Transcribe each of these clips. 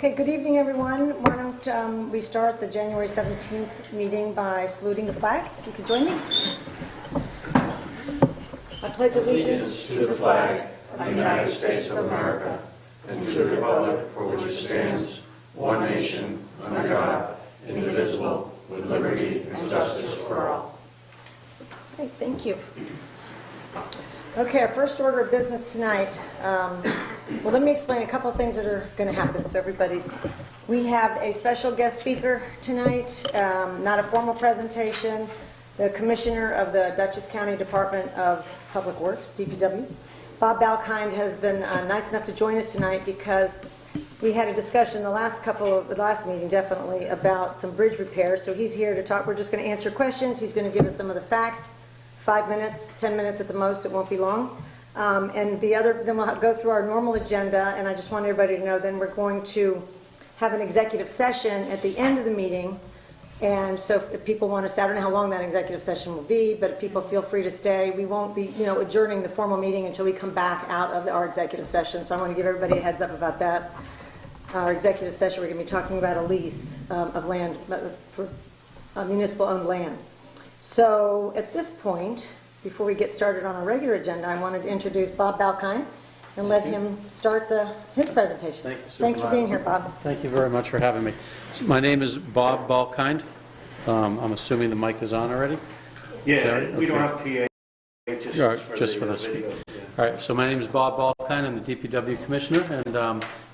Okay, good evening, everyone. Why don't we start the January 17th meeting by saluting the flag? If you could join me. I pledge allegiance to the flag of the United States of America and to the republic for which it stands, one nation, under God, indivisible, with liberty and justice for all. Okay, thank you. Okay, our first order of business tonight. Well, let me explain a couple of things that are going to happen. So we have a special guest speaker tonight, not a formal presentation. The Commissioner of the Dutchess County Department of Public Works, DPW, Bob Balkind, has been nice enough to join us tonight because we had a discussion the last meeting, definitely, about some bridge repairs. So he's here to talk. We're just going to answer questions. He's going to give us some of the facts. 5 minutes, 10 minutes at the most. It won't be long. Then we'll go through our normal agenda. And I just want everybody to know. Then we're going to have an executive session at the end of the meeting. And so if people want to stay, I don't know how long that executive session will be, but if people feel free to stay, we won't be, adjourning the formal meeting until we come back out of our executive session. So I want to give everybody a heads up about that. Our executive session, we're going to be talking about a lease of land for municipal-owned land. So at this point, before we get started on our regular agenda, I wanted to introduce Bob Balkind and let him start his presentation. Thank you, Thanks for being here, Bob. Thank you very much for having me. So my name is Bob Balkind. I'm assuming the mic is on already? Yeah, we don't have PA, just for the speak. All right, so my name is Bob Balkind. I'm the DPW Commissioner, and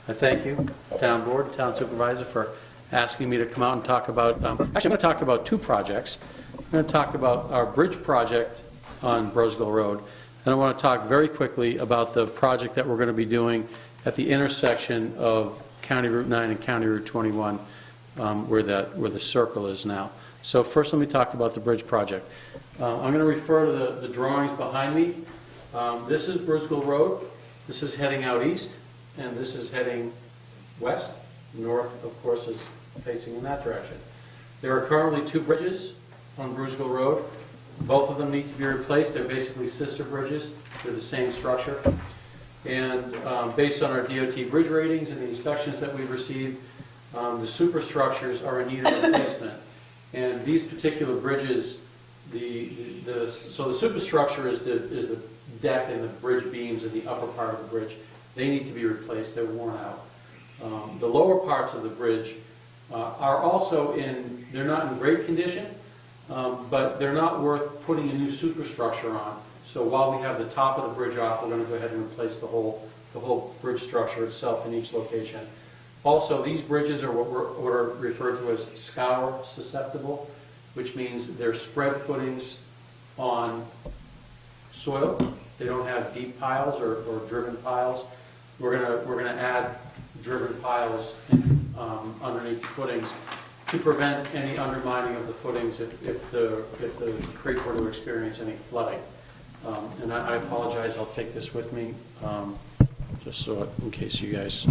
I thank you, Town Board, Town Supervisor, for asking me to come out and talk about, actually I'm going to talk about two projects. I'm going to talk about our bridge project on Brosgill Road, and I want to talk very quickly about the project that we're going to be doing at the intersection of County Route 9 and County Route 21, where the circle is now. So first let me talk about the bridge project. I'm going to refer to the drawings behind me. This is Brosgill Road. This is heading out east, and this is heading west. North, of course, is facing in that direction. There are currently two bridges on Brosgill Road. Both of them need to be replaced. They're basically sister bridges. They're the same structure. And based on our DOT bridge ratings and the inspections that we've received, the superstructures are in need of replacement. And these particular bridges, so the superstructure is the deck and the bridge beams in the upper part of the bridge. They need to be replaced. They're worn out. The lower parts of the bridge are also they're not in great condition, but they're not worth putting a new superstructure on. So while we have the top of the bridge off, we're going to go ahead and replace the whole bridge structure itself in each location. Also, these bridges are what are referred to as scour susceptible, which means they're spread footings on soil. They don't have deep piles or driven piles. We're gonna add driven piles underneath the footings to prevent any undermining of the footings if the creek were to experience any flooding. And I apologize, I'll take this with me, just so in case you guys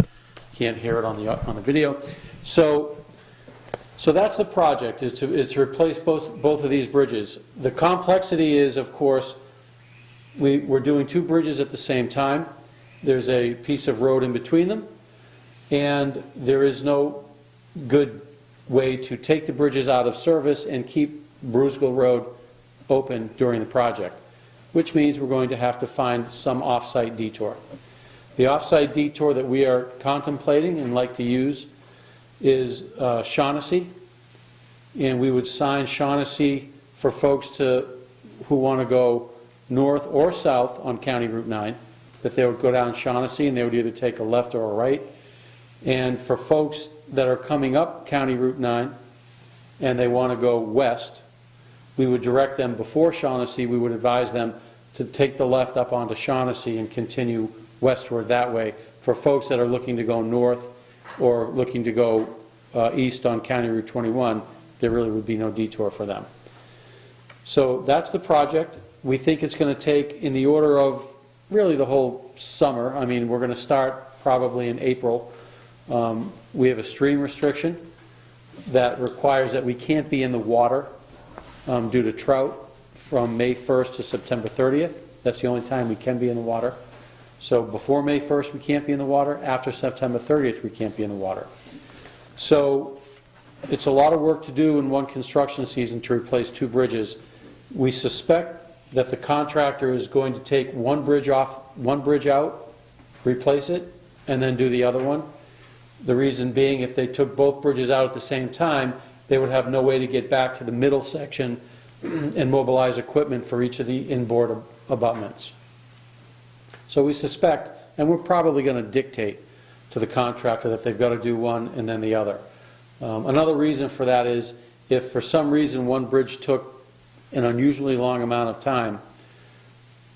can't hear it on the video. So that's the project, is to replace both of these bridges. The complexity is, of course, we're doing two bridges at the same time. There's a piece of road in between them, and there is no good way to take the bridges out of service and keep Brosgill Road open during the project, which means we're going to have to find some off-site detour. The off-site detour that we are contemplating and like to use is Shaughnessy, and we would sign Shaughnessy for folks who want to go north or south on County Route 9, that they would go down Shaughnessy and they would either take a left or a right. And for folks that are coming up County Route 9 and they want to go west, we would direct them before Shaughnessy. We would advise them to take the left up onto Shaughnessy and continue westward that way. For folks that are looking to go north or looking to go east on County Route 21, there really would be no detour for them. So that's the project. We think it's going to take in the order of really the whole summer. I mean, we're going to start probably in April. We have a stream restriction that requires that we can't be in the water due to trout from May 1st to September 30th. That's the only time we can be in the water. So before May 1st, we can't be in the water. After September 30th, we can't be in the water. So it's a lot of work to do in one construction season to replace 2 bridges. We suspect that the contractor is going to take one bridge out, replace it, and then do the other one. The reason being, if they took both bridges out at the same time, they would have no way to get back to the middle section and mobilize equipment for each of the inboard abutments. So we suspect, and we're probably going to dictate to the contractor that they've got to do one and then the other. Another reason for that is if for some reason one bridge took an unusually long amount of time,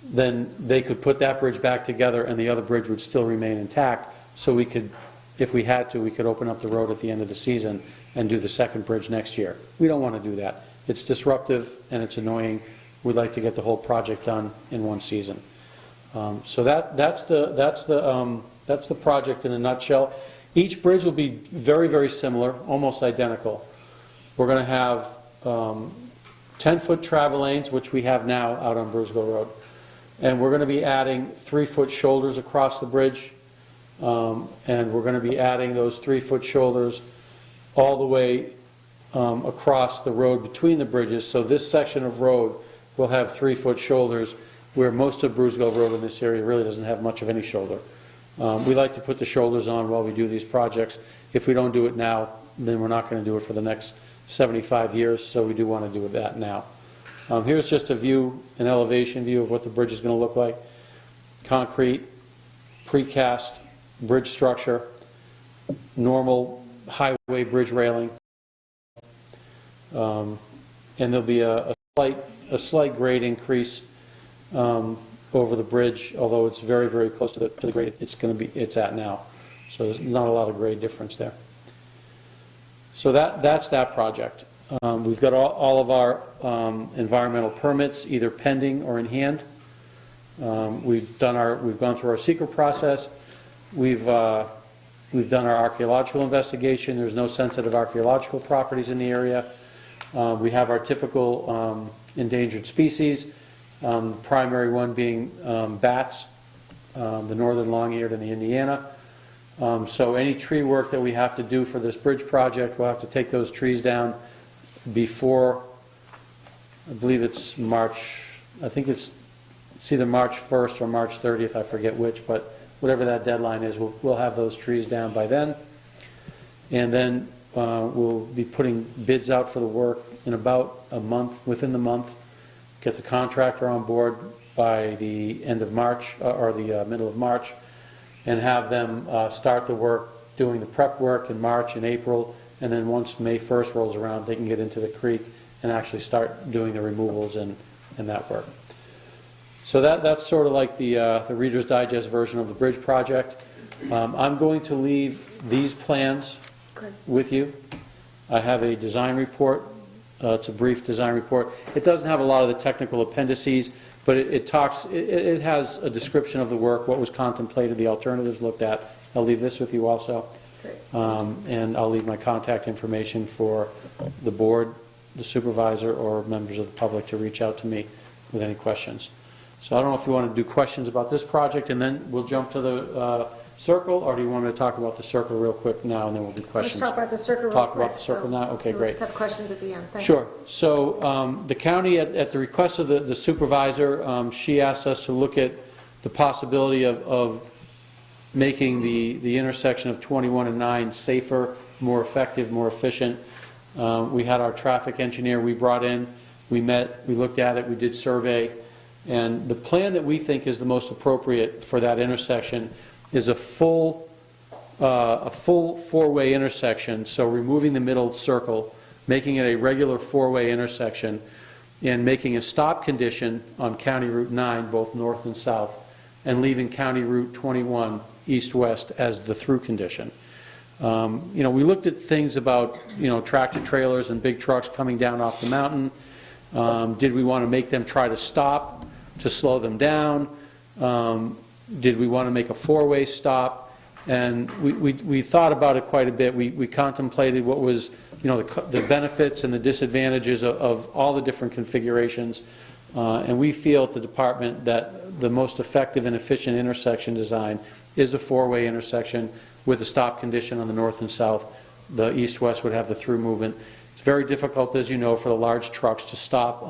then they could put that bridge back together and the other bridge would still remain intact. So we could, if we had to, we could open up the road at the end of the season and do the second bridge next year. We don't want to do that. It's disruptive and it's annoying. We'd like to get the whole project done in one season. So that's the project in a nutshell. Each bridge will be very, very similar, almost identical. We're going to have 10-foot travel lanes, which we have now out on Bruceville Road. And we're going to be adding 3-foot shoulders across the bridge. And we're going to be adding those 3-foot shoulders all the way across the road between the bridges. So this section of road will have 3-foot shoulders, where most of Bruceville Road in this area really doesn't have much of any shoulder. We like to put the shoulders on while we do these projects. If we don't do it now, then we're not going to do it for the next 75 years, so we do want to do that now. Here's just a view, an elevation view of what the bridge is going to look like. Concrete, precast, bridge structure, normal highway bridge railing, and there'll be a slight grade increase over the bridge, although it's very, very close to the grade it's at now. So there's not a lot of grade difference there. So that's that project. We've got all of our environmental permits either pending or in hand. We've gone through our secret process. We've done our archaeological investigation. There's no sensitive archaeological properties in the area. We have our typical endangered species. The primary one being bats, the northern long-eared and the Indiana. So any tree work that we have to do for this bridge project, we'll have to take those trees down before, I believe it's March, I think it's either March 1st or March 30th, I forget which, but whatever that deadline is, we'll have those trees down by then. And then we'll be putting bids out for the work in about a month, within the month. Get the contractor on board by the end of March or the middle of March, and have them start the work, doing the prep work in March and April, and then once May 1st rolls around, they can get into the creek and actually start doing the removals and that work. So that's sort of like the Reader's Digest version of the bridge project. I'm going to leave these plans with you. I have a design report. It's a brief design report. It doesn't have a lot of the technical appendices, but it has a description of the work, what was contemplated, the alternatives looked at. I'll leave this with you also. And I'll leave my contact information for the board, the supervisor, or members of the public to reach out to me with any questions. So I don't know if you want to do questions about this project and then we'll jump to the circle, or do you want me to talk about the circle real quick now and then we'll do questions? Let's talk about the circle real Talk quick. about the circle now? Okay, we'll great. just have questions at the end. Thank Sure. So the county, at the request of the supervisor, she asked us to look at the possibility of making the intersection of 21 and 9 safer, more effective, more efficient. We had our traffic engineer we brought in. We met, we looked at it, we did survey. And the plan that we think is the most appropriate for that intersection is a full four-way intersection, so removing the middle circle, making it a regular four-way intersection, and making a stop condition on County Route 9, both north and south, and leaving County Route 21 east-west as the through condition. We looked at things about tractor trailers and big trucks coming down off the mountain. Did we want to make them try to stop to slow them down? Did we want to make a four-way stop? And we thought about it quite a bit. We contemplated what was the benefits and the disadvantages of all the different configurations. And we feel at the department that the most effective and efficient intersection design is a four-way intersection with a stop condition on the north and south. The east-west would have the through movement. It's very difficult, as you know, for the large trucks to stop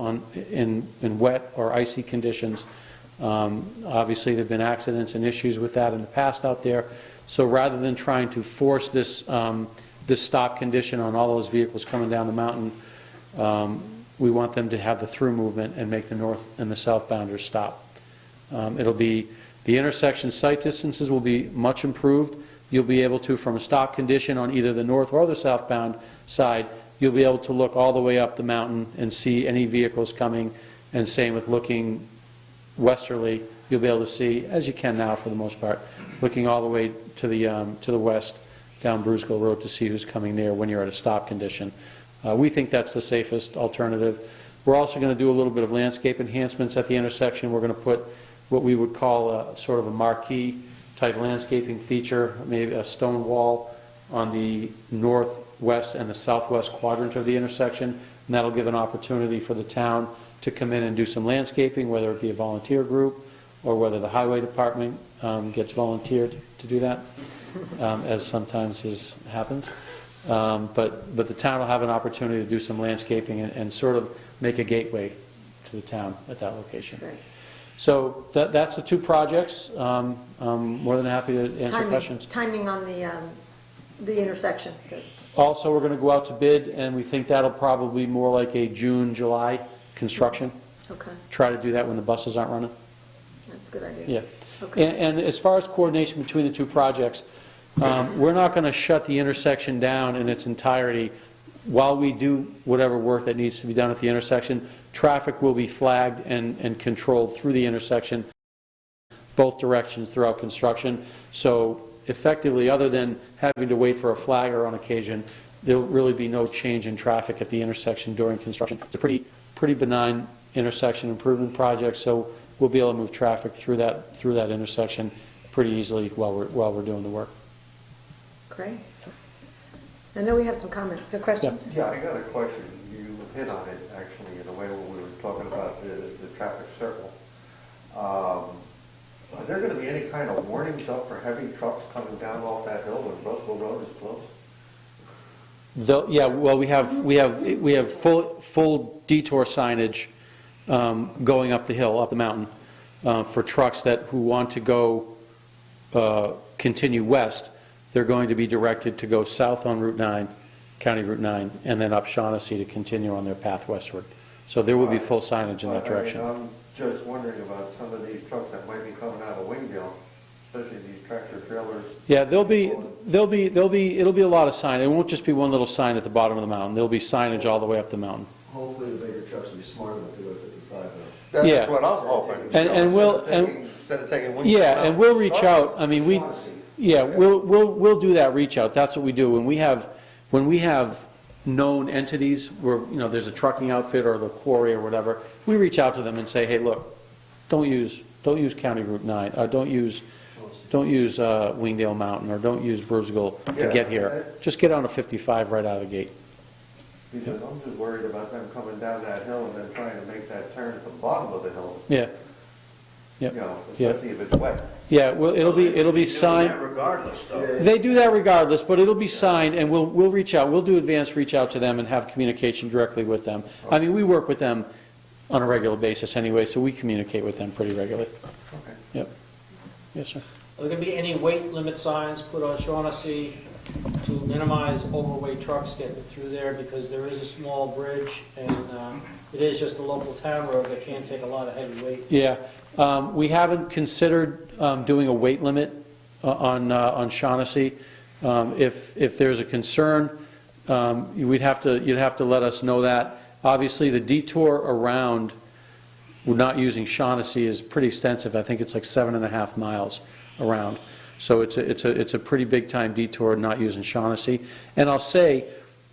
in wet or icy conditions. Obviously, there have been accidents and issues with that in the past out there. So rather than trying to force this stop condition on all those vehicles coming down the mountain, we want them to have the through movement and make the north and the southbounders stop. The intersection sight distances will be much improved. You'll be able to, from a stop condition on either the north or the southbound side, you'll be able to look all the way up the mountain and see any vehicles coming, and same with looking westerly. You'll be able to see, as you can now for the most part, looking all the way to the west down Brucegill Road to see who's coming there when you're at a stop condition. We think that's the safest alternative. We're also going to do a little bit of landscape enhancements at the intersection. We're going to put what we would call a sort of a marquee type landscaping feature, maybe a stone wall on the northwest and the southwest quadrant of the intersection, and that'll give an opportunity for the town to come in and do some landscaping, whether it be a volunteer group or whether the highway department gets volunteered to do that, as sometimes happens. But the town will have an opportunity to do some landscaping and sort of make a gateway to the town at that location. Great. So that's the two projects. I'm more than happy to answer questions. Timing on the intersection. Also, we're going to go out to bid, and we think that'll probably be more like a June, July construction. Okay, Try to do that when the buses aren't running. that's a good idea. Yeah. Okay. And as far as coordination between the two projects, we're not going to shut the intersection down in its entirety. While we do whatever work that needs to be done at the intersection, traffic will be flagged and controlled through the intersection, both directions throughout construction. So effectively, other than having to wait for a flagger on occasion, there'll really be no change in traffic at the intersection during construction. It's a pretty benign intersection improvement project, so we'll be able to move traffic through that intersection pretty easily while we're doing the work. Great. I know we have some comments, some questions. Yeah, I got a question. You hit on it actually in a way when we were talking about the traffic circle. Are there going to be any kind of warnings up for heavy trucks coming down off that hill when Brucegill Road is closed? Yeah, well, we have full detour signage going up the hill, up the mountain, for trucks who want to go continue west. They're going to be directed to go south on Route 9, County Route 9, and then up Shaughnessy to continue on their path westward. So there will be full signage in that direction. I'm just wondering about some of these trucks that might be coming out of Wingdale, especially these tractor trailers. Yeah, it'll be a lot of signage. It won't just be one little sign at the bottom of the mountain. There'll be signage all the way up the mountain. Hopefully the bigger trucks will be smart enough to go 55 That's Yeah. what I was hoping. Instead of taking Wingdale Yeah, and we'll reach out. I mean, Shaughnessy. Yeah, we'll do that reach out. That's what we do when we have known entities where there's a trucking outfit or the quarry or whatever. We reach out to them and say, hey, look, don't use County Route 9. Don't use Wingdale Mountain, or don't use Brucegill to get here. Just get on a 55 right out of the gate. Because I'm just worried about them coming down that hill and then trying to make that turn at the bottom of the hill. Yeah. Yep. Especially if it's wet. Yeah, well, it'll be signed. Regardless, though. They do that regardless, but it'll be signed, and we'll reach out. We'll do advanced reach out to them and have communication directly with them. I mean, we work with them on a regular basis anyway, so we communicate with them pretty regularly. Okay. Yep. Yes, sir. Are there going to be any weight limit signs put on Shaughnessy to minimize overweight trucks getting through there? Because there is a small bridge, and it is just a local town road that can't take a lot of heavy weight. Yeah. We haven't considered doing a weight limit on Shaughnessy. If there's a concern, you'd have to let us know that. Obviously, the detour around not using Shaughnessy is pretty extensive. I think it's like 7.5 miles around. So it's a pretty big time detour not using Shaughnessy. And I'll say,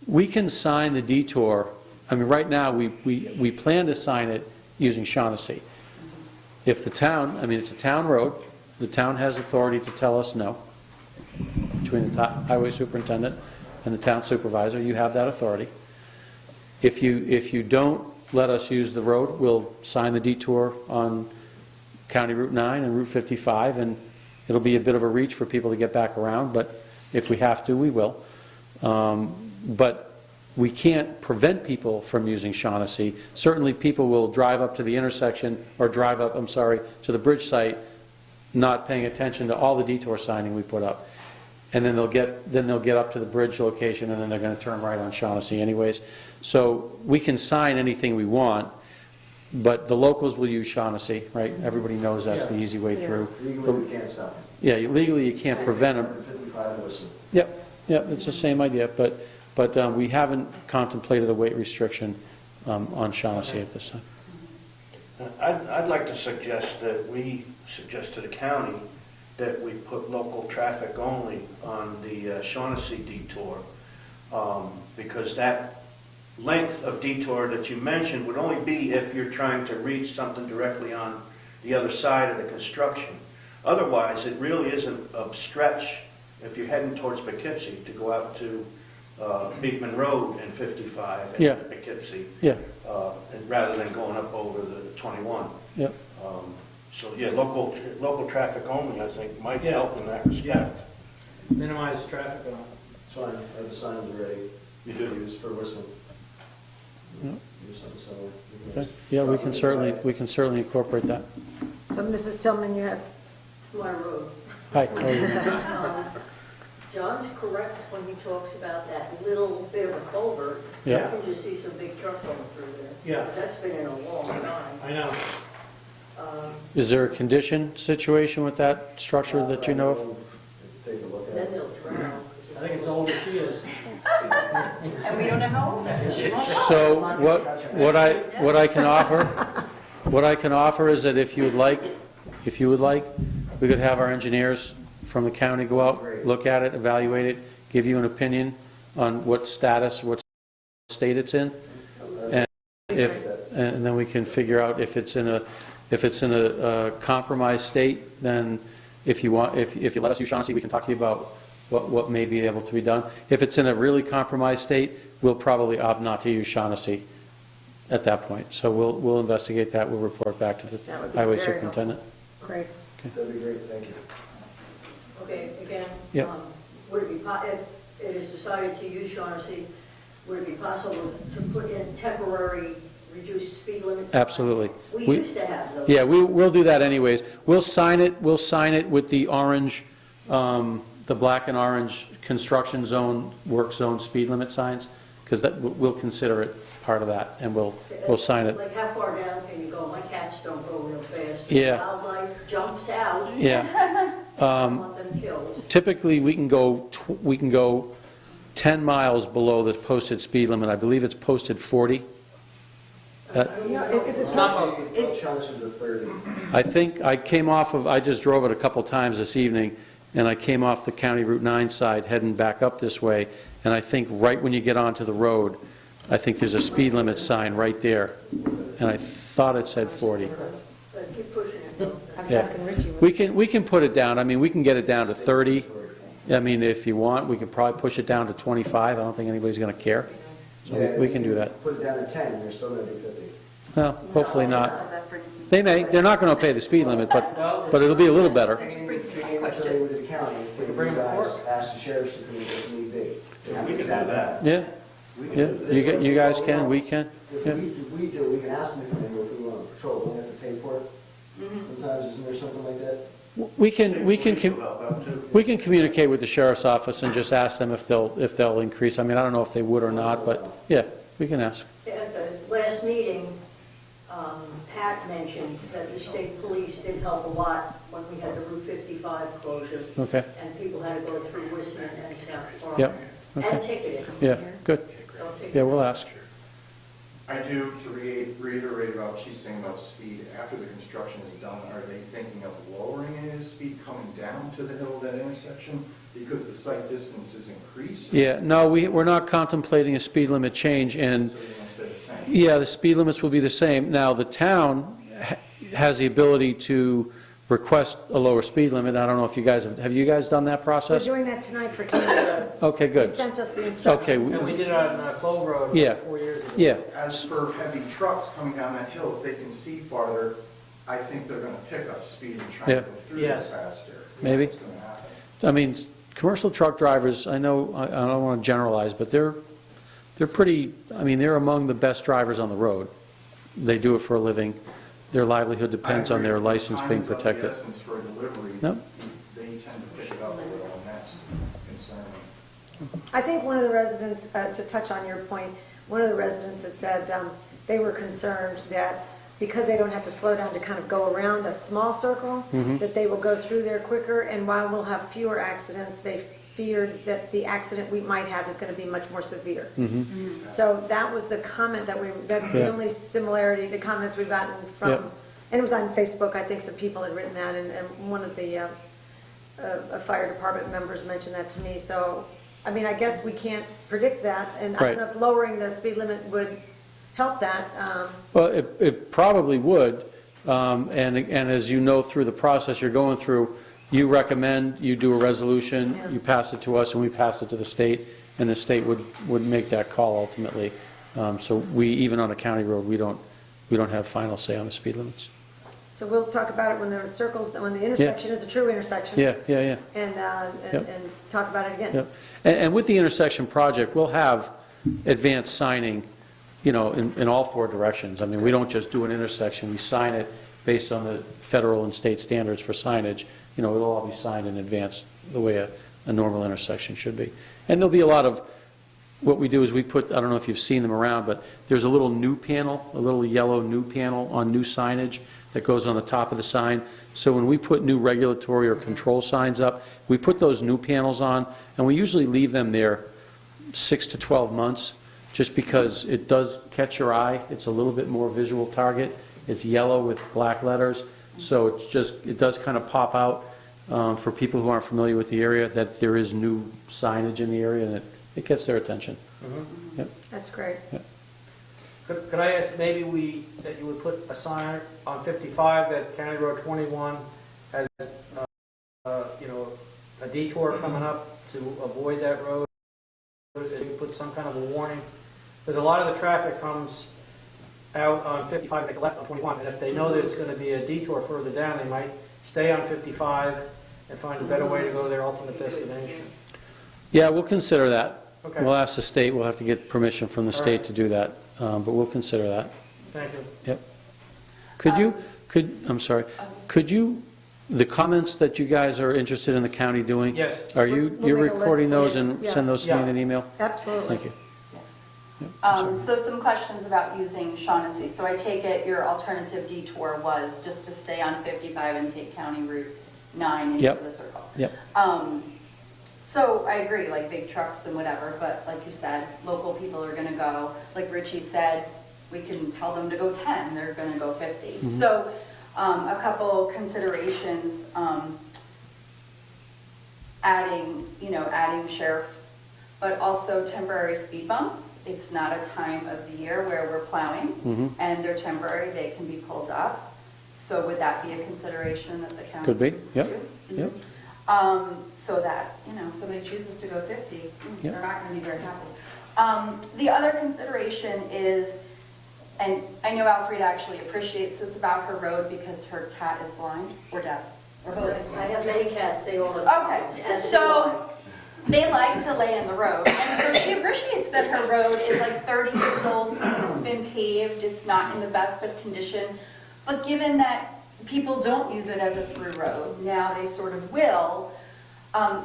we can sign the detour. I mean, right now we plan to sign it using Shaughnessy. If the town, I mean, it's a town road, the town has authority to tell us no. Between the highway superintendent and the town supervisor, you have that authority. If you don't let us use the road, we'll sign the detour on County Route 9 and Route 55, and it'll be a bit of a reach for people to get back around, but if we have to, we will. But we can't prevent people from using Shaughnessy. Certainly people will drive up to the intersection, or drive up, I'm sorry, to the bridge site, not paying attention to all the detour signing we put up. And then they'll get up to the bridge location, and then they're going to turn right on Shaughnessy anyways. So we can sign anything we want, but the locals will use Shaughnessy, right? Everybody knows that's the easy way through. Legally, we can't stop them. Yeah, legally you can't prevent them. 55 and Whistler. Yep, it's the same idea, but we haven't contemplated a weight restriction on Shaughnessy at this time. I'd like to suggest that we suggest to the county that we put local traffic only on the Shaughnessy detour, because that length of detour that you mentioned would only be if you're trying to reach something directly on the other side of the construction. Otherwise, it really isn't a stretch if you're heading towards Poughkeepsie to go out to Beekman Road and 55 and Yeah. Poughkeepsie, Yeah, rather than going up over the 21. yep. So, yeah, local traffic only, I think, might Yeah. help in that respect. Minimize traffic on it. It's fine, I have the signs already. You do? Used for Whistler. Yep. Use something similar. Okay. Yeah, we can certainly incorporate that. So Mrs. Tillman, you have, My road. Hi, how are you? John's correct when he talks about that little bit of a culvert. Yeah. You can just see some big truck going through there. Yeah. 'Cause that's been in a long time. I know. Is there a condition situation with that structure that you know of? Take a look at Then it. they'll drown. 'cause I think it's old as she is. And we don't know how old that is. So what I can offer is that if you would like, we could have our engineers from the county go out, look at it, evaluate it, give you an opinion on what status, what state it's in, and then we can figure out if it's in a compromised state. Then if you let us use Shaughnessy, we can talk to you about what may be able to be done. If it's in a really compromised state, we'll probably opt not to use Shaughnessy at that point. So we'll investigate that. We'll report back to the That would be highway very superintendent. great. That'd be great, thank you. Okay, again, Yep. would it be, if it is decided to use Shaughnessy, would it be possible to put in temporary reduced speed limits? Absolutely. We used to have those. Yeah, we'll do that anyways. We'll sign it with the orange, the black and orange construction zone, work zone speed limit signs, because we'll consider it part of that, and we'll sign it. Like how far down can you go? My cats don't go real fast. Yeah. Wildlife jumps out. Yeah. I don't want them killed. Typically, we can go 10 miles below the posted speed limit. I believe it's posted 40. Is it It's not tough? posted. It's Shaughnessy to 30. I think I just drove it a couple times this evening, and I came off the County Route 9 side heading back up this way, and I think right when you get onto the road, I think there's a speed limit sign right there, and I thought it said 40. But keep pushing it though. I was Yeah. asking Richie. We can put it down. I mean, we can get it down to 30. I mean, if you want, we could probably push it down to 25. I don't think anybody's going to care. So we can do that. Put it down to 10, and you're still gonna do 50. Well, hopefully not. That brings me. They may. They're not going to pay the speed limit, but it'll be a little better. And with the county, if you guys ask the sheriff's to if need be. We can do that. Yeah, yeah. You guys can. We can. If Yeah. we do, we can ask them to come in if we want to patrol, we have to pay for it. Sometimes, isn't there something like that? We can Police will help out, too. we can communicate with the sheriff's office and just ask them if they'll increase. I mean, I don't know if they would or not, but yeah, we can ask. At the last meeting, Pat mentioned that the state police did help a lot when we had the Route 55 closure. Okay. And people had to go through Wisman and South Park. Yep. Okay. And ticketed. Yeah. Good. Don't ticket Yeah, we'll them. ask. I do, to reiterate about what she's saying about speed, after the construction is done, are they thinking of lowering his speed coming down to the hill of that intersection because the sight distance is increased? Yeah. No, we're not contemplating a speed limit change, and So they want to stay the same? yeah, the speed limits will be the same. Now, the town has the ability to request a lower speed limit. I don't know if you guys, have you guys done that We're process? doing that tonight for Canada Road. Okay, They good. sent us the Okay, instructions. And we did it on Clove Road Yeah. 4 years ago. Yeah, As for heavy trucks coming down that hill, if they can see farther, I think they're gonna pick up speed and try Yeah. to go through that Yes. faster. Maybe. That's gonna happen. I mean, commercial truck drivers, I know, I don't want to generalize, but they're pretty, I mean, they're among the best drivers on the road. They do it for a living. Their livelihood depends on their license being protected. Time is of the essence for a delivery. Yep. They tend to pick it up a little, and that's concerning. I think one of the residents, to touch on your point, one of the residents had said they were concerned that because they don't have to slow down to kind of go around a small circle, that they will go through there quicker, and while we'll have fewer accidents, they feared that the accident we might have is going to be much more severe. So that was the comment that's the Yeah. only similarity, the comments we've gotten from, Yep. and it was on Facebook, I think some people had written that, and one of the fire department members mentioned that to me, so, I mean, I guess we can't predict that, and I Right. don't know if lowering the speed limit would help that. Well, it probably would, and as you know through the process you're going through, you recommend, you do a resolution, Yeah. you pass it to us, and we pass it to the state, and the state would make that call ultimately. So we, even on a county road, we don't have final say on the speed limits. So we'll talk about it when the circles, when the intersection is a true intersection. Yeah, yeah, yeah. And Yep. talk about it again. Yep. And with the intersection project, we'll have advanced signing, you know, in all four directions. I mean, we don't just do an intersection, we sign it based on the federal and state standards for signage. You know, it'll all be signed in advance the way a normal intersection should be. And there'll be a lot of, what we do is we put, I don't know if you've seen them around, but there's a little new panel, a little yellow new panel on new signage that goes on the top of the sign. So when we put new regulatory or control signs up, we put those new panels on, and we usually leave them there 6 to 12 months, just because it does catch your eye. It's a little bit more visual target. It's yellow with black letters, so it does kind of pop out for people who aren't familiar with the area that there is new signage in the area, and it gets their attention. Yep. That's great. Could I ask maybe that you would put a sign on 55 that County Road 21 has, you know, a detour coming up to avoid that road? You put some kind of a warning? Because a lot of the traffic comes out on 55 and makes a left on 21, and if they know there's going to be a detour further down, they might stay on 55 and find a better way to go to their ultimate destination. Yeah, we'll consider that. Okay. We'll ask the state, we'll have to get permission from the All state right. to do that, but we'll consider that. Thank you. Yep. I'm sorry, could you, the comments that you guys are interested in the county doing? Yes. You're We'll make a recording list. those and Yes. send those to me in an Yeah. email? Absolutely. Thank you. Yep, So some questions about using Shaughnessy. So I take it your alternative detour was just to stay on 55 and take County Route 9 into Yep. the circle. Yep. So I agree, like big trucks and whatever, but like you said, local people are gonna go, like Richie said, we can tell them to go 10, they're gonna go 50. So a couple considerations, adding sheriff, but also temporary speed bumps. It's not a time of the year where we're plowing, and they're temporary, they can be pulled up. So would that be a consideration that the county? Could be, yep, do? yep. So that, somebody chooses to go 50, Yep. they're not going to be very happy. The other consideration is, and I know Alfreda actually appreciates this about her road because her cat is blind or deaf or both. I have many cats, they all have. Okay, so they like to lay in the road, and so she appreciates that her road is like 30 years old since it's been paved, it's not in the best of condition, but given that people don't use it as a through road, now they sort of will.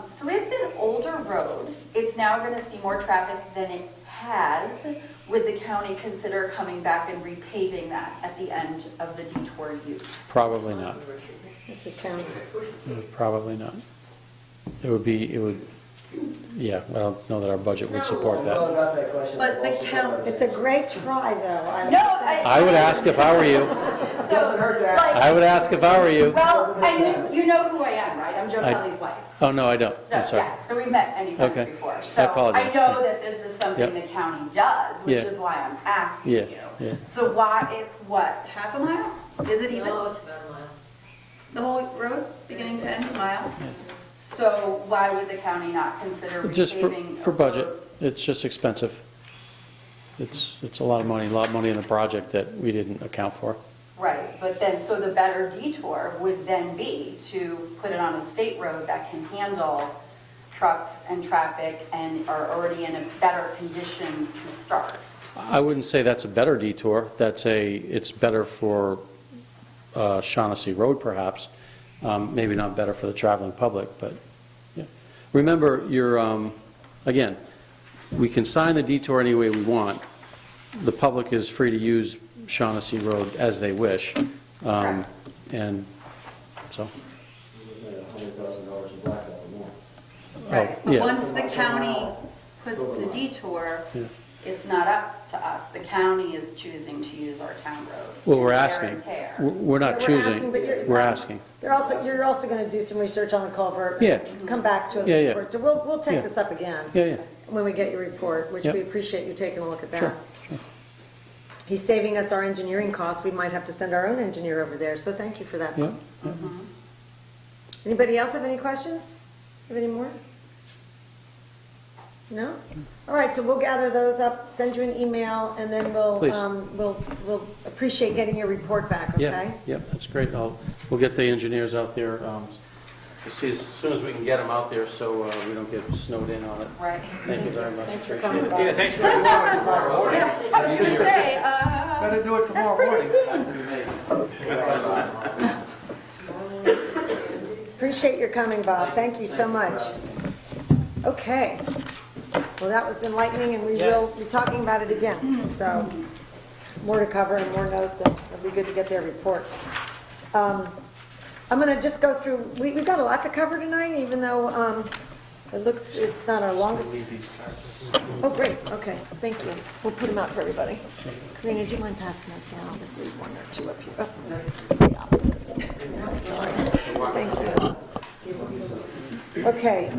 So it's an older road, it's now going to see more traffic than it has. Would the county consider coming back and repaving that at the end of the detour use? Probably not. It's a town. Probably not. I don't know that our budget would support I that. thought about that question. But the Also count- about It's a great try, though. No, I would ask if I were you. Doesn't hurt to ask. I would ask if I were you. Well, and you know who I am, right? I'm Joe I- Kelly's wife. Oh, no, I don't. So, I'm sorry. yeah, so we've met many times Okay. before. I So apologize. know that this is something Yep. the county does, which Yeah. is why I'm asking Yeah, you. yeah. So why, it's what, half a mile? Is it even? No, it's about a mile. The whole road, beginning to end, a mile? So why would the county not consider Just repaving? for a budget, road? it's just expensive. It's a lot of money in the project that we didn't account for. Right, but then, so the better detour would then be to put it on a state road that can handle trucks and traffic and are already in a better condition to start. I wouldn't say that's a better detour, it's better for Shaughnessy Road perhaps, maybe not better for the traveling public, but, yeah. Remember, again, we can sign the detour any way we want. The public is free to use Shaughnessy Road as they wish, and so. We're looking at $100,000 in blackout or more. Right, but yeah. once the county puts the detour, Yeah. it's not up to us. The county is choosing to use our town road. Well, we're Wear asking. and tear. We're not We're choosing, asking, but you're- we're asking. You're also going to do some research on the culvert. Yeah. And come back to us Yeah, with yeah. a report. So we'll take Yeah. this up again. Yeah, yeah. When we get your report, which Yep. we appreciate you taking a look at that. Sure. He's saving us our engineering costs. We might have to send our own engineer over there, so thank you for that. Yeah. Anybody else have any questions? Have any more? No? All right, so we'll gather those up, send you an email, and then Please. we'll appreciate getting your report back, okay? Yeah, yeah, that's great. We'll get the engineers out there, as soon as we can get them out there, so we don't get snowed in on it. Right. Thank you very much. Thanks for Appreciate coming it. by. Yeah, thanks for your Tomorrow morning. Yeah, I was gonna say, Better do it tomorrow morning. Appreciate your coming, Bob. Thank you so much. Okay. Well, that was enlightening, and we will be talking about it again. So, more to cover and more notes, and it'll be good to get their report. I'm going to just go through, we've got a lot to cover tonight, even though it's not our longest. Oh, great, okay, thank you. We'll put them out for everybody. Karina, do you mind passing those down? I'll just leave one or two up here. Oh, the opposite. Sorry. Thank you. Okay.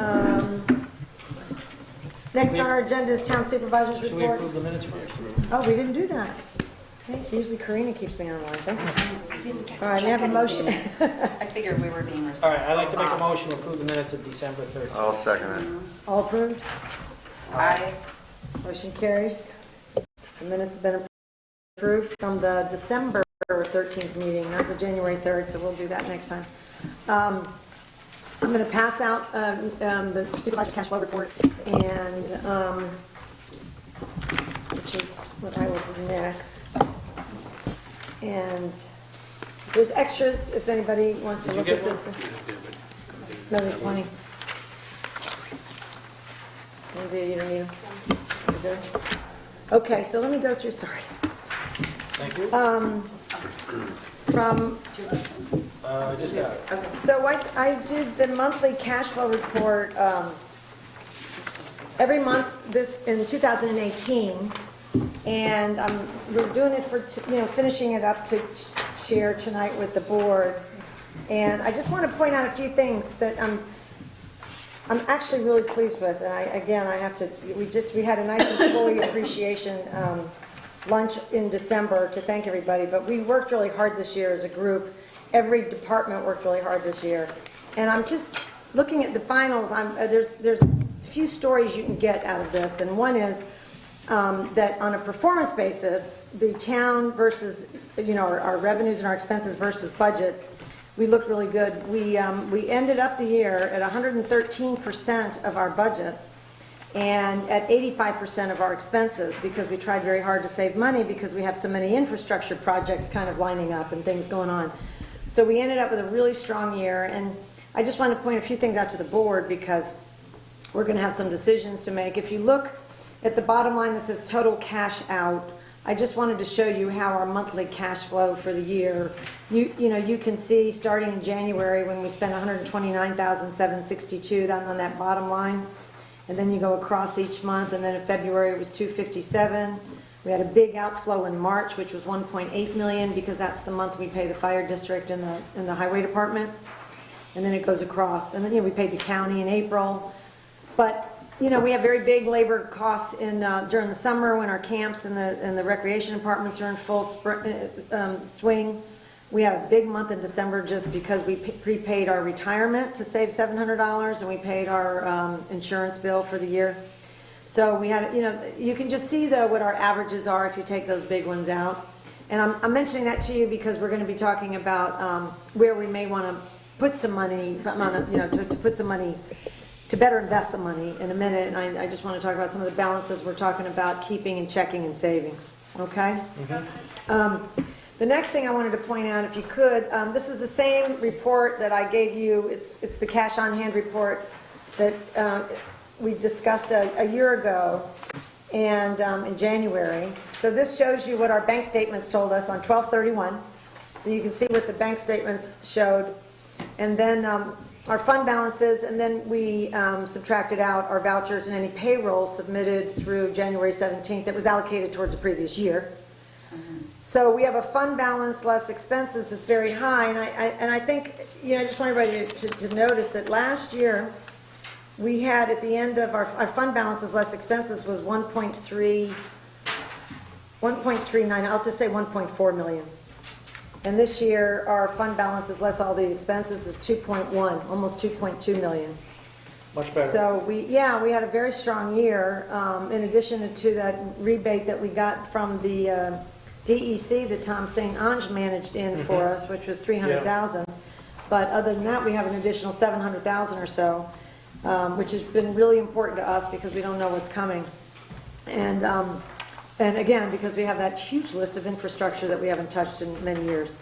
Next on our agenda is Town Supervisor's Should we Report. approve the minutes first? Oh, we didn't do that. Okay, usually Karina keeps me online. Thank you. All right, we have a motion. I figured we were being All respectful. right, I'd like to make a motion to approve the minutes of December 13th. I'll second it. All approved? Aye. Motion carries. The minutes have been approved from the December 13th meeting, not the January 3rd, so we'll do that next time. I'm going to pass out the supervisor's cash flow report, and which is what I will do next. And there's extras if anybody wants to Did you look get at this. No, there's plenty. Maybe you don't need them. You're good? Okay, so let me go through, sorry. Thank you. From I just got it. So I did the monthly cash flow report every month in 2018, and we're doing it for, finishing it up to share tonight with the board. And I just want to point out a few things that I'm actually really pleased with. And we had a nice employee appreciation lunch in December to thank everybody, but we worked really hard this year as a group. Every department worked really hard this year. And I'm just looking at the finals. There's a few stories you can get out of this, and one is that on a performance basis, the town versus, our revenues and our expenses versus budget, we looked really good. We ended up the year at 113% of our budget and at 85% of our expenses, because we tried very hard to save money because we have so many infrastructure projects kind of lining up and things going on. So we ended up with a really strong year, and I just want to point a few things out to the board because we're going to have some decisions to make. If you look at the bottom line that says total cash out, I just wanted to show you how our monthly cash flow for the year, you can see starting in January when we spent $129,762 on that bottom line, and then you go across each month, and then in February it was $257. We had a big outflow in March, which was $1.8 million, because that's the month we pay the fire district and the highway department, and then it goes across, and then we paid the county in April. But we have very big labor costs during the summer when our camps and the recreation departments are in full swing. We had a big month in December just because we prepaid our retirement to save $700, and we paid our insurance bill for the year. So we had, you can just see though what our averages are if you take those big ones out. And I'm mentioning that to you because we're going to be talking about where we may want to put some money, to put some money, to better invest some money in a minute. And I just want to talk about some of the balances we're talking about keeping and checking and savings. Okay? The next thing I wanted to point out, if you could, this is the same report that I gave you. It's the cash on hand report that we discussed a year ago and in January. So this shows you what our bank statements told us on 12/31. So you can see what the bank statements showed. And then our fund balances, and then we subtracted out our vouchers and any payroll submitted through January 17th that was allocated towards the previous year. So we have a fund balance less expenses that's very high, and I think, I just want everybody to notice that last year we had at the end of our fund balances less expenses was 1.39, I'll just say 1.4 million. And this year our fund balances less all the expenses is 2.1, almost 2.2 million. Much better. So we had a very strong year, in addition to that rebate that we got from the DEC that Tom St. Ange managed in for us, which was 300,000. But other than that, we have an additional 700,000 or so, which has been really important to us because we don't know what's coming. And again, because we have that huge list of infrastructure that we haven't touched in many years.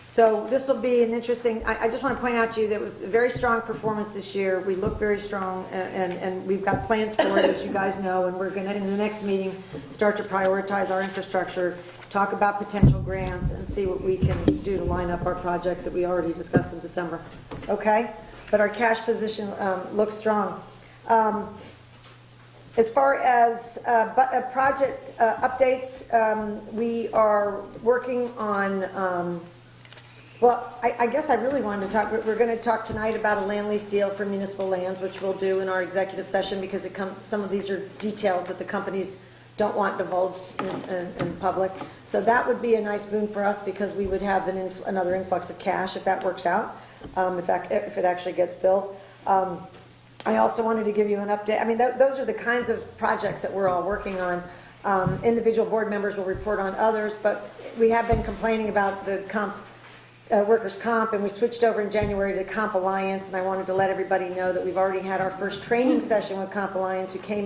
So this will be an interesting, I just want to point out to you that it was a very strong performance this year. We look very strong, and we've got plans for it, as you guys know, and we're going to, in the next meeting, start to prioritize our infrastructure, talk about potential grants, and see what we can do to line up our projects that we already discussed in December. Okay? But our cash position looks strong. As far as project updates, we are working on, well, I guess I really wanted to talk, we're going to talk tonight about a land lease deal for municipal lands, which we'll do in our executive session because some of these are details that the companies don't want divulged in public. So that would be a nice boon for us because we would have another influx of cash if that works out, if it actually gets built. I also wanted to give you an update. I mean, those are the kinds of projects that we're all working on. Individual board members will report on others, but we have been complaining about the workers' comp, and we switched over in January to Comp Alliance, and I wanted to let everybody know that we've already had our first training session with Comp Alliance, who came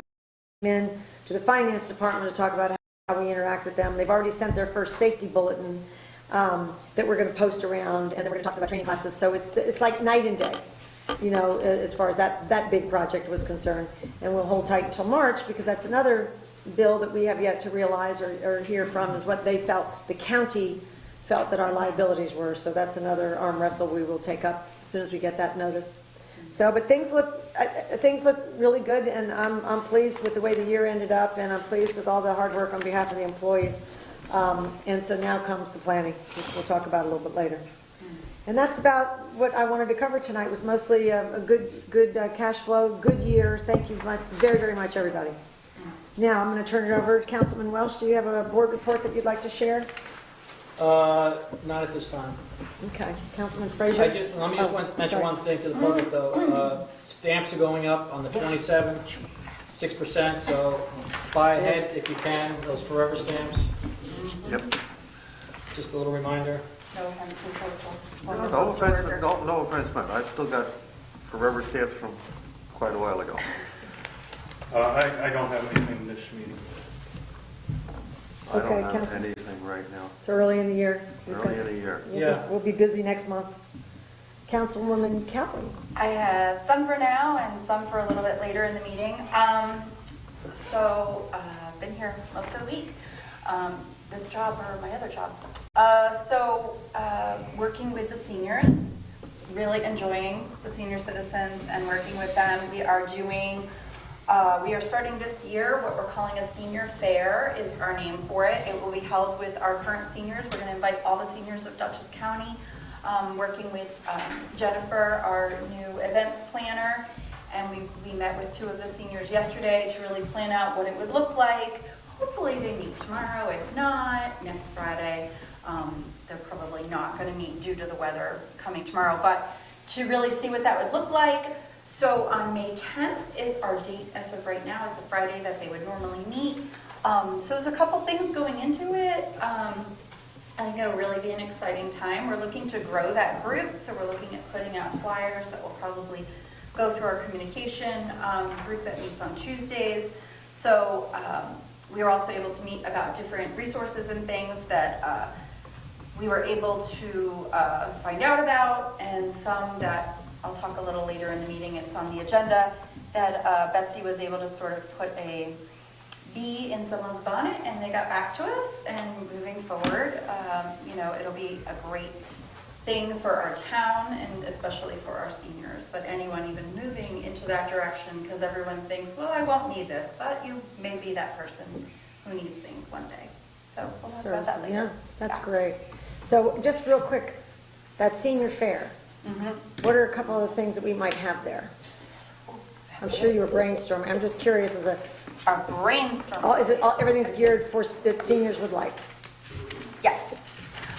in to the finance department to talk about how we interact with them. They've already sent their first safety bulletin that we're going to post around, and then we're going to talk about training classes. So it's like night and day, as far as that big project was concerned. And we'll hold tight until March, because that's another bill that we have yet to realize or hear from, is what they felt, the county felt that our liabilities were. So that's another arm wrestle we will take up as soon as we get that notice. So, but things look really good, and I'm pleased with the way the year ended up, and I'm pleased with all the hard work on behalf of the employees. And so now comes the planning, which we'll talk about a little bit later. And that's about what I wanted to cover tonight. Was mostly a good cash flow, good year. Thank you very, very much, everybody. Now I'm going to turn it over to Councilman Welsh. Do you have a board report that you'd like to share? Not at this time. Okay, Councilman Frazier. Let me just mention one thing to the public, though. Stamps are going up on the 27th, 6%, so buy ahead if you can, those forever stamps. Yep. Just a little reminder. No offense to postal. No offense, man. I've still got forever stamps from quite a while ago. I don't have anything this meeting. I Okay, don't have Councilman. anything right now. It's early in the year. Early in the year. Yeah. We'll be busy next month. Councilwoman Kelly. I have some for now and some for a little bit later in the meeting. So I've been here most of the week. This job or my other job. Working with the seniors, really enjoying the senior citizens and working with them. We are starting this year what we're calling a senior fair is our name for it. It will be held with our current seniors. We're going to invite all the seniors of Dutchess County, working with Jennifer, our new events planner, and we met with 2 of the seniors yesterday to really plan out what it would look like. Hopefully they meet tomorrow, if not, next Friday. They're probably not going to meet due to the weather coming tomorrow, but to really see what that would look like. So on May 10th is our date as of right now. It's a Friday that they would normally meet. So there's a couple things going into it. I think it'll really be an exciting time. We're looking to grow that group, so we're looking at putting out flyers that will probably go through our communication group that meets on Tuesdays. So we were also able to meet about different resources and things that we were able to find out about, and some that I'll talk a little later in the meeting, it's on the agenda, that Betsy was able to sort of put a bee in someone's bonnet, and they got back to us. And moving forward, you know, it'll be a great thing for our town and especially for our seniors, but anyone even moving into that direction, because everyone thinks, well, I won't need this, but you may be that person who needs things one day. So we'll talk about that later. Yeah, that's great. So just real quick, that senior fair, what are a couple of the things that we might have there? I'm sure you were brainstorming. I'm just curious, is it Our brainstorm. everything's geared for that seniors would like? Yes.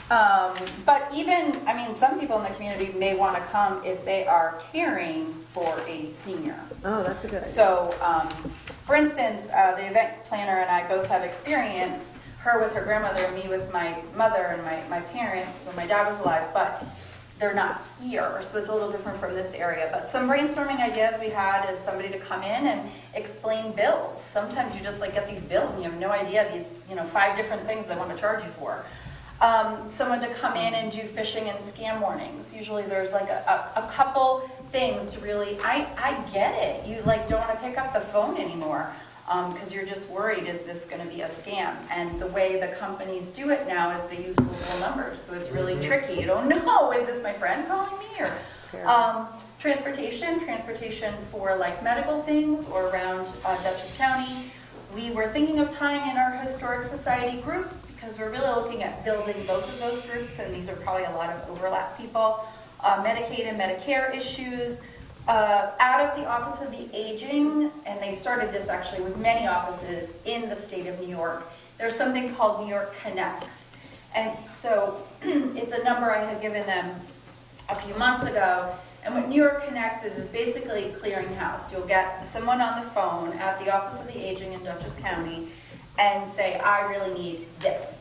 But even, I mean, some people in the community may want to come if they are caring for a senior. Oh, that's a good idea. So, for instance, the event planner and I both have experience, her with her grandmother and me with my mother and my parents when my dad was alive, but they're not here, so it's a little different from this area. But some brainstorming ideas we had is somebody to come in and explain bills. Sometimes you just like get these bills and you have no idea these, 5 different things they want to charge you for. Someone to come in and do phishing and scam warnings. Usually there's like a couple things to really, I get it. You like don't want to pick up the phone anymore because you're just worried, is this going to be a scam? And the way the companies do it now is they use Google numbers. So it's really tricky. You don't know, is this my friend calling me? Or transportation for like medical things or around Dutchess County. We were thinking of tying in our Historic Society group, because we're really looking at building both of those groups, and these are probably a lot of overlap people. Medicaid and Medicare issues. Out of the Office of the Aging, and they started this actually with many offices in the state of New York, there's something called New York Connects. And so it's a number I had given them a few months ago. And what New York Connects is basically a clearinghouse. You'll get someone on the phone at the Office of the Aging in Dutchess County and say, I really need this.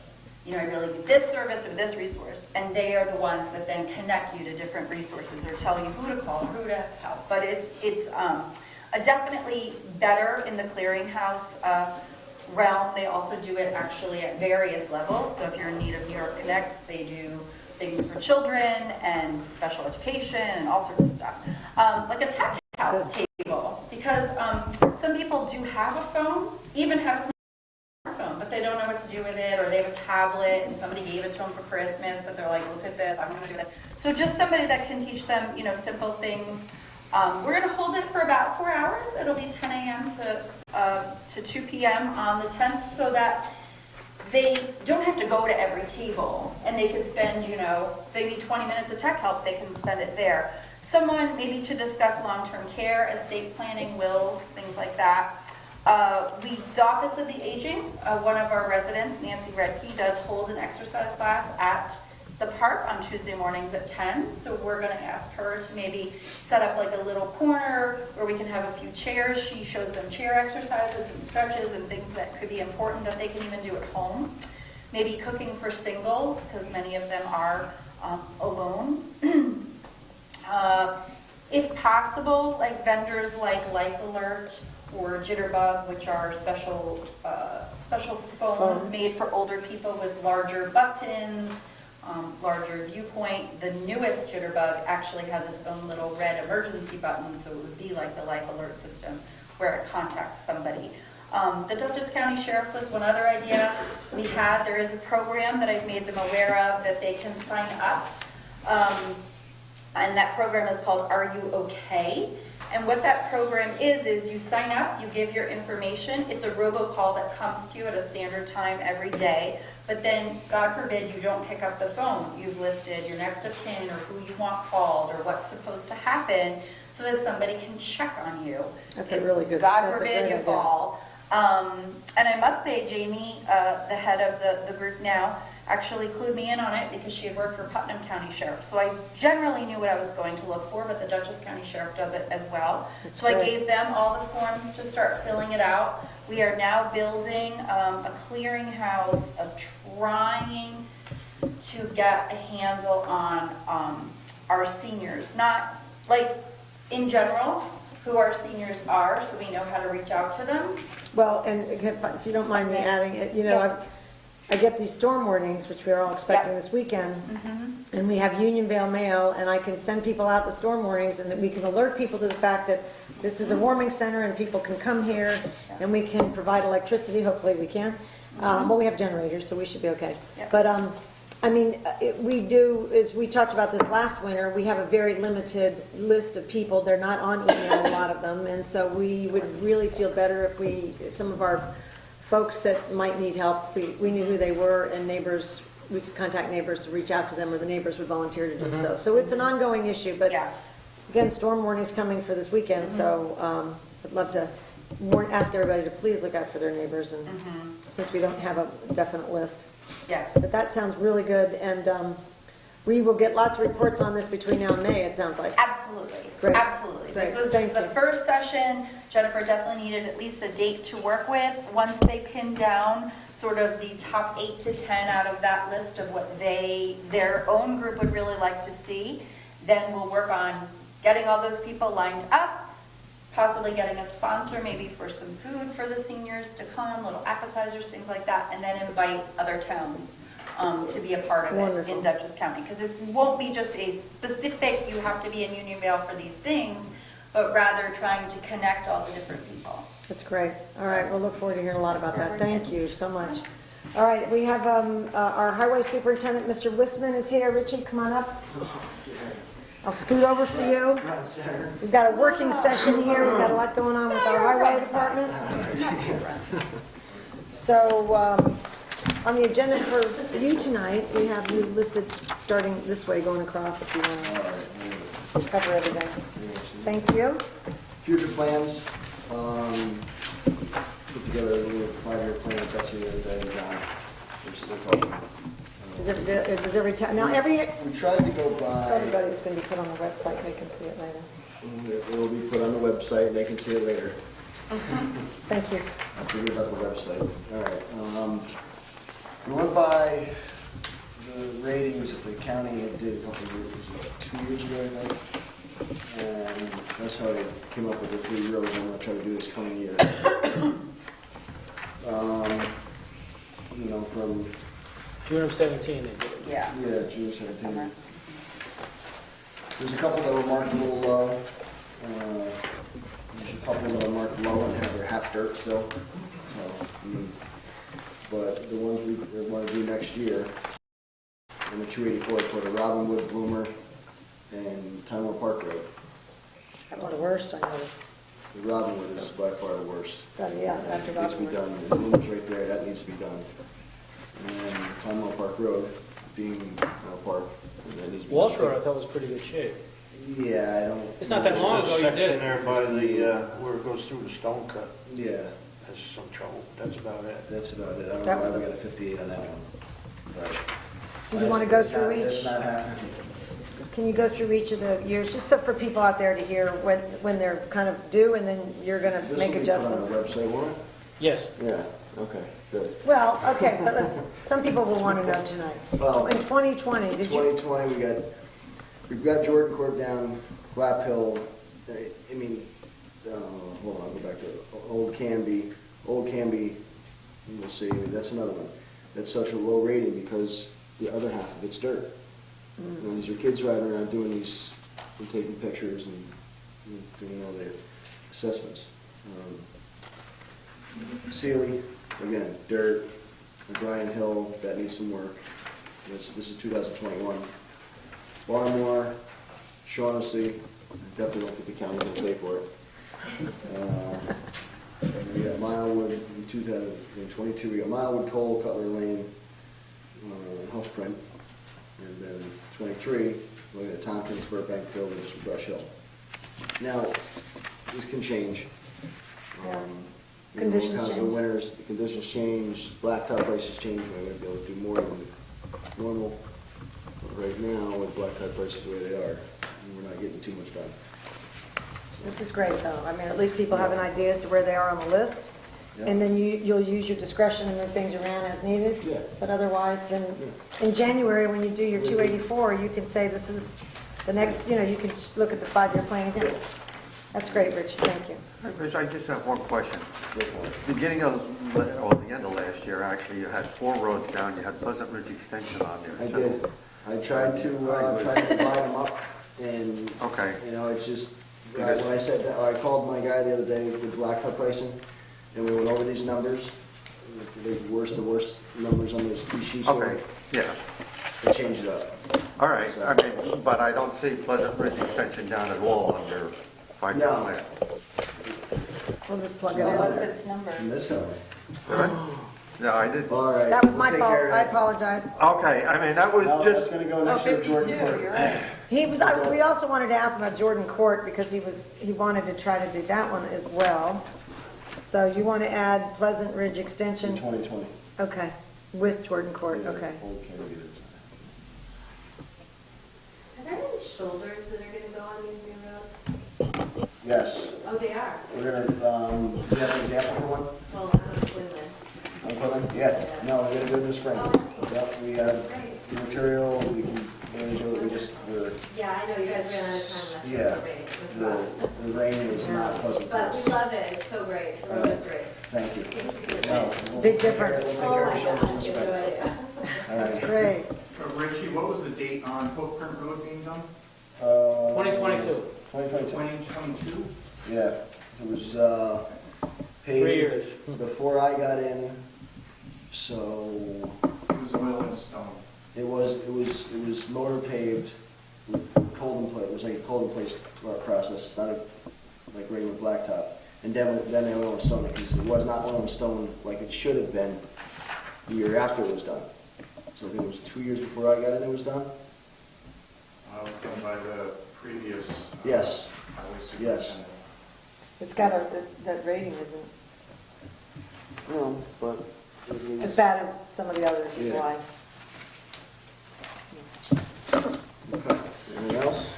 I really need this service or this resource. And they are the ones that then connect you to different resources or tell you who to call, who to help. But it's definitely better in the clearinghouse realm. They also do it actually at various levels. So if you're in need of New York Connects, they do things for children and special education and all sorts of stuff. Like a tech help table, because some people do have a phone, even have a smartphone, but they don't know what to do with it, or they have a tablet and somebody gave it to them for Christmas, but they're like, look at this, I'm going to do this. So just somebody that can teach them, simple things. We're going to hold it for about 4 hours. It'll be 10 a.m. to 2 p.m. on the 10th, so that they don't have to go to every table, and they can spend, if they need 20 minutes of tech help, they can spend it there. Someone maybe to discuss long-term care, estate planning, wills, things like that. The Office of the Aging, one of our residents, Nancy Redkey, does hold an exercise class at the park on Tuesday mornings at 10. So we're going to ask her to maybe set up like a little corner where we can have a few chairs. She shows them chair exercises and stretches and things that could be important that they can even do at home. Maybe cooking for singles, because many of them are alone. If possible, like vendors like Life Alert or Jitterbug, which are special phones made for older people with larger buttons, larger viewpoint. The newest Jitterbug actually has its own little red emergency button, so it would be like the Life Alert system where it contacts somebody. The Dutchess County Sheriff was one other idea we had. There is a program that I've made them aware of that they can sign up. And that program is called Are You Okay? And what that program is you sign up, you give your information. It's a robocall that comes to you at a standard time every day. But then, God forbid, you don't pick up the phone. You've listed your next of kin or who you want called or what's supposed to happen so that somebody can check on you. That's a really good, God forbid you fall. And I must say, Jamie, the head of the group now, actually clued me in on it because she had worked for Putnam County Sheriff. So I generally knew what I was going to look for, but the Dutchess County Sheriff does it as well. That's So I great. gave them all the forms to start filling it out. We are now building a clearinghouse of trying to get a handle on our seniors, not like in general who our seniors are, so we know how to reach out to them. Well, and if you don't mind me adding it, you know, I get these storm warnings, which we're all expecting this weekend, and we have Unionville mail, and I can send people out the storm warnings, and that we can alert people to the fact that this is a warming center, and people can come here, and we can provide electricity, hopefully we can. Well, we have generators, so we should be okay. Yep. But, I mean, we do, as we talked about this last winter, we have a very limited list of people. They're not on email, a lot of them, and so we would really feel better if some of our folks that might need help, we knew who they were, and neighbors, we could contact neighbors to reach out to them, or the neighbors would volunteer to do so. So it's an ongoing issue, but again, storm warning's coming for this weekend, so I'd love to ask everybody to please look out for their neighbors, and since we don't have a definite list. Yes. But that sounds really good, and we will get lots of reports on this between now and May, it sounds like. Absolutely. Great. Absolutely. Great. This was Thank just the you. first session. Jennifer definitely needed at least a date to work with. Once they pin down sort of the top 8 to 10 out of that list of what their own group would really like to see, then we'll work on getting all those people lined up, possibly getting a sponsor maybe for some food for the seniors to come, little appetizers, things like that, and then invite other towns to be a part of it Wonderful. in Dutchess County. Because it won't be just a specific, you have to be in Unionville for these things, but rather trying to connect all the different people. That's great. All right, we'll look forward to hearing a lot about That's that. where we're Thank you so much. All right, we have our highway superintendent, Mr. Wisman, is here. Richie, come on up. I'll scoot over for you. We've got a working session here. We've got a lot going on with our highway department. So on the agenda for you tonight, we have you listed starting this way, going across if you want to cover everything. Thank you. Future plans, put together a little 5-year plan with Betsy the other day, and John, we're still talking. Does every town, now every, We tried to go by. tell everybody it's going to be put on the website, they can see it later. It will be put on the website, they can see it later. Thank you. I forget about the website. All right. We went by the ratings that the county had did a couple of years, was it 2 years ago, I think? And that's how I came up with the 3 rows I'm gonna try to do this coming year. You know, from, June of 17, they did it. Yeah. June 17th. There's a couple that were marked a little low. There's a couple that are marked low and have their half dirt still. So, but the ones we want to do next year, on the 284, put a Robinwood, Bloomer, and Timewell Park Road. That's the worst, I know. The Robinwood is by far the worst. Yeah, after It needs to be Robinwood. done. The Bloomer's right there, that needs to be done. And Timewell Park Road, being Park, that needs to be done. Walsh Road, I thought was pretty good shape. Yeah, I don't. It's not that long ago There's you a did section it. there by the, where it goes through the stone cut, Yeah, has some trouble, that's about it. that's about it. I don't That know was why we a- got a 58 on that one. But So do you want to go that's through not- That's each? not happening. Can you go through each of the years, just so for people out there to hear when they're kind of due, and then you're going to This make will be put on adjustments? the website, won't it? Yes. Yeah, okay, good. Well, okay, but some people will want to know tonight. Well, In 2020, did you, 2020, we've got Jordan Court down, Clap Hill, I mean, hold on, I'll go back to it. Old Canby, we'll see, that's another one. That's such a low rating because the other half of it's dirt. You know, these are kids riding around doing these, and taking pictures and doing all their assessments. Sealy, again, dirt. O'Brien Hill, that needs some work. This is 2021. Barmore, Shaughnessy, definitely don't think the county's gonna pay for it. We got Milewood in 2022. We got Milewood, Cole, Cutler Lane, Health Print, and then 23. Looking at Tompkins, Burbank Village, Brush Hill. Now, this can change. Conditions Because of change. winters, the conditions change, blacktop prices change, we might be able to do more than normal. But right now, with blacktop prices the way they are, we're not getting too much done. This is great, though. I mean, at least people have an idea as to where they are on the list. And then you'll use your discretion and move things around as needed. Yeah. But otherwise, then, in January, when you do your 284, you can say this is the next, you can look at the 5-year plan again. That's great, Rich, thank you. Rich, I just have one question. Beginning of, or the end of last year, actually, you had 4 roads down, you had Pleasant Ridge Extension on there. I too. did. I tried to divide them up, and, Okay. it's just, when Because- I said that, I called my guy the other day with blacktop pricing, and we went over these numbers, the worst numbers on those 2 sheets. Okay, yeah. I changed it up. All right, I mean, but I don't see Pleasant Ridge Extension down at all on your 5-year No. plan. We'll just plug it So in. what's its number? And this one. Yeah, I did. All right. That was my we'll take fault, care of I that. apologize. Okay, I mean, that was No, just, that's gonna go next year, Jordan Court. We also wanted to ask about Jordan Court because he wanted to try to do that one as well. So you want to add Pleasant Ridge In Extension? 2020. Okay, with Jordan Court, Yeah, okay. Old Kennedy, that's- Are there any shoulders that are gonna go on these new roads? Yes, Oh, they are? we're gonna, do you have an example for one? Well, I'm on Quinlan. On Portland? Yeah, no, we're gonna do it this spring. Oh, excellent. Yep, we have the material, we're gonna do it, Yeah, I know, you guys ran out of time last year. Yeah. It was rough. the rain was not pleasant for But us. we love it, it's so great, the road is great. Thank you. Thank you for your No, time. we'll Big take care- difference. We'll take Oh care my of shoulders in gosh, the good spring. idea. All That's right. great. Richie, what was the date on Footprint Road being done? 2022. 2022. 2022? Yeah, it was, 3 paved years. before I got in, so It was oil and stone. it was motor paved, cold in place, it was like a cold in place process, it's not like regular blacktop. And then they oil and stone it, because it was not oil and stone like it should have been the year after it was done. So I think it was 2 years before I got in, it was done? I was done by the previous. Yes. highway Yes. superintendent. It's got that rating isn't No, but it was. as bad as some of the others, is Yeah. why. Okay, anything else?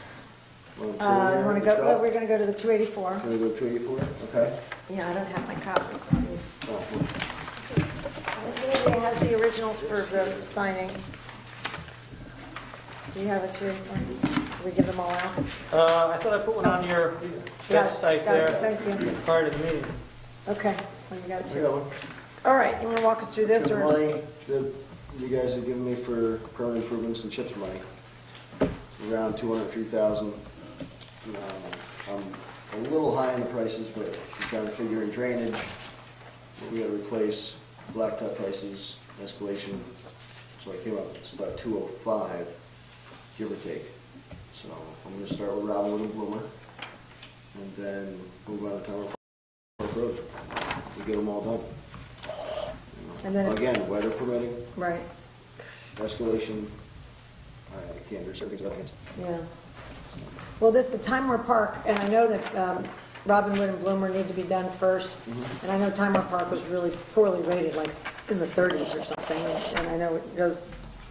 You want to go, we're going to go to the 284. Can we go 284? Okay. Yeah, I don't have my copies. So Oh, Anybody has the originals for the signing? Do you have a 284? Did we give them all out? I thought I put one on your Got it, desk site got it, there thank you. prior to the meeting. Okay, well, you got it I too. got one. All right, you want to walk us through this, The or? money that you guys have given me for permanent improvements and CHIPS money, around 203,000. I'm a little high on the prices, but I'm trying to figure in drainage, what we gotta replace, blacktop prices, escalation. So I came up, it's about 205, give or take. So I'm gonna start with Robin and Bloomer, and then move on to Tower Park Road. We get them all done. And then, Again, weather permitting, right, escalation, I can't do certain things about it. yeah. Well, this is the Timeware Park, and I know that Robinwood and Bloomer need to be done first. And I know Timeware Park was really poorly rated, like in the 30s or something. And I know it goes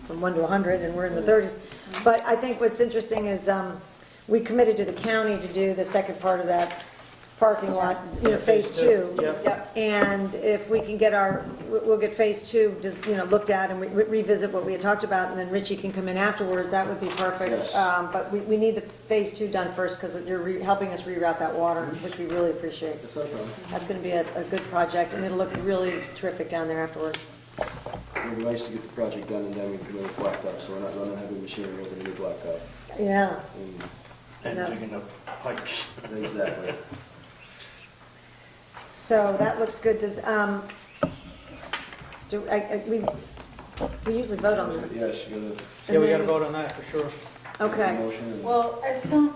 from 1 to 100, and we're in the 30s. But I think what's interesting is we committed to the county to do the second part of that parking lot, phase 2. Yep. And if we can get we'll get phase 2, just, looked at and we revisit what we had talked about, and then Richie can come in afterwards, that would be perfect. Yes. But we need the phase 2 done first, because you're helping us reroute that water, which we really appreciate. It's not a problem. That's gonna be a good project, and it'll look really terrific down there afterwards. It'd be nice to get the project done and then we can go to blacktop, so we're not running heavy machinery over to the blacktop. Yeah, And No. digging up pipes. Exactly. so that looks good. Does, we usually vote on this. Yes, you gotta. Yeah, we gotta vote on that for sure. Okay. Motion and- Well, I still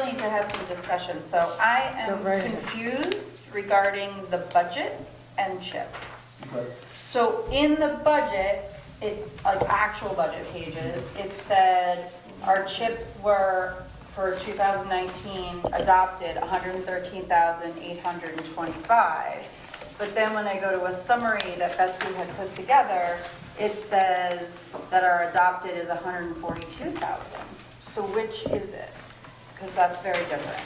need to have some discussion, so I am Go right ahead. confused regarding the budget and chips. Okay. So in the budget, like actual budget pages, it said our chips were, for 2019, adopted 113,825. but then when I go to a summary that Betsy had put together, it says that our adopted is 142,000. So which is it? Because that's very different.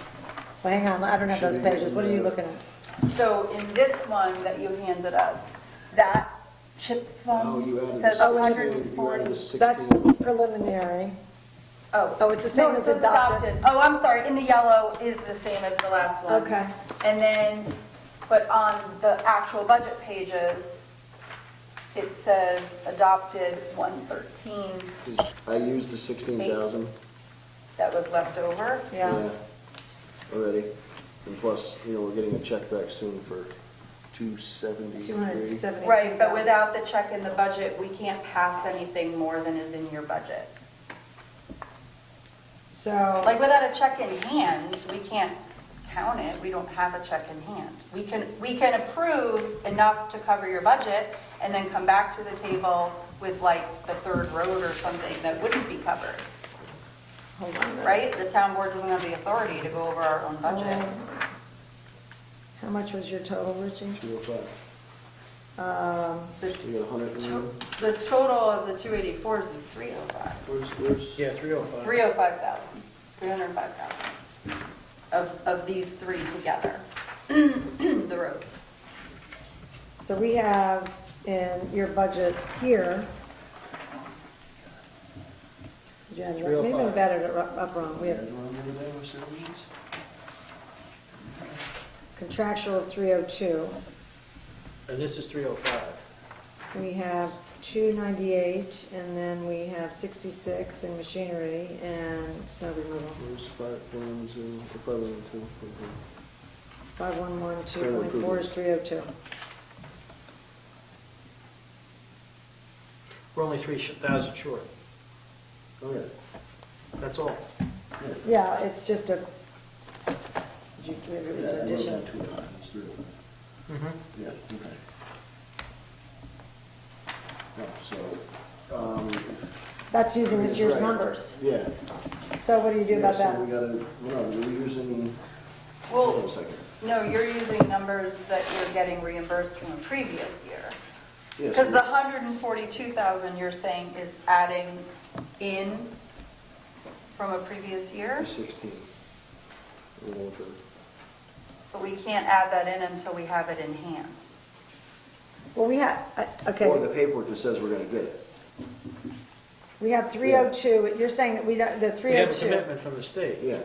Well, hang on, I don't have those pages. What are you looking at? So in this one that you handed us, that CHIPS Oh, fund you added says the 140. 16. That's preliminary. Oh, Oh, it's the same no, it as says adopted. Oh, I'm sorry, in the yellow is the same as the last one. Okay. And then, but on the actual budget pages, it says adopted 113 I used the 16,000. that was left over. Yeah. Already. And plus, we're getting a check back soon for 273. 272,000. Right, but without the check in the budget, we can't pass anything more than is in your budget. So, Like without a check in hand, we can't count it, we don't have a check in hand. We can approve enough to cover your budget and then come back to the table with like the third road or something that wouldn't be covered, hold on a minute. right? The town board doesn't have the authority to go over our own budget. How much was your total, Richie? 205. The We got 100 million. the total of the 284s is 305. Where's? Yeah, 305. 305,000, 305,000 of these three together, the roads. So we have in your budget here, yeah, maybe I 305. batted it up wrong. We have contractual of 302. And this is 305. We have 298, and then we have 66 in machinery and snow removal. Where's 510, 512? 5112.4 is 302. We're only 3,000 short. Oh, yeah. That's all. Yeah, it's just a, it was an addition. 205, it's 305. Mm-hmm. Yeah, okay. That's using this year's Right. numbers. Yeah. So what do you do about Yeah, so we that? gotta, we're using, hold on Well, a second. no, you're using numbers that you're getting reimbursed from a previous year. Yeah, Because so the 142,000 you're saying is adding in from a previous year, we're 16. A little over. but we can't add that in until we have it in hand. Well, we have, Or okay, the paperwork that says we're gonna get it. we have 302, you're saying that we don't, the We have a 302, commitment from the state. Yeah.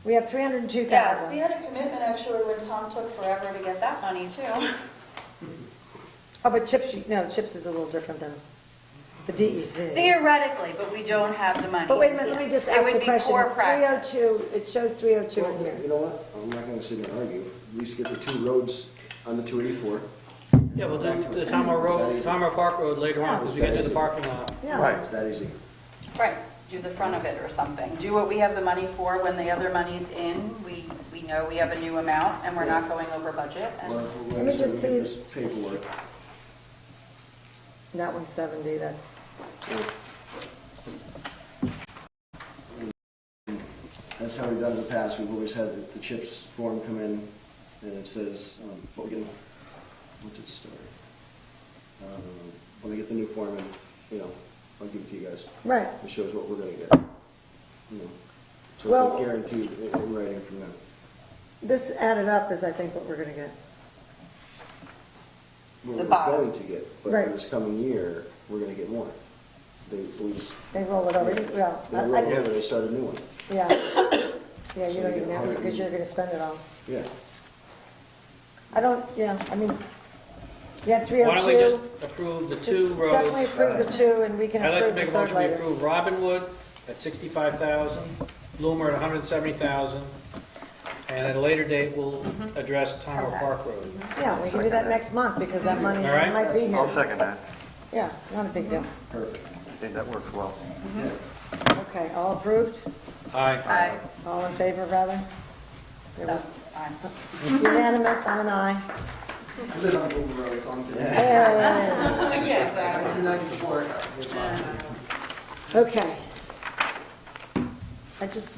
we have Yes, 302,000. we had a commitment actually when Tom took forever to get that money too. Oh, but CHIPS, no, CHIPS is a little different than the DEC. Theoretically, but we don't have the money. But wait a minute, let me just It ask would the be question. poor It's practice. 302, it shows 302 in here. You know what? I'm not gonna sit here and argue. At least get the two roads on the 284. Yeah, we'll do the Tomer Road, Tomer Park Road later on, because we get to the parking lot. Yeah. It's that easy. Right, do the front of it or something. Do what we have the money for when the other money's in. We know we have a new amount and we're not going over budget. Well, And like me I said, just we get see- this paperwork. That one's 70, that's, That's how we've done it in the past. We've always had the CHIPS form come in, and it says, what we're getting, what's it start? When I get the new form in, I'll give it to you guys. right. It shows what we're gonna get. So Well- it's a guarantee in writing from them. This added up is, I think, what we're gonna get. What The we're bottom. going to get, but for Right. this coming year, we're gonna get more. They lose, They roll it over, well, they roll over, they start a new one. yeah. Yeah, you So don't you even get have it, because 100. you're gonna spend it all. Yeah. I don't, I mean, you had Why don't we just 302. approve the Just two roads? definitely approve the two, and we can I'd like to approve make the a third motion, we later. approve Robinwood at 65,000, Bloomer at 170,000, and at a later date, we'll address Tomer Park Road. Yeah, we can do that next month, because that money All right. might be I'll here. second that. Yeah, not a big deal. Perfect. I think that works well. Okay, all approved? Aye. Aye. All in favor, rather? There That's was fine. unanimous, I'm an aye. I live on Golden Road, so I'm good. Hey. Yeah, exactly. 1994. Okay. I just,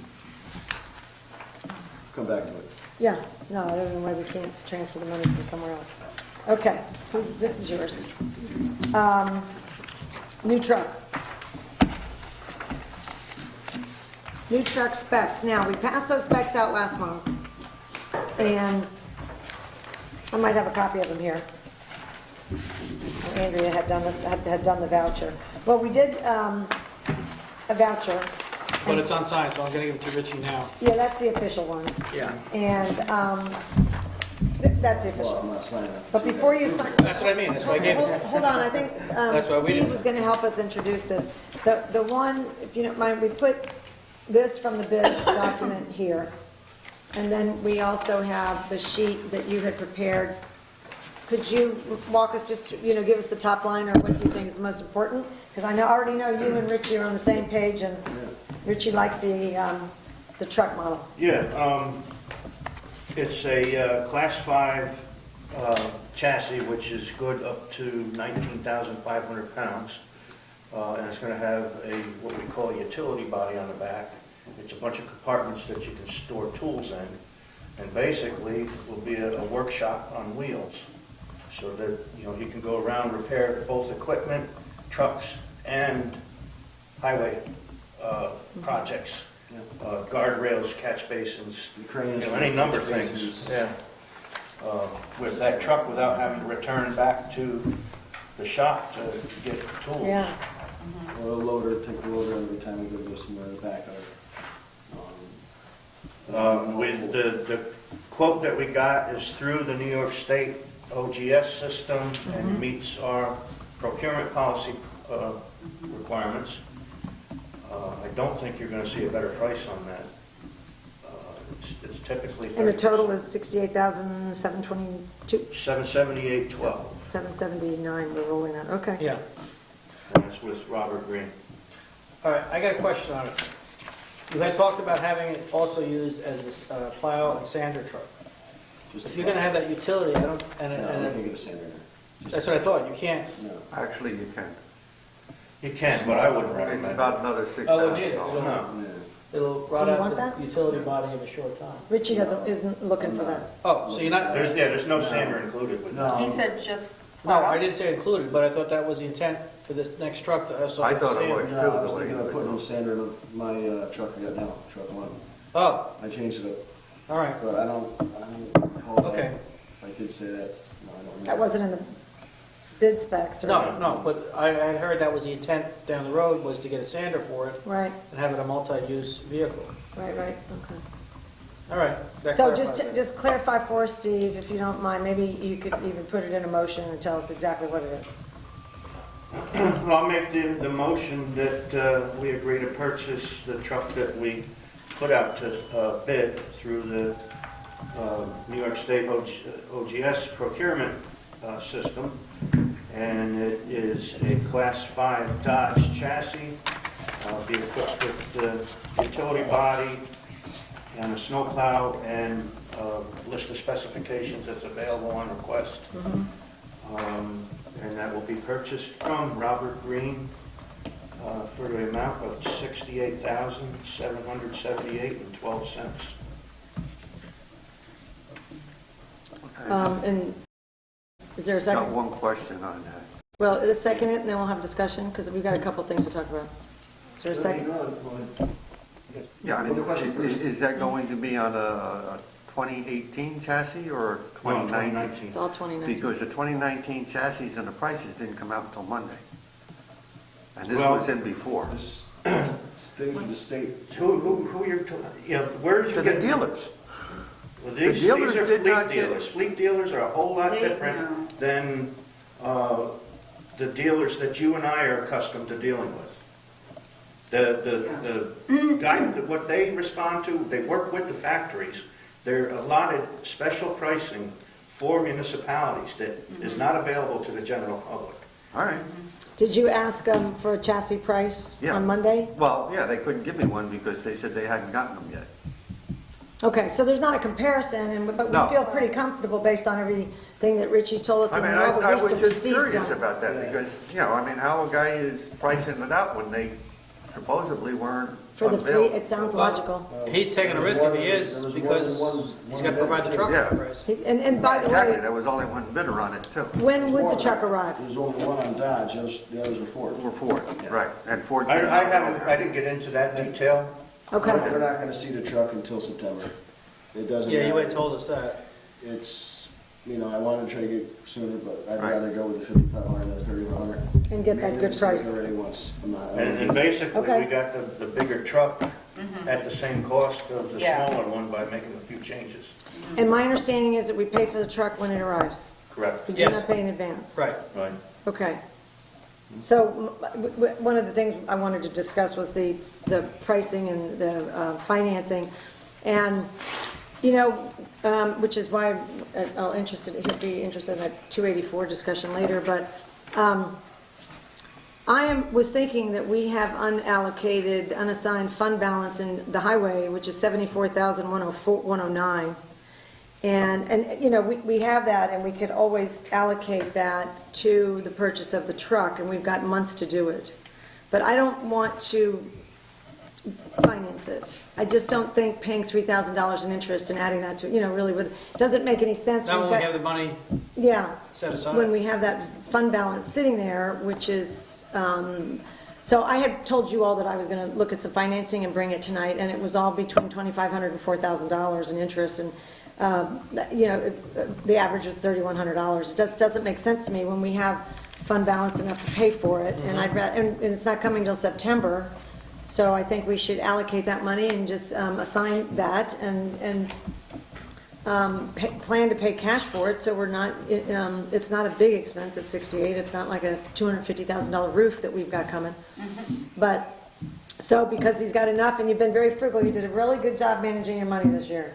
Come back to it. yeah, no, I don't know why we can't transfer the money from somewhere else. Okay, this is yours. New truck. New truck specs. Now, we passed those specs out last month, and I might have a copy of them here. Andrea had done this, had done the voucher. Well, we did a voucher. But it's unsigned, so I'm gonna give it to Richie now. Yeah, that's the official one. Yeah. And that's the Well, official. I'm not signing it. But before you sign, That's what I mean, that's why I gave it to you. hold on, I think That's why we didn't Steve was going to help us introduce this. The one, if you don't mind, we put this from the bid document here. And then we also have the sheet that you had prepared. Could you walk us, just, give us the top line or what you think is the most important? Because I already know you and Richie are on the same page, and Richie likes the truck model. Yeah, it's a Class 5 chassis, which is good up to 19,500 pounds. And it's going to have what we call a utility body on the back. It's a bunch of compartments that you can store tools in. And basically, will be a workshop on wheels, so that, you can go around, repair both equipment, trucks, and highway projects. Guardrails, catch basins, Cranes, any number of catch things. basins. Yeah. With that truck, without having to return back to the shop to get tools. Yeah. Or a loader, take the loader every time we go somewhere in the back. With the quote that we got is through the New York State OGS system and meets our procurement policy requirements. I don't think you're going to see a better price on that. It's typically 30%. And the total is 68,722, 778.12. 779 we're rolling that, okay. Yeah. And that's with Robert Green. All right, I got a question on it. You had talked about having it also used as a plow and sander truck. If you're gonna have that utility, I don't, No, I can't get a sander there. that's what I thought, you can't. No. Actually, you can. You can, but I wouldn't It's recommend it. about another Oh, we need it. $6,000. No. Yeah. It'll rot Do you out want the that? utility body in a short time. Richie isn't looking for that. Oh, so you're not, There's no sander included with that. He said just no, plow. I didn't say included, but I thought that was the intent for this next truck to also I have thought it sander. was. No, I was thinking of putting a sander in my truck I got now, truck 1. Oh, I changed it up, all right, but I don't recall that. okay. If I did say that, no, I don't know. That wasn't in the bid specs, or? No, but I had heard that was the intent down the road, was to get a sander for it Right, and have it a multi-use vehicle. right, okay. All right. that So clarifies it. just clarify for us, Steve, if you don't mind, maybe you could even put it in a motion and tell us exactly what it is. Well, I'll make the motion that we agree to purchase the truck that we put out to bid through the New York State OGS procurement system. And it is a Class 5 Dodge chassis, be equipped with the utility body and a snowplow, and list of specifications that's available on request. And that will be purchased from Robert Green for the amount of $68,778.12. And is there a Got second? one question on that. Well, let's second it, and then we'll have discussion, because we've got a couple things to talk about. Is there a second? Yeah, I mean, Well, the question first. is that going to be on a 2018 chassis or a 2019? It's all 2019. Because the 2019 chassis and the prices didn't come out until Monday. And this Well- was in before. This thing from the state. Who you're, where's you To the getting- dealers. Well, The these dealers are did fleet not get- dealers. Fleet dealers are a whole lot They- different than the dealers that you and I are accustomed to dealing with. The guy, what they respond to, they work with the factories. They're allotted special pricing for municipalities that is not available to the general public. All right. Did you ask for a chassis price Yeah. on Monday? Well, yeah, they couldn't give me one because they said they hadn't gotten them yet. Okay, so there's not a comparison, but we No. feel pretty comfortable based on everything that Richie's told us I and mean, all the I was research just Steve's curious done. about that because, how a guy is pricing it out when they supposedly weren't For the fleet, it sounds logical. He's taking a risk if he is, because he's got to provide the truck Yeah. price. And by the Exactly, way, there was only one bidder on it, too. when would the truck arrive? There's only one on Dodge, the others are Ford. We're Ford, right, and Ford. I came I out haven't, earlier. I didn't get into that detail. Okay, We're not gonna see the truck until September. It doesn't Yeah, matter. you had told us that. It's, I wanted to try to get sooner, but I'd Right. rather go with the 5,500 than the 3,100. and get that good price. Already once. And basically, Okay. we got the bigger truck at the same cost of the Yeah. smaller one by making a few changes. And my understanding is that we pay for the truck when it arrives. Correct. We do Yes. not pay in advance. Right. Right. Okay. So one of the things I wanted to discuss was the pricing and the financing. And, which is why he'd be interested in that 284 discussion later. But was thinking that we have unallocated, unassigned fund balance in the highway, which is 74,109. And we have that, and we could always allocate that to the purchase of the truck, and we've got months to do it. But I don't want to finance it. I just don't think paying $3,000 in interest and adding that to, really doesn't make any sense. Now We've when we got- have the money Yeah. set aside. When we have that fund balance sitting there, which is, so I had told you all that I was going to look at some financing and bring it tonight, and it was all between $2,500 and $4,000 in interest, and, the average was $3,100. It just doesn't make sense to me when we have fund balance enough to pay for it, and and it's not coming till September, so I think we should allocate that money and just assign that and plan to pay cash for it, so we're not, it's not a big expense at 68, it's not like a $250,000 roof that we've got coming. But, so because he's got enough, and you've been very frugal, you did a really good job managing your money this year.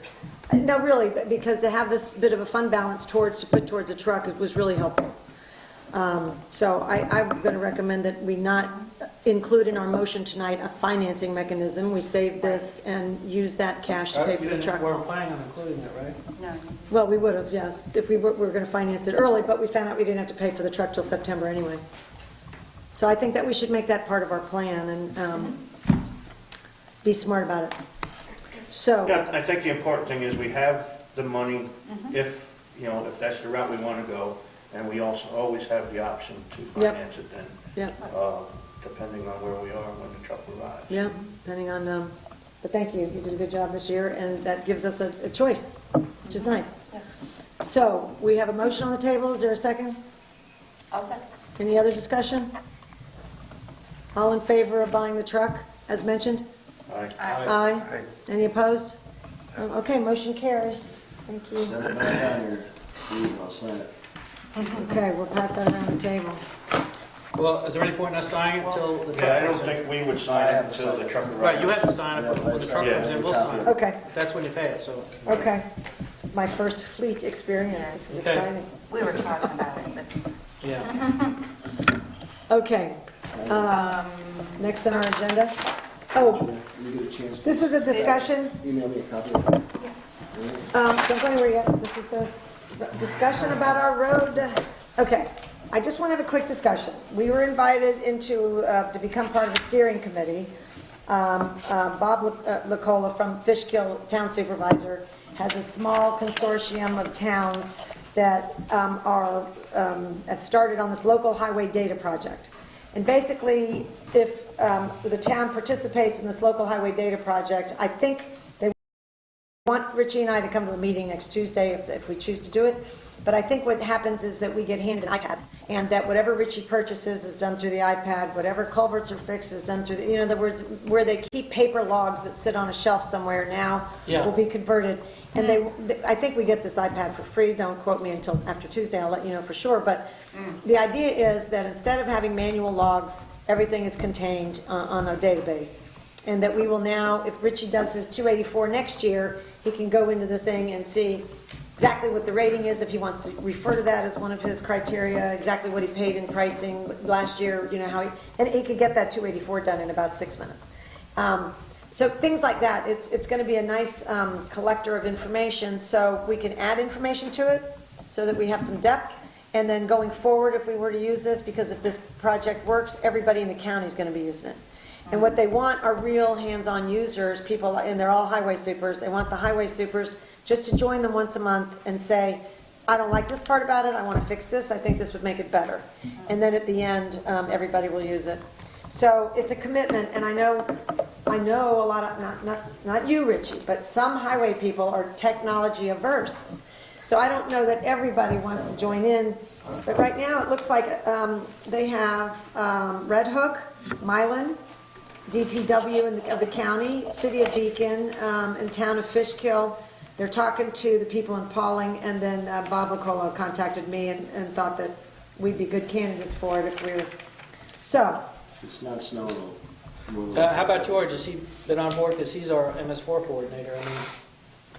No, really, because to have this bit of a fund balance to put towards a truck was really helpful. So I'm going to recommend that we not include in our motion tonight a financing mechanism. We save this and use that cash to pay for the truck. We're planning on including that, right? No. Well, we would have, yes, if we were going to finance it early, but we found out we didn't have to pay for the truck till September anyway. So I think that we should make that part of our plan and be smart about it. So, Yeah, I think the important thing is we have the money if that's the route we want to go, and we also always have the option to finance it then, yeah, depending on where we are when the truck arrives. yeah, depending on, but thank you, you did a good job this year, and that gives us a choice, which is nice. Yeah. So, we have a motion on the table, is there a second? I'll second. Any other discussion? All in favor of buying the truck, as mentioned? Aye. Aye. Aye. Any opposed? Okay, motion carries. Thank you. Send it back down here, Steve, I'll sign it. Okay, we'll pass that around the table. Well, is there any point in us signing it till the truck Yeah, I don't comes in? think we would sign it until the truck arrives. Right, you have to sign it, but when the truck Yeah. comes in, we'll sign it. Okay, That's when you pay it, so. okay. This is my first fleet experience. This is Okay. exciting. We were talking about it, but. Yeah. Okay. Next on our agenda. Oh, When you get a chance, this is a discussion. email me a copy of it. Don't go anywhere yet. This is the discussion about our road. Okay, I just want to have a quick discussion. We were invited to become part of the steering committee. Bob Lacola from Fishkill, town supervisor, has a small consortium of towns that have started on this local highway data project. And basically, if the town participates in this local highway data project, I think they want Richie and I to come to a meeting next Tuesday if we choose to do it. But I think what happens is that we get handed an iPad, and that whatever Richie purchases is done through the iPad, whatever culverts are fixed is done through the, in other words, where they keep paper logs that sit on a shelf somewhere now Yeah. will be converted. And I think we get this iPad for free. Don't quote me until after Tuesday. I'll let you know for sure. But the idea is that instead of having manual logs, everything is contained on a database. And that we will now, if Richie does his 284 next year, he can go into this thing and see exactly what the rating is, if he wants to refer to that as one of his criteria, exactly what he paid in pricing last year, and he could get that 284 done in about 6 minutes. So things like that, it's going to be a nice collector of information, so we can add information to it, so that we have some depth, and then going forward, if we were to use this, because if this project works, everybody in the county is going to be using it. And what they want are real hands-on users, people, and they're all highway supers. They want the highway supers just to join them once a month and say, I don't like this part about it, I want to fix this, I think this would make it better. And then at the end, everybody will use it. So it's a commitment, and I know a lot of, not you, Richie, but some highway people are technology averse. So I don't know that everybody wants to join in, but right now it looks like they have Red Hook, Milan, DPW of the county, City of Beacon, and Town of Fishkill. They're talking to the people in Pauling, and then Bob Lacolo contacted me and thought that we'd be good candidates for it if we were. So. It's not snowing. How about George? Has he been on board? Because he's our MS4 coordinator. I mean,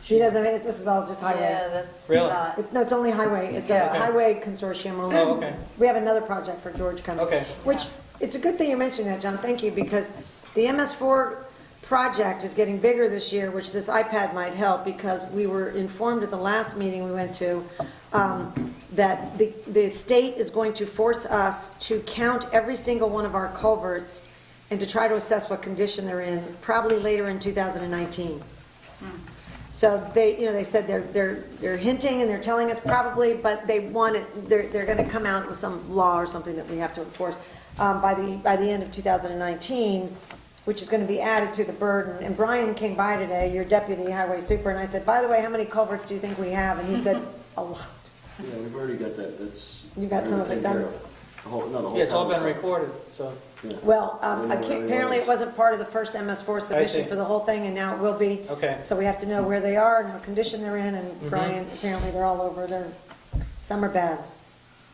She doesn't, this is all just highway. Yeah, that's Really? not. No, it's only highway. It's a Yeah. highway consortium. Oh, okay. We have another project for George coming. Okay. Which, it's a good thing you mentioned that, John. Thank you, because the MS4 project is getting bigger this year, which this iPad might help, because we were informed at the last meeting we went to that the state is going to force us to count every single one of our culverts and to try to assess what condition they're in, probably later in 2019. So they said they're hinting and they're telling us probably, but they want it. They're going to come out with some law or something that we have to enforce by the end of 2019, which is going to be added to the burden. And Brian came by today, your deputy highway super, and I said, by the way, how many culverts do you think we have? And he said, a lot. Yeah, we've already got that. That's. You got some of it done? The whole Yeah, it's all been town's- recorded, so. Yeah. Well, apparently it wasn't part of the first MS4 submission see. for the whole thing, and now it will be. Okay. So we have to know where they are and what condition they're in, and Brian, apparently they're all over. Some are bad.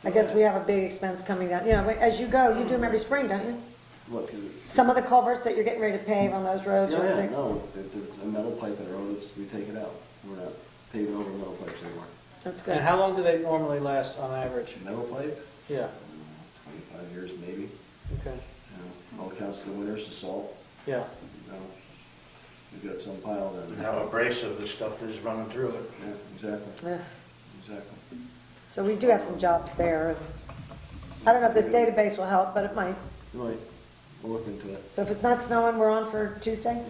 I guess we have a big expense coming down. You know, as you go, you do them every spring, don't you? What? Some of the culverts that you're getting ready to pave on those roads Yeah, are yeah, fixed. no, if there's a metal pipe in the road, we take it out. We're not paving over metal pipes anymore. That's And good. how long do they normally last on average? Metal pipe, Yeah, 25 years maybe. okay, You know, all counts to the winters, the salt. yeah. You know, we've got some piled in. And how abrasive the stuff is running through it. Yeah, exactly, Yeah. exactly. So we do have some jobs there. I don't know if this database will help, but it might. Right, we'll look into it. So if it's not snowing, we're on for Tuesday?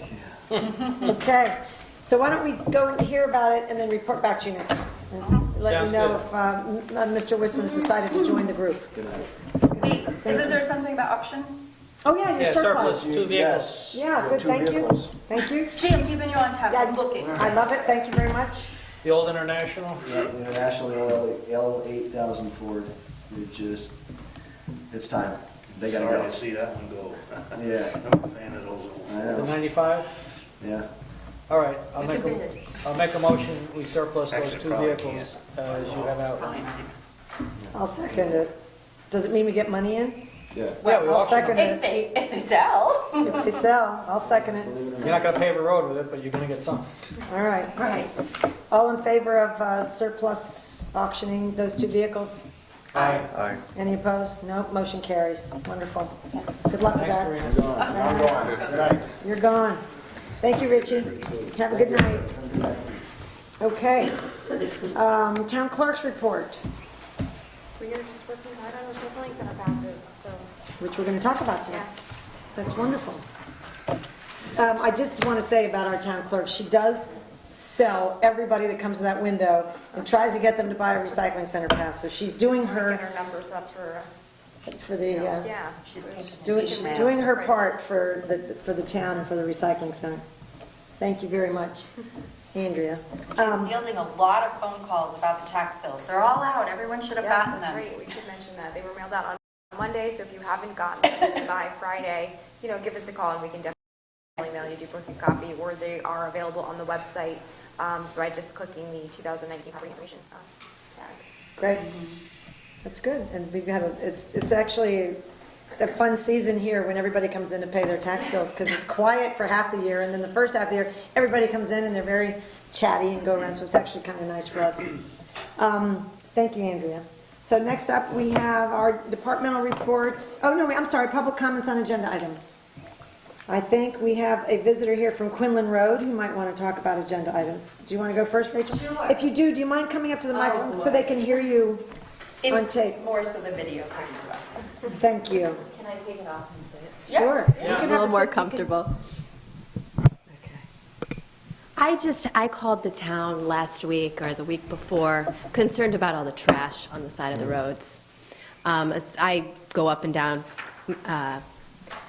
Okay. So why don't we go and hear about it and then report back to you next month? And let Sounds you know good. if Mr. Wisman's decided to join the group. Good night. Wait, isn't there something about auction? Oh, yeah, your Yeah, surplus. surplus, 2 vehicles. Yes. Yeah, we good, have 2 thank you. vehicles. Thank you. See, I'm keeping you on task, Yeah, I'm looking. I love it, thank you very much. The old International? Yeah, the International L8000 Ford, it's time. They gotta Sorry go. to see that one go. Yeah, I'm a fan of those old. I The know, 95? yeah. All right, I'll You make can a, bid it. I'll make a motion, we surplus those Actually, 2 probably vehicles as you have outlined. I'll second it. Does it mean we get money in? Yeah. Yeah, we I'll auction second them. it. If they sell. If they sell, I'll second it. You're not gonna pave a road with it, but you're gonna get some. All right. Right. All in favor of surplus auctioning those 2 vehicles? Aye. Aye. Any opposed? No, motion carries. Wonderful. Good luck with Thanks, that. Karina. I'm going. I'm going. Good night. You're gone. Thank you, Richie. Have a good night. Okay. Town clerk's report, We are just working hard on the sampling center passes, so, which we're going to talk about today. yes. That's wonderful. I just want to say about our town clerk, she does sell everybody that comes to that window and tries to get them to buy a recycling center pass. So she's doing Get her, our numbers up for, the, yeah. she's doing her part for the town and for the recycling center. Thank you very much, Andrea. She's fielding a lot of phone calls about the tax bills. They're all out, everyone should have Yeah, gotten that's them. right, we should mention that. They were mailed out on Monday, so if you haven't gotten them by Friday, give us a call and we can definitely mail you a duplicate copy, or they are available on the website by just clicking the 2019 property information tag. Great. That's good. And we've had it's actually a fun season here when everybody comes in to pay their tax bills, because it's quiet for half the year, and then the first half of the year, everybody comes in and they're very chatty and go around, so it's actually kind of nice for us. Thank you, Andrea. So next up, we have our departmental reports. Oh, no, I'm sorry, public comments on agenda items. I think we have a visitor here from Quinlan Road who might want to talk about agenda items. Do you want to go first, Rachel? Sure. If you do you mind coming up to the microphone so they can hear you on tape? More so the video picks you up. Thank you. Can I take it off and sit? Sure. Yeah. We A can have little more we can- comfortable. I called the town last week or the week before, concerned about all the trash on the side of the roads. I go up and down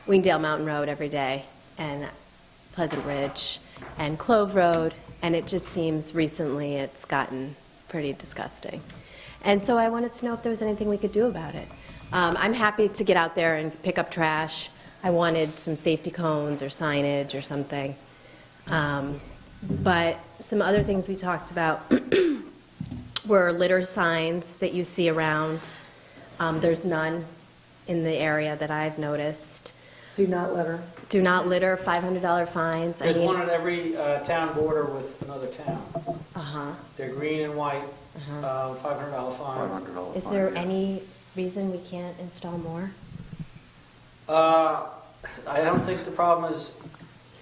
Wingdale Mountain Road every day, and Pleasant Ridge, and Clove Road, and it just seems recently it's gotten pretty disgusting. And so I wanted to know if there was anything we could do about it. I'm happy to get out there and pick up trash. I wanted some safety cones or signage or something. But some other things we talked about were litter signs that you see around. There's none in the area that I've noticed. Do not litter. Do not litter, $500 fines. There's one at every town border with another town. Uh-huh. They're green and white, $500 fine. $500 Is fine, there yeah. any reason we can't install more? I don't think the problem is,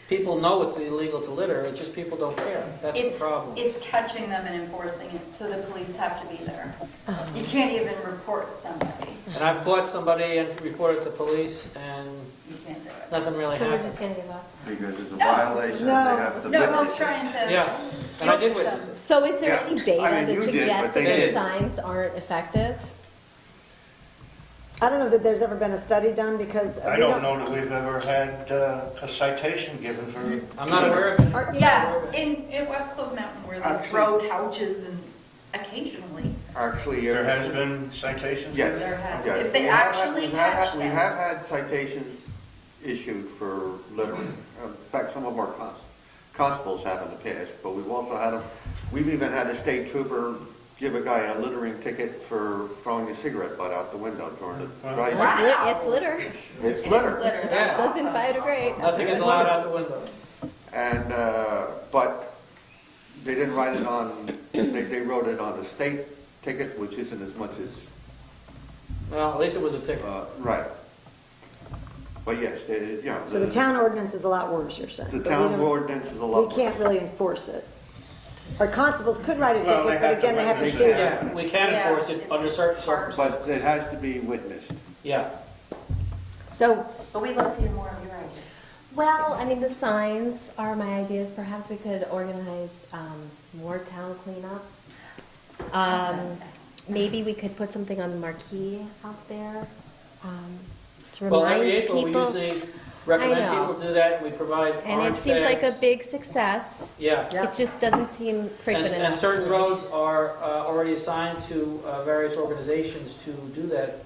people know it's illegal to litter, it's just people don't care. That's the problem. It's catching them and enforcing it, so the police have to be there. You can't even report somebody. And I've caught somebody and reported to police, and You can't do it. nothing really So we're happened. just going to give up? Because it's a No. violation, they No. have to No, I was witness it. trying to. Yeah, and I did witness it. So is there Yeah. any data I mean, that you did, suggests but that they those didn't. signs aren't effective? I don't know that there's ever been a study done because. I we don't know that we've ever had a citation given for. I'm not aware of it. Are- Yeah, in West Clove Mountain where they Actually- throw couches and occasionally Actually, There has been citations? yes. there has, yes. if they We have had- actually we've had- catch We them. have had citations issued for littering. In fact, some of our constables have in the past, but we've also had them, we've even had a state trooper give a guy a littering ticket for throwing a cigarette butt out the window during the dry It's, season. it's litter. It's It is litter. litter, Yeah. that's Doesn't awesome. biodegrade. Nothing is allowed out the window. And, but they didn't write it on, they wrote it on the state ticket, which isn't as much as, Well, at least it was a ticket. right. But yes, they, you know. So the town ordinance is a lot worse, you're saying? The but we town don't- ordinance is a lot We worse. can't really enforce it. Our constables could write a Well, they ticket, but have again, to they have to witness sue it. them. Yeah, we can Yeah, enforce it it's under certain hard. circumstances. But it has to be witnessed. Yeah. So, But we'd love to hear more of your ideas. Well, I mean, the signs are my ideas. Perhaps we could organize more town cleanups. Maybe we could put something on the marquee out there to Well, every remind April, we people. usually recommend I know. people do that. We provide And it orange seems like a bags. big success. Yeah. Yeah. It just doesn't seem frequent enough. And certain to me. roads are already assigned to various organizations to do that.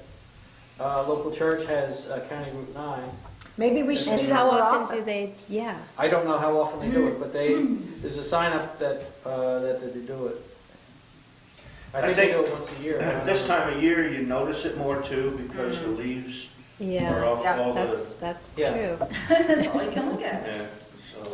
Local church has County Route 9. maybe we should And do that how more often do often. they, yeah. I don't know how often they do it, but there's a sign up that they do it. I think they do it once a year. This time of year, you notice it more too, because the leaves are Yeah, off all that's Yeah. true. That's all you can look at. Yeah, so.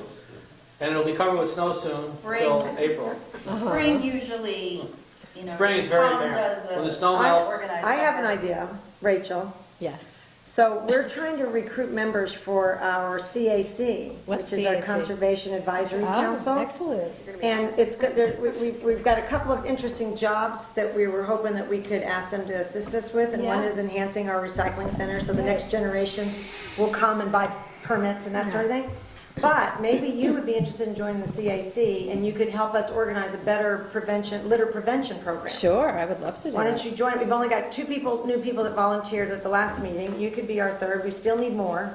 And it'll be covered with snow soon, till April. Spring usually, you know. Spring is very Tom barren. does When a the snow I- melts, organized I have an effort. idea, Rachel. Yes. So we're trying to recruit members for our CAC, What's which is our CAC? Conservation Advisory Council. Oh, excellent. And it's good, we've got a couple of interesting jobs that we were hoping that we could ask them to assist us with. And one Yeah. is enhancing our recycling center, so the next generation will come and buy permits and that sort of thing. But maybe you would be interested in joining the CAC, and you could help us organize a better litter prevention program. Sure, I would love to do Why that. don't you join? We've only got 2 new people that volunteered at the last meeting. You could be our third. We still need more.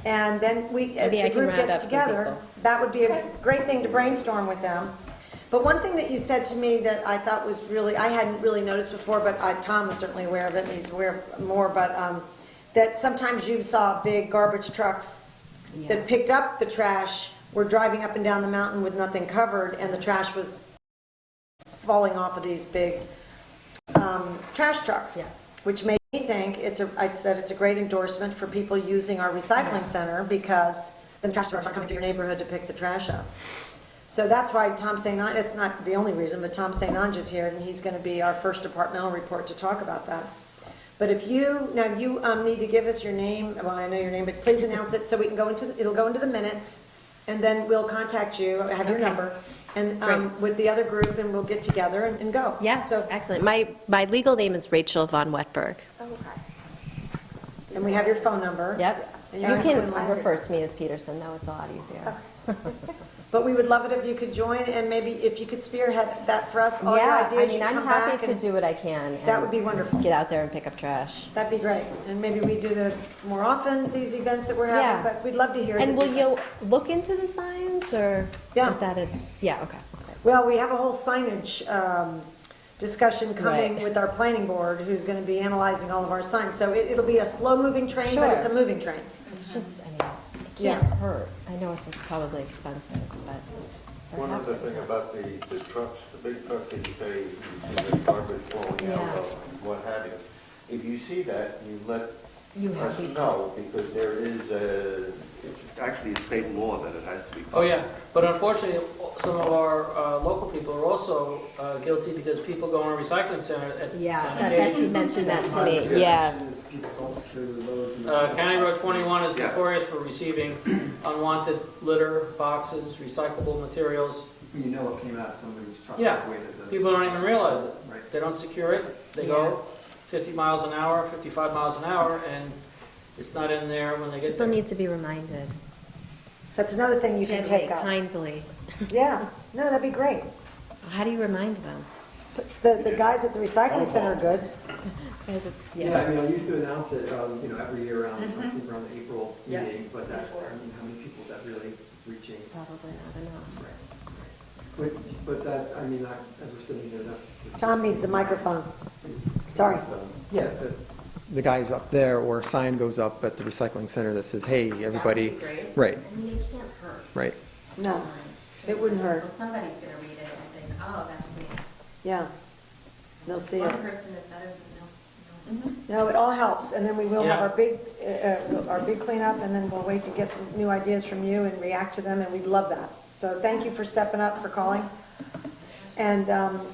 And then we, as Maybe I the can group round gets up some together, people. that would be a great thing to brainstorm with them. But one thing that you said to me that I thought was really, I hadn't really noticed before, but Tom is certainly aware of it, and he's aware of more, but that sometimes you saw big garbage trucks that picked up the trash, were driving up and down the mountain with nothing covered, and the trash was falling off of these big trash trucks. Yeah. Which made me think I said it's a great endorsement for people using our recycling center, because then trash trucks aren't coming to your neighborhood to pick the trash up. So that's why Tom St. Ange, it's not the only reason, but Tom St. Ange is here, and he's going to be our first departmental report to talk about that. But if you need to give us your name, well, I know your name, but please announce it so we can it'll go into the minutes, and then we'll contact you, I have your Okay. number, and Great. with the other group, and we'll get together and go. Yes, So, excellent. My legal name is Rachel von Wetberg. and we have your phone number. Yep. And You Aaron can Quinn might- refer to me as Peterson, though, it's a lot easier. But we would love it if you could join, and maybe if you could spearhead that for us, all your Yeah, ideas, I mean, you I'm come back happy to and do what I can. that and would be wonderful. Get out there and pick up trash. That'd be great. And maybe we do the more often, these events that we're having, Yeah. but we'd love to hear. And the will feedback. you look into the signs, or Yeah. is that yeah, okay. Well, we have a whole signage discussion coming Right. with our planning board, who's going to be analyzing all of our signs. So it'll be a slow-moving train, but Sure. it's a moving train. It's just, I mean, it Yeah. can't hurt. I know it's probably expensive, but One perhaps other it thing could. about the trucks, the big trucks that you say, you see the garbage flowing out Yeah. of, what have you. If you see that, you let You have us to- know, because there is it's actually a state law that it has to be. Oh, yeah, but unfortunately, some of our local people are also guilty because people go in a recycling center at. Yeah, on that occasion. Betsy mentioned that to me, yeah. People don't secure the roads. and- County Road 21 is Yeah. notorious for receiving unwanted litter, boxes, recyclable materials. You know it came out of somebody's truck. Yeah. the way that the- People don't even realize it. Right. They don't secure it. They go 50 miles an hour, 55 miles an hour, and it's not in there when they get People there. need to be reminded. So that's another thing you can Gently, take out. kindly. Yeah, no, that'd be great. How do you remind them? But the guys at the recycling center are good. Guys, Yeah, I mean, I used to announce it, every year around, I think around the April Yeah. meeting, but that, I mean, how many people is that really reaching? Probably not enough. But that, I mean, as we're sitting here, that's. Tom needs the microphone. is- Sorry. Yeah, the guy's up there, or a sign goes up at the recycling center that says, hey, everybody. That would be great. Right, I mean, it can't hurt. right. No, it wouldn't hurt. Well, somebody's going to read it and think, oh, that's me. Yeah, they'll see One it. person is better than no. No, it all helps, and then we will have Yeah. our big cleanup, and then we'll wait to get some new ideas from you and react to them, and we'd love that. So thank you for stepping up, for calling, and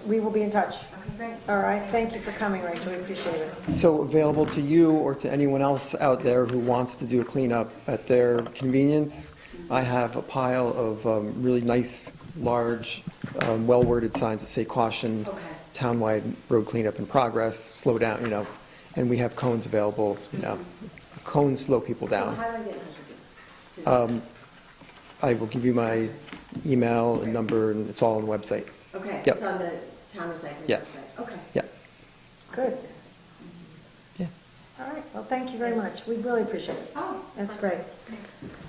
we will be in touch. Okay, great. All right, thank you for coming, Rachel, we appreciate it. So available to you or to anyone else out there who wants to do a cleanup at their convenience, I have a pile of really nice, large, well-worded signs that say caution, townwide road cleanup in progress, slow down, and we have cones available, cones slow people down. How do I get in touch with you? I will give you my email and number, and it's all on the website. Okay, Yep. it's on the town recycling. Yes. website. Okay. Yeah. Good. Yeah. All right, well, thank you very much, we really appreciate it. Oh, That's great.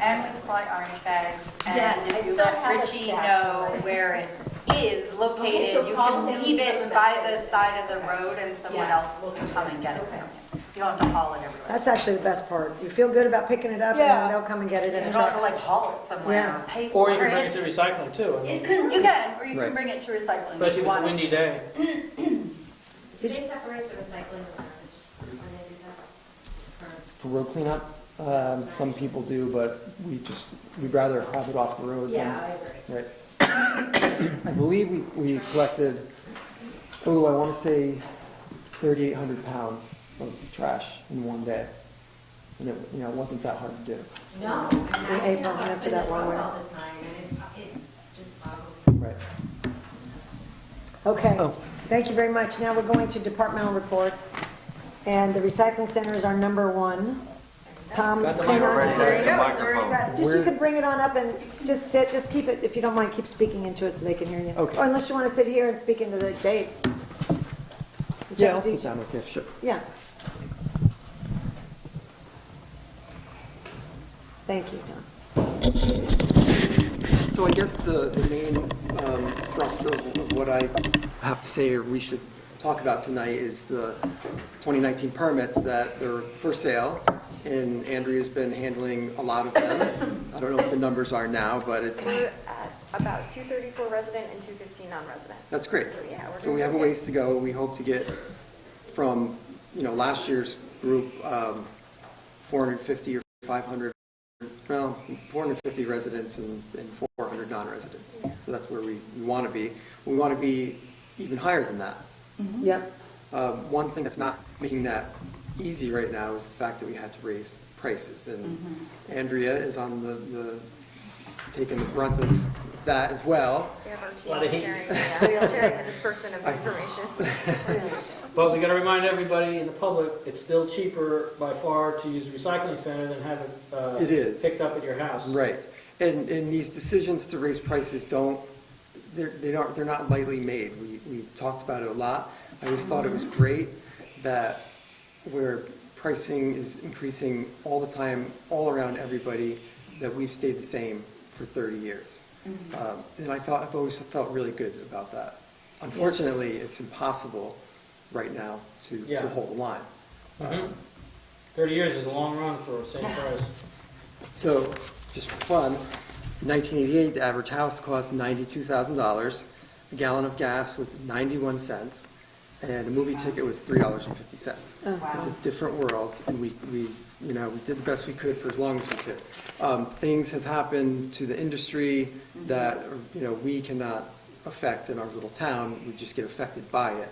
and we supply orange bags. Yes, And I if you still let have a Richie stack. know where it is Okay, located, so you call can him, leave leave him it a by the message. side of the road and someone Yeah. else will come and get it Okay. from you. You don't have to haul it everywhere. That's actually the best part. You feel good about picking it up, and then Yeah. they'll come and get it in You a don't have to truck. like haul it somewhere Yeah. or pay for Or it. you can bring it to recycling too, I mean, You can, or you Right. can bring it to recycling. especially if it's a want it. windy day. Do they separate the recycling and garbage when they do that? Or- For road cleanup, some people do, but we'd rather have it off the road. than- Yeah, I agree. Right. I believe we collected, I want to say 3,800 pounds of trash in one day. And it wasn't that hard to do. No. In April, I have to that long way. All the time, and it just boggles me. Right. Okay, Oh. thank you very much. Now we're going to departmental reports, and the recycling center is our number one. Tom, Got the say mic on. already. There you go, it's already ready. Just, you could bring it on up and just sit, just keep it, if you don't mind, keep speaking into it so they can hear you. Okay. Or unless you want to sit here and speak into the Dave's. Yeah, I'll Whichever's sit easier. down with you, sure. Yeah. Thank you, Tom. So I guess the main thrust of what I have to say or we should talk about tonight is the 2019 permits that they're for sale, and Andrea's been handling a lot of them. I don't know what the numbers are now, but it's, We're at about 234 resident and 215 non-resident. that's great. So, yeah, we're So doing we have a okay. ways to go. We hope to get from, last year's group, 450 or 500, well, 450 residents and 400 non-residents. So that's where we want to be. We want to be even higher than that. Yep. One thing that's not making that easy right now is the fact that we had to raise prices. And Andrea is on the taking the brunt of that as well. We have our Lot of team heat. sharing, we are sharing the disbursement of information. But we gotta remind everybody in the public, it's still cheaper by far to use a recycling center than have it, It is. picked up at your house. Right. And these decisions to raise prices they're not lightly made. We talked about it a lot. I always thought it was great that where pricing is increasing all the time, all around everybody, that we've stayed the same for 30 years. And I've always felt really good about that. Unfortunately, it's impossible right now to hold the line. 30 years is a long run for the same price. So, just for fun, in 1988, the average house cost $92,000. A gallon of gas was 91 cents, and a movie ticket was $3.50. It's a different world, and we did the best we could for as long as we could. Things have happened to the industry that we cannot affect in our little town. We just get affected by it.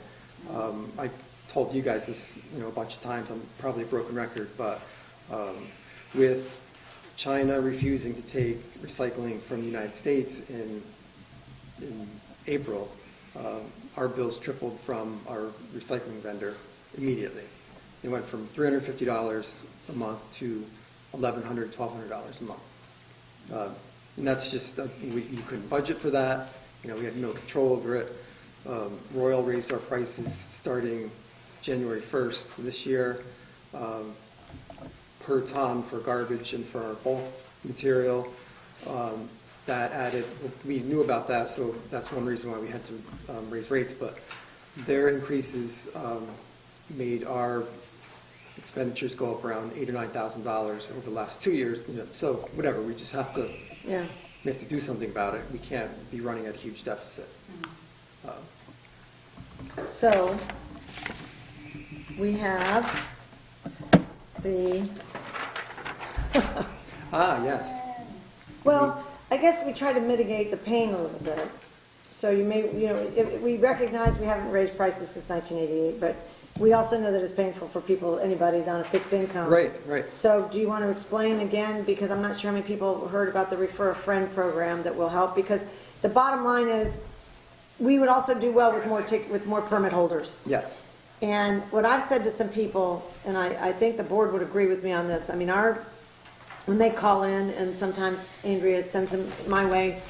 I told you guys this a bunch of times. I'm probably a broken record, but with China refusing to take recycling from the United States in April, our bills tripled from our recycling vendor immediately. They went from $350 a month to $1,100, $1,200 a month. And that's just, you couldn't budget for that. We had no control over it. Royal raised our prices starting January 1st this year. Per ton for garbage and for our bulk material. That added, we knew about that, so that's one reason why we had to raise rates, but their increases made our expenditures go up around $8,000 or $9,000 over the last 2 years. So whatever, we just have to, we have to do something about it. We can't be running at a huge deficit. So, we have the yes. Well, I guess we try to mitigate the pain a little bit. So we recognize we haven't raised prices since 1988, but we also know that it's painful for people, anybody on a fixed income. Right. So do you want to explain again, because I'm not sure how many people heard about the Refer a Friend program that will help, because the bottom line is we would also do well with more permit holders. Yes. And what I've said to some people, and I think the board would agree with me on this, I mean, when they call in, and sometimes Andrea sends them my way,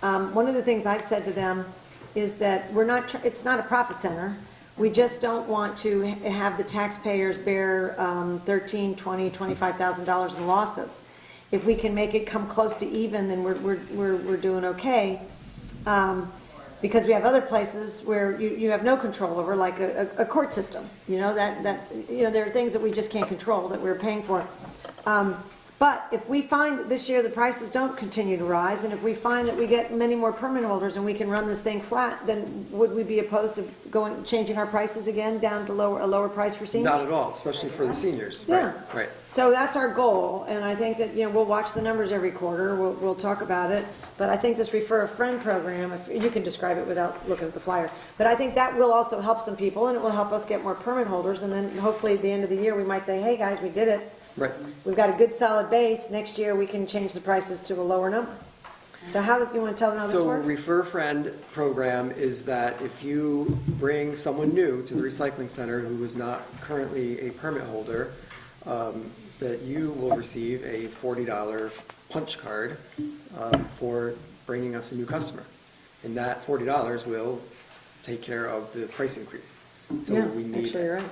one of the things I've said to them is that it's not a profit center. We just don't want to have the taxpayers bear $13,000, $20,000, $25,000 in losses. If we can make it come close to even, then we're doing okay. Because we have other places where you have no control over, like a court system. There are things that we just can't control that we're paying for. But if we find that this year the prices don't continue to rise, and if we find that we get many more permit holders and we can run this thing flat, then would we be opposed to changing our prices again down to a lower price for seniors? Not at all, especially for the seniors. Yeah. Right. So that's our goal, and I think that we'll watch the numbers every quarter. We'll talk about it. But I think this Refer a Friend program, if you can describe it without looking at the flyer, but I think that will also help some people, and it will help us get more permit holders. And then hopefully at the end of the year we might say, hey guys, we did it. Right. We've got a good solid base. Next year we can change the prices to a lower number. So you want to tell them how this works? So Refer a Friend program is that if you bring someone new to the recycling center who is not currently a permit holder, that you will receive a $40 punch card for bringing us a new customer. And that $40 will take care of the price increase. So we need, actually you're right.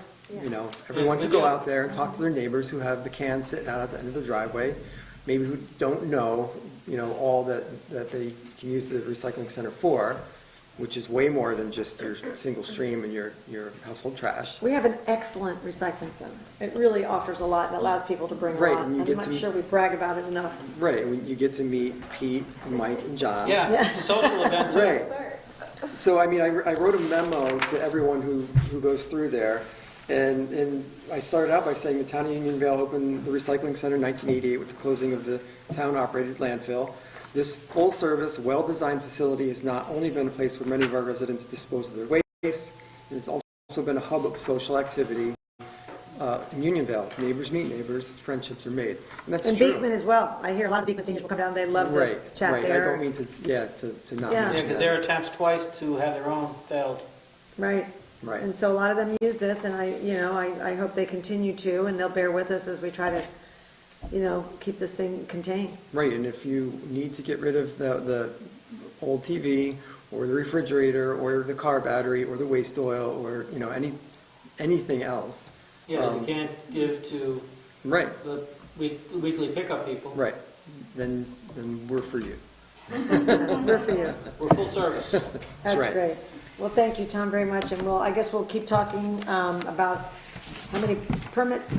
everyone to go out there and talk to their neighbors who have the cans sitting out at the end of the driveway, maybe who don't know, all that they can use the recycling center for, which is way more than just your single stream and your household trash. We have an excellent recycling center. It really offers a lot and allows people to bring a Right, lot. and you I'm get not to- sure we brag about it enough. Right, you get to meet Pete, Mike, and John. Yeah, it's a social event. Right. So, I wrote a memo to everyone who goes through there, and I started out by saying the town of Unionville opened the recycling center in 1988 with the closing of the town-operated landfill. This full-service, well-designed facility has not only been a place where many of our residents dispose of their waste, it has also been a hub of social activity in Unionville. Neighbors meet neighbors, friendships are made. And that's And true. Beekman as well. I hear a lot of Beekman seniors will come down, they love to chat Right. there. I don't mean to not Yeah. mention Because that. there are attempts twice to have their own failed. Right. Right. And so a lot of them use this, and I hope they continue to, and they'll bear with us as we try to, keep this thing contained. Right, and if you need to get rid of the old TV, or the refrigerator, or the car battery, or the waste oil, or, anything else. Yeah, you can't give to Right, the weekly pickup people. right, then we're for you. We're for you. We're full service. That's right. great. Well, thank you, Tom, very much, and I guess we'll keep talking about how many permits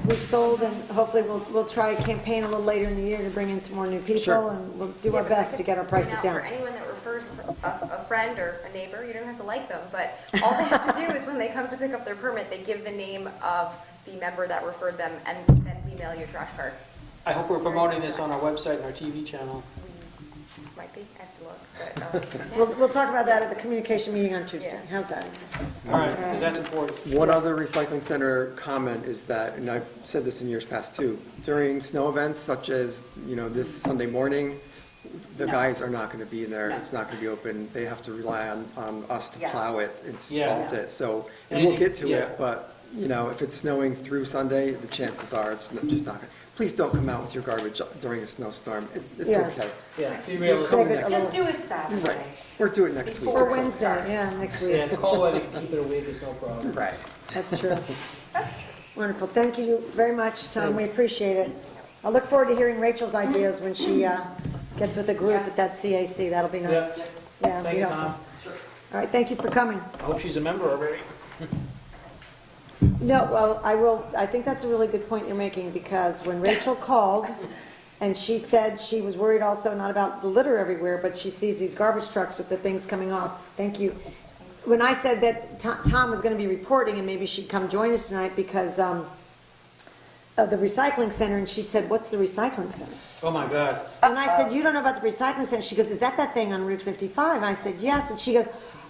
we've sold, and hopefully we'll try a campaign a little later in the year to bring in some more new people, Sure. and we'll do our best to get our prices Now, down. For anyone that refers a friend or a neighbor, you don't have to like them, but all they have to do is when they come to pick up their permit, they give the name of the member that referred them, and then we mail you a trash card. I hope we're promoting this on our website and our TV channel. Might be, I have to look, but, We'll talk about that at the communication meeting on Tuesday. How's that? All right, because that's important. One other recycling center comment is that, and I've said this in years past too, during snow events such as, this Sunday morning, the guys are not going to be in there. No. It's not going to be open. They have to rely on us to Yeah. plow it and Yeah. salt it. So, and And we'll get to yeah. it, but, if it's snowing through Sunday, the chances are it's just not going to. Please don't come out with your garbage during a snowstorm. It's Yeah. okay. Yeah, be Save realistic. it a little. just do it Saturday. Right. We're doing it next week. Or It's okay. Wednesday, yeah, next week. Yeah, the cold weather, you can keep it a week, it's no problem. Right. That's true. That's true. Wonderful. Thank you very much, Tom. We Thanks. appreciate it. I look forward to hearing Rachel's ideas when she gets with the group at that CAC. That'll be nice. Yeah. Yeah, Thank be you, helpful. Tom. All right, thank you for coming. I hope she's a member already. No, well, I think that's a really good point you're making, because when Rachel called, and she said she was worried also not about the litter everywhere, but she sees these garbage trucks with the things coming off. Thank you. When I said that Tom was going to be reporting, and maybe she'd come join us tonight because of the recycling center, and she said, "What's the recycling center?" Oh, my God. And I said, "You don't know about the recycling center?" She goes, "Is that thing on Route 55?" And I said, "Yes." And she goes,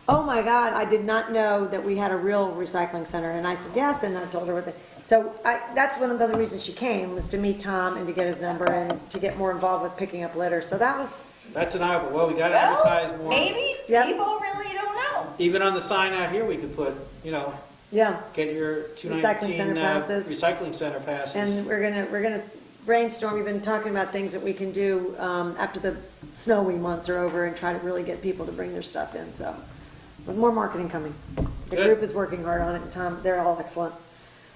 "Oh my God, I did not know that we had a real recycling center." And I said, "Yes," and I told her what the, so that's one of the other reasons she came, was to meet Tom and to get his number and to get more involved with picking up litter. So that was, That's an eye, well, we gotta advertise more. Maybe Yep. people really don't know. Even on the sign out here, we could put, yeah. get your Recycling 219 center passes. recycling center passes. And we're gonna brainstorm, we've been talking about things that we can do after the snowy months are over, and try to really get people to bring their stuff in, so. With more marketing coming. The Good. group is working hard on it, and Tom, they're all excellent.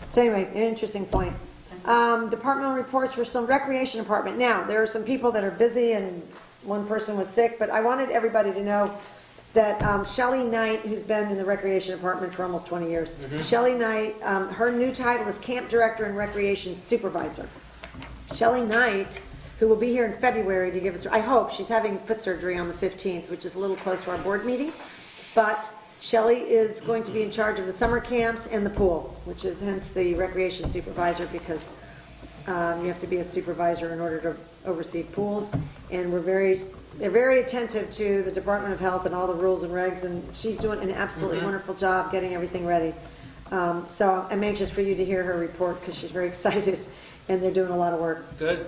So anyway, an interesting point. Departmental reports for some recreation department. Now, there are some people that are busy, and one person was sick, but I wanted everybody to know that Shelley Knight, who's been in the recreation department for almost 20 years, Shelley Knight, her new title is Camp Director and Recreation Supervisor. Shelley Knight, who will be here in February to give us, I hope, she's having foot surgery on the 15th, which is a little close to our board meeting, but Shelley is going to be in charge of the summer camps and the pool, which is hence the recreation supervisor, because you have to be a supervisor in order to oversee pools, and they're very attentive to the Department of Health and all the rules and regs, and she's doing an absolutely wonderful job getting everything ready. So I'm anxious for you to hear her report, because she's very excited, and they're doing a lot of work. Good.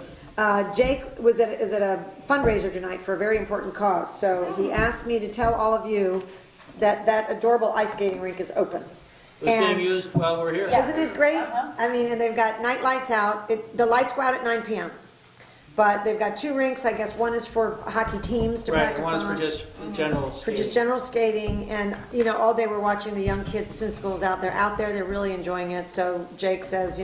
Jake is at a fundraiser tonight for a very important cause, so he asked me to tell all of you that adorable ice skating rink is open. It was being used while we're here. Isn't it great? I mean, and they've got night lights out. The lights go out at 9 p.m. But they've got two rinks. I guess one is for hockey teams to Right, practice one is on. for just general For skating. just general skating, and all day we're watching the young kids since school's out there. They're really enjoying it. So Jake says,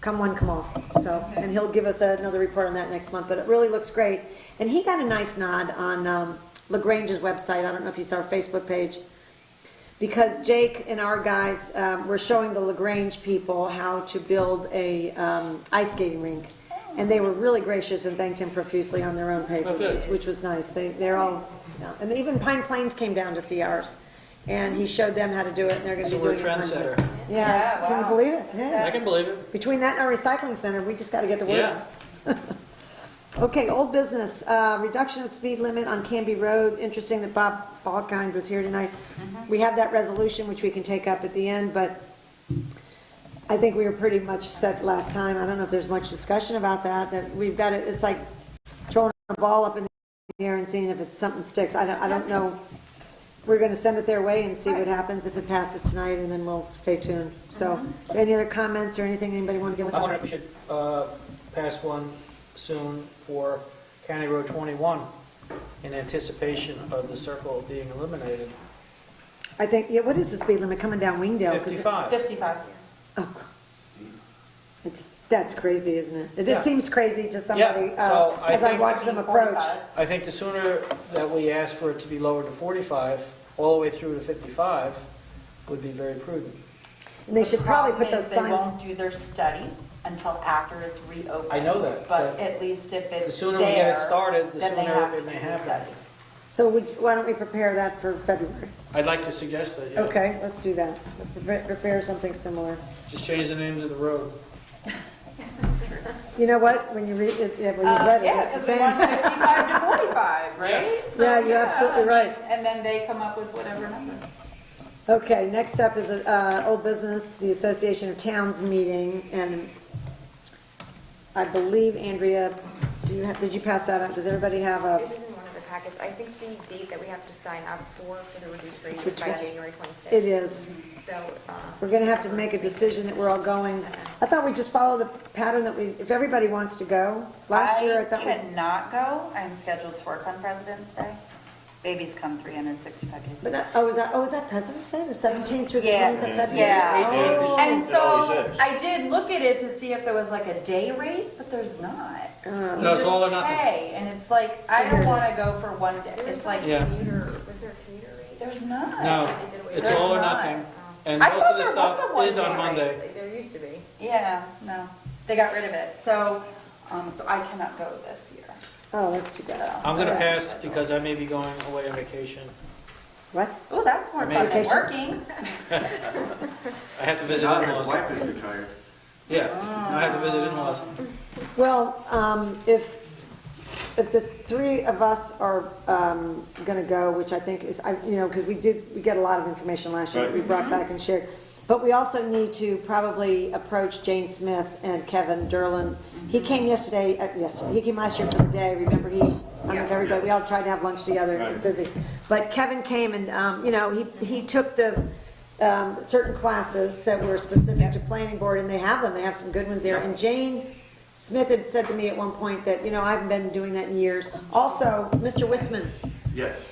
come one, come all. So, and he'll give us another report on that next month. But it really looks great. And he got a nice nod on LaGrange's website. I don't know if you saw our Facebook page, because Jake and our guys were showing the LaGrange people how to build a ice skating rink. And they were really gracious and thanked him profusely on their own page, which was nice. They're all, and even Pine Plains came down to see ours, and he showed them how to do it, and they're going to So be we're doing a it. in Pine trendsetter. Plains. Yeah, can you wow. believe it? Yeah. I can believe it. Between that and our recycling center, we just got to get the word Yeah. out. Okay, old business, reduction of speed limit on Canby Road. Interesting that Bob Balkind was here tonight. We have that resolution, which we can take up at the end, but I think we were pretty much set last time. I don't know if there's much discussion about that we've got it. It's like throwing a ball up in the air and seeing if something sticks. I don't know. we're going to send it their way and see what happens if it passes tonight, and then we'll stay tuned. So, is there any other comments or anything anybody want to give? I wonder if we should pass one soon for County Road 21 in anticipation of the circle being eliminated. I think, yeah, what is the speed limit coming down Wingdale? 'Cause 55. 55. Oh, that's crazy, isn't it? It Yeah. just seems crazy to somebody, Yeah, so I as I think- watch them approach. I think the sooner that we ask for it to be lowered to 45, all the way through to 55, would be very prudent. And they should probably put those They signs. won't do their study until after it's reopened. I know that, But but at least if it's The sooner we get there, it started, the then they sooner have to it may do the happen. study. So why don't we prepare that for February? I'd like to suggest that, yeah. Okay, let's do that. Prepare something similar. Just change the names of the road. You know what, when you read it, yeah, when you read it, Yeah, it's the because we same. want 55 to 45, right? So, Yeah, you're absolutely I mean, right. And then they come up with whatever number. Okay, next up is old business, the Association of Towns meeting, and I believe, Andrea, did you pass that up? Does everybody have a? It was in one of the packets. I think the date that we have to sign up for the reduced rate It's is the by 20th. January 25th. It is. So, We're going to have to make a decision that we're all going. I thought we'd just follow the pattern that if everybody wants to go. Last year, I thought we. cannot go. I'm scheduled to work on President's Day. Babies come 365 days a But week. is that President's Day, the 17th through the Yeah. 20th of February? Yeah. Oh. And It always so is. I did look at it to see if there was like a day rate, but there's not. No, it's all or nothing. Pay, and it's like, I don't want to go for one day. there was It's like, Yeah. was there a commuter rate? there's not. No, They did away it's with all or There's not. nothing. And I most thought of the there stuff was a one is on day Monday. Like, there used to be. Yeah, no, they got rid of it. So, so I cannot go this year. Oh, that's too bad. I'm going to pass because I may be going away on vacation. What? Oh, that's more I fun mean- than Vacation. working. I have to visit Now his in-laws. wife is retired. Yeah, I have to visit in-laws. Well, if the three of us are going to go, which I think is, because we get a lot of information last year that we brought back and shared. But we also need to probably approach Jane Smith and Kevin Derlin. He came yesterday, he came last year for the day. Remember, everybody, we all tried to have lunch together, it was busy. But Kevin came and, he took the certain classes that were specific to planning board, and they have some good ones there. And Jane Smith had said to me at one point that, I haven't been doing that in years. Also, Mr. Wisman. Yes.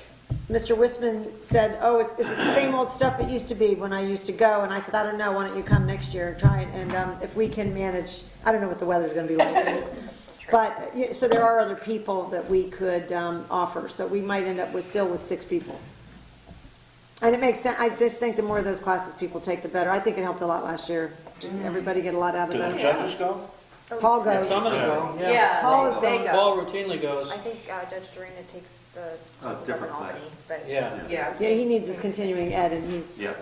Mr. Wisman said, oh, is it the same old stuff it used to be when I used to go? And I said, I don't know, why don't you come next year and try it? And if we can manage, I don't know what the weather's going to be like. But, so there are other people that we could offer. So we might end up still with 6 people. And it makes sense. I just think the more of those classes people take, the better. I think it helped a lot last year. Didn't everybody get a lot out of Do the those? judges go? Paul goes. Some of them go, yeah. Yeah, Paul is they going. go. Paul routinely goes. I think Judge Dorina takes the classes up in different class. Albany, but. Yeah. Yeah. Yeah, he needs his continuing ed, and he's. Yeah.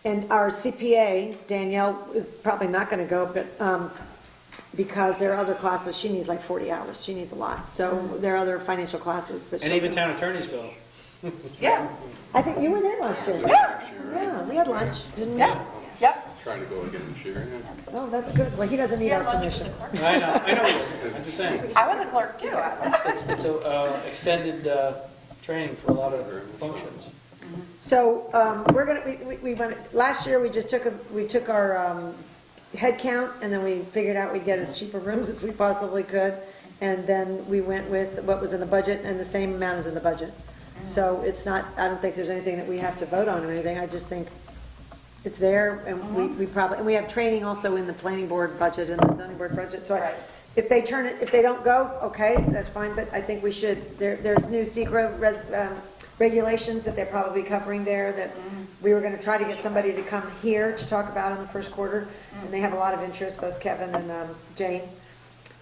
And our CPA, Danielle, is probably not going to go, but because there are other classes, she needs like 40 hours. She needs a lot. So there are other financial classes that. And she'll even do. town attorneys go. Yeah, I think you were there last year. yeah, Yeah, we had lunch, didn't we? yeah, yep. Trying to go again this year. Oh, that's good. Well, he doesn't need Yeah, our lunch with permission. the clerk. I know he doesn't. I'm just saying. I was a clerk too. It's a extended training for a lot of functions. So we're gonna we went last year. We just took our head count, and then we figured out we'd get as cheaper rooms as we possibly could, and then we went with what was in the budget and the same amount as in the budget. So it's not. I don't think there's anything that we have to vote on or anything. I just think it's there, and we probably and we have training also in the planning board budget and the zoning board budget. So Right. if they don't go, okay, that's fine. But I think we should. There's new secret regulations that they're probably covering there that we were going to try to get somebody to come here to talk about in the first quarter, and they have a lot of interest, both Kevin and Jane,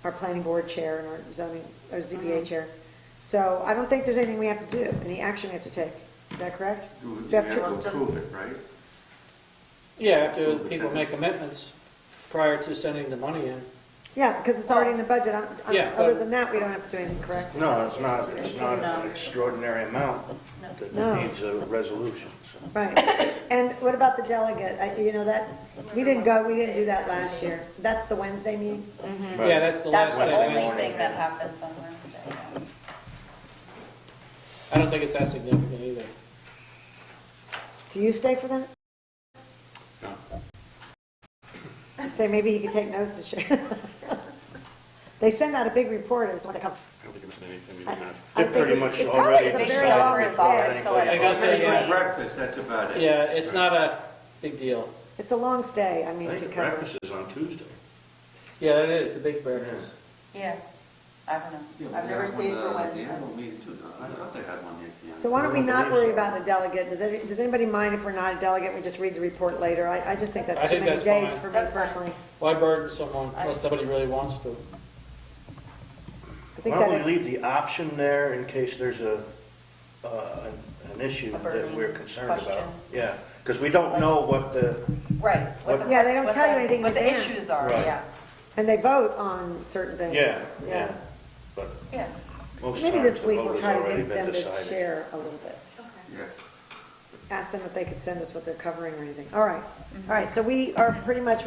our planning board chair and our ZBA chair. So I don't think there's anything we have to do, any action we have to take. Is that correct? You So have we have to approve it, right? Yeah, after people make commitments prior to sending the money in. Yeah, because it's already in the budget. Yeah, Other but- than that, we don't have to do anything, correct? No, it's not an extraordinary amount No. that needs a resolution, so. Right. And what about the delegate? That, we didn't do that last year. That's the Wednesday meeting? Yeah, that's the That's last the thing. only thing that happens on Wednesday. I don't think it's that significant either. Do you stay for that? No. Say, maybe you could take notes and share. They send out a big report as to what they come. I don't think it's anything we I have. think They're pretty it's- much it's already a very decided long what stay. To let I it guess go. they get Right. breakfast, that's about it. Yeah, it's not a big deal. It's a long stay, I I mean, to think the cover. breakfast is on Tuesday. Yeah, it is, the big breakfast. Yeah, I don't know. I've never stayed for Wednesday. I thought they had one here. So why don't we I don't not believe worry so. about a delegate? Does anybody mind if we're not a delegate, we just read the report later? I just think that's I too think many that's days fine. for me That's fine. personally. Why burden someone unless nobody really wants to? I think Why that don't is, we leave the option there in case there's an issue A that burning we're concerned about? question. Yeah, because we don't know what the, Right. what the- Yeah, they don't what tell you the- anything in What the advance. issues are, Right. yeah. and they vote on certain things. yeah, but Yeah. most So maybe times this the week vote we'll has try to already get been them to decided. share a little bit. Yeah. Ask them if they could send us what they're covering or anything. All right, all right, so we are pretty much,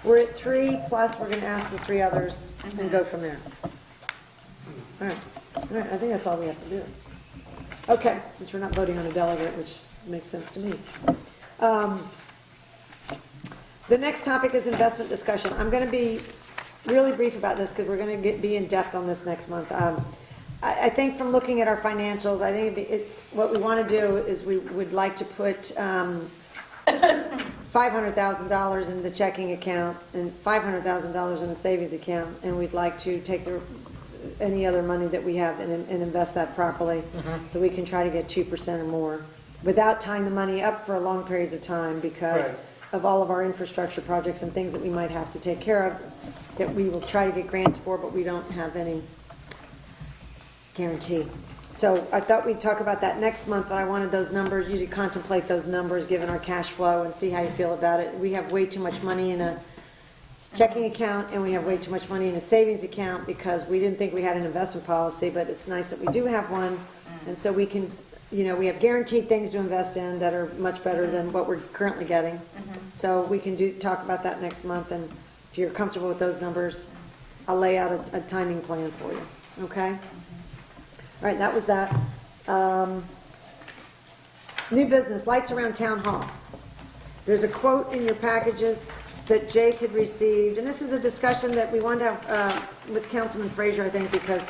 we're at 3, plus we're gonna ask the 3 others and go from there. All right, I think that's all we have to do. Okay, since we're not voting on a delegate, which makes sense to me. The next topic is investment discussion. I'm gonna be really brief about this because we're gonna be in depth on this next month. I think from looking at our financials, I think what we want to do is we would like to put $500,000 in the checking account and $500,000 in a savings account, and we'd like to take any other money that we have and invest that properly, so we can try to get 2% or more, without tying the money up for long periods of time because Right. of all of our infrastructure projects and things that we might have to take care of, that we will try to get grants for, but we don't have any guarantee. So I thought we'd talk about that next month, but I wanted those numbers, you to contemplate those numbers, given our cash flow, and see how you feel about it. We have way too much money in a checking account, and we have way too much money in a savings account because we didn't think we had an investment policy, but it's nice that we do have one. And so we can, we have guaranteed things to invest in that are much better than what we're currently getting. So we can talk about that next month, and if you're comfortable with those numbers, I'll lay out a timing plan for you, okay? All right, that was that. New business, lights around town hall. There's a quote in your packages that Jake had received, and this is a discussion that we wanted to have with Councilman Frazier, I think, because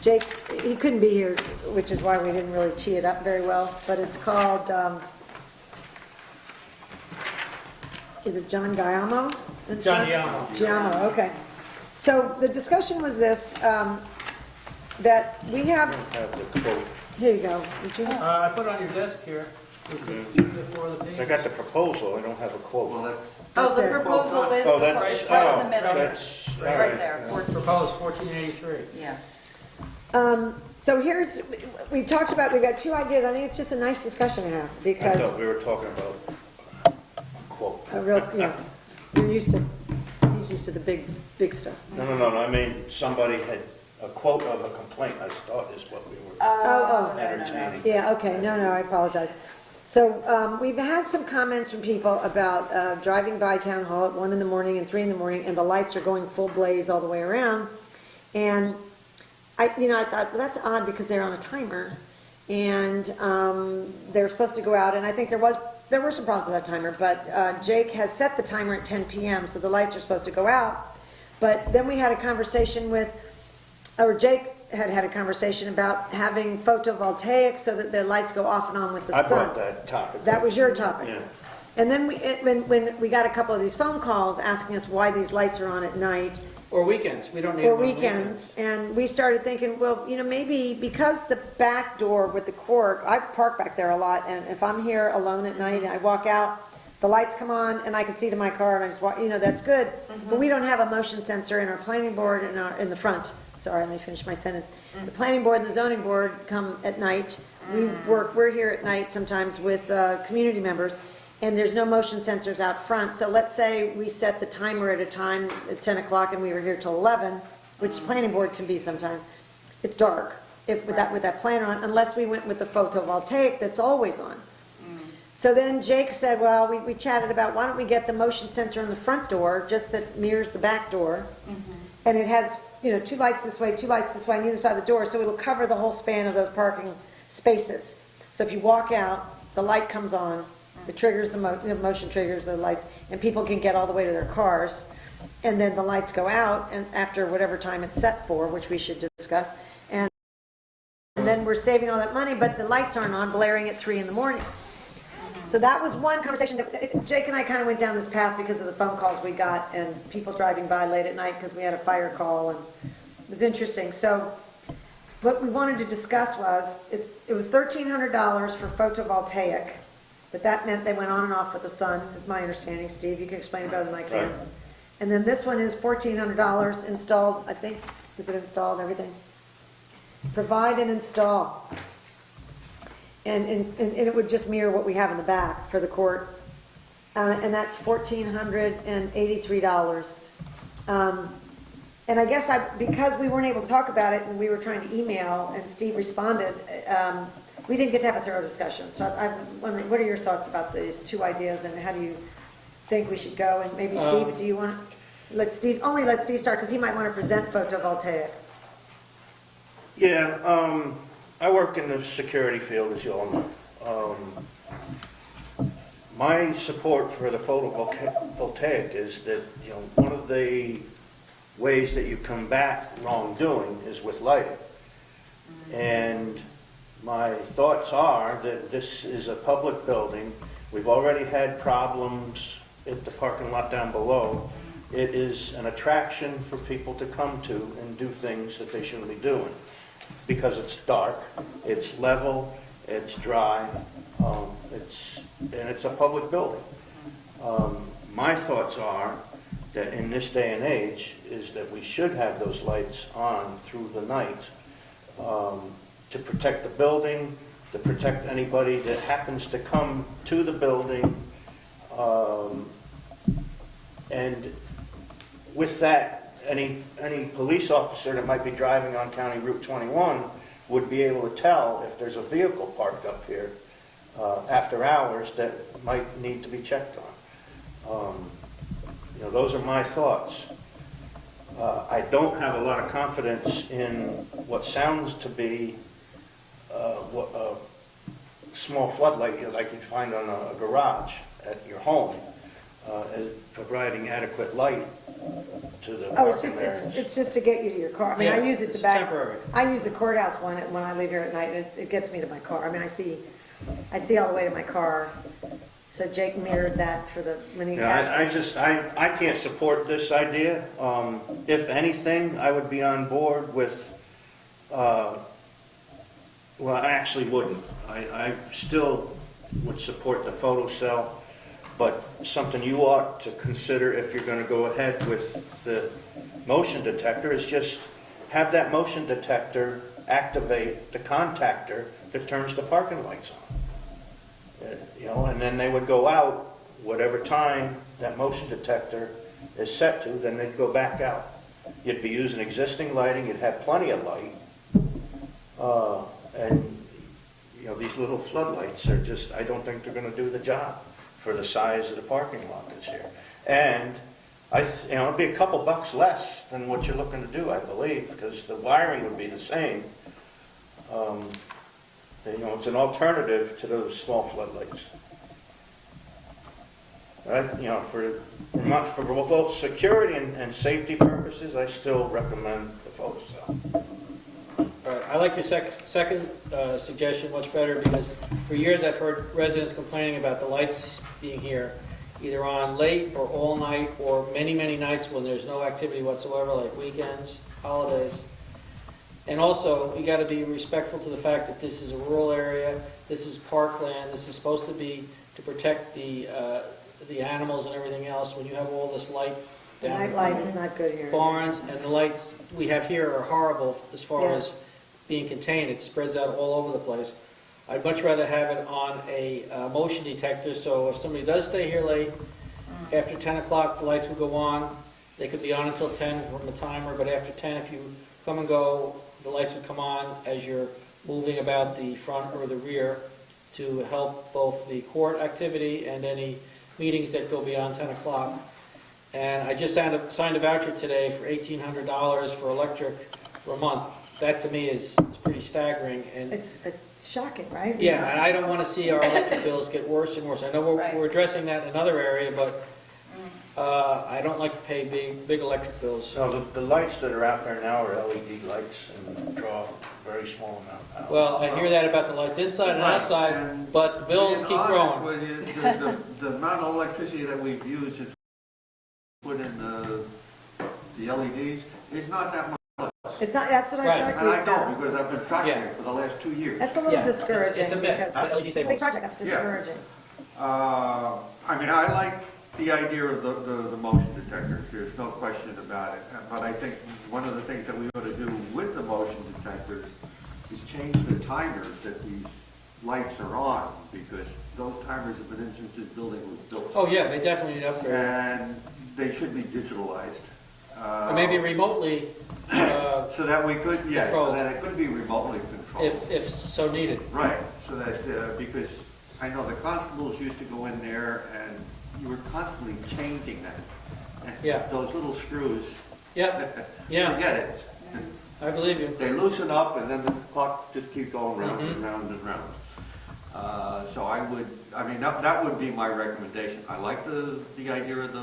Jake, he couldn't be here, which is why we didn't really tee it up very well, but it's called, is it John Giamo? John Giamo. Giamo, okay. So the discussion was this, that we have, Have the quote. here you go. Did you- I put it on your desk here. With the 3 to 4 of the pages. I got the proposal, I don't have a quote. Well, that's, Oh, That's the it. proposal is Oh, the that's, part right in the oh, middle. that's, all Right right. there. Proposed 1483. Yeah. So here's, we talked about, we got 2 ideas. I think it's just a nice discussion to have I because thought we were talking about a quote. a real, you're used to, he's used to the big stuff. No, I mean, somebody had a quote of a complaint, I thought is what we were Oh, entertaining. yeah, okay, no, I apologize. So we've had some comments from people about driving by Town Hall at 1 in the morning and 3 in the morning, and the lights are going full blaze all the way around. And I thought, well, that's odd because they're on a timer, and they're supposed to go out, and I think there were some problems with that timer, but Jake has set the timer at 10 p.m., so the lights are supposed to go out. But then we had a conversation Jake had a conversation about having photovoltaics so that the lights go off and on with the I sun. brought that topic. That was your topic. Yeah. And then when we got a couple of these phone calls asking us why these lights are on at night, Or weekends, we don't need or them on weekends, and we started thinking, well, maybe because the back door with the court, I park back there a lot, and if I'm here alone at night and I walk out, the lights come on and I can see to my car and I just walk, that's good. But we don't have a motion sensor in our planning board in the front. Sorry, let me finish my sentence. The planning board and the zoning board come at night. We're here at night sometimes with community members, and there's no motion sensors out front. So let's say we set the timer at a time at 10 o'clock and we were here till 11, which the planning board can be sometimes. It's dark with that planner on, unless we went with the photovoltaic that's always on. So then Jake said, well, we chatted about, why don't we get the motion sensor on the front door, just that mirrors the back door? And it has, you know, 2 lights this way, 2 lights this way on either side of the door, so it'll cover the whole span of those parking spaces. So if you walk out, the light comes on, it triggers the motion triggers the lights, and people can get all the way to their cars. And then the lights go out, and after whatever time it's set for, which we should discuss, and then we're saving all that money, but the lights aren't on, blaring at 3 in the morning. So that was one conversation that Jake and I kind of went down this path because of the phone calls we got and people driving by late at night because we had a fire call, and it was interesting. So what we wanted to discuss was, it was $1,300 for photovoltaic, but that meant they went on and off with the sun, is my understanding. Steve, you can explain it better than I can. Right. And then this one is $1,400 installed, I think. Is it installed, everything? Provide and install. And it would just mirror what we have in the back for the court. And that's $1,483. And I guess because we weren't able to talk about it and we were trying to email and Steve responded, we didn't get to have a thorough discussion. So I'm wondering, what are your thoughts about these 2 ideas and how do you think we should go? And maybe Steve, do you want to let Steve start because he might want to present photovoltaic. Yeah, I work in the security field, as you all know. My support for the photovoltaic is that, you know, one of the ways that you combat wrongdoing is with lighting. And my thoughts are that this is a public building. We've already had problems at the parking lot down below. It is an attraction for people to come to and do things that they shouldn't be doing. Because it's dark, it's level, it's dry, and it's a public building. My thoughts are that in this day and age is that we should have those lights on through the night to protect the building, to protect anybody that happens to come to the building, and with that, any police officer that might be driving on County Route 21 would be able to tell if there's a vehicle parked up here after hours that might need to be checked on. You know, those are my thoughts. I don't have a lot of confidence in what sounds to be a small floodlight like you'd find on a garage at your home, as providing adequate light to the parking areas. It's just to get you to your car. I mean, Yeah, I use it it's to back. temporary. I use the courthouse one when I leave here at night, and it gets me to my car. I mean, I see all the way to my car. So Jake mirrored that for the when he asked. I can't support this idea. If anything, I would be on board with. Well, I actually wouldn't. I still would support the photo cell. But something you ought to consider if you're going to go ahead with the motion detector is just have that motion detector activate the contactor that turns the parking lights on. You know, and then they would go out whatever time that motion detector is set to, then they'd go back out. You'd be using existing lighting, you'd have plenty of light, and you know, these little floodlights are just, I don't think they're going to do the job for the size of the parking lot that's here. And you know, it'd be a couple bucks less than what you're looking to do, I believe, because the wiring would be the same. You know, it's an alternative to those small floodlights. Right? You know, for both security and safety purposes, I still recommend the photo cell. All right, I like your second suggestion much better because for years I've heard residents complaining about the lights being here either on late or all night or many, many nights when there's no activity whatsoever, like weekends, holidays. And also, you got to be respectful to the fact that this is a rural area, this is parkland, this is supposed to be to protect the animals and everything else. When you have all this light down Night light is not good here. barns, and the lights we have here are horrible as far as being contained. It spreads out all over the place. I'd much rather have it on a motion detector, so if somebody does stay here late, after 10 o'clock the lights would go on. They could be on until 10 from the timer, but after 10, if you come and go, the lights would come on as you're moving about the front or the rear to help both the court activity and any meetings that go beyond 10 o'clock. And I just signed a voucher today for $1,800 for electric for a month. That to me is pretty staggering. And It's shocking, right? yeah, and I don't want to see our electric bills get worse and worse. I know we're addressing that in another area, but I don't like to pay big electric bills. No, the lights that are out there now are LED lights and draw a very small amount out. Well, I hear that about the lights inside and outside, but the bills keep growing. The amount of electricity that we've used to put in the LEDs is not that much. It's not, that's what I Right. thought And you I were know, doing. because I've been tracking Yeah. it for the last 2 years. That's a little Yeah, discouraging. it's a myth. because But LED It's a big savings. project, that's discouraging. I mean, I like the idea of the motion detectors, there's no question about it. But I think one of the things that we ought to do with the motion detectors is change the timers that these lights are on, because those timers have been in since this building was built. Oh, yeah, they definitely need upgrade. And they should be digitalized. Or maybe remotely, So that we could, yes, so Controlled. that it could be remotely controlled. if so needed. Right, so that, because I know the constables used to go in there and you were constantly changing that. And Yeah. those little screws, Yep, yeah, forget it. I believe you. They loosen up and then the clock just keeps going round and Mhm. round and round. So I mean, that would be my recommendation. I like the idea of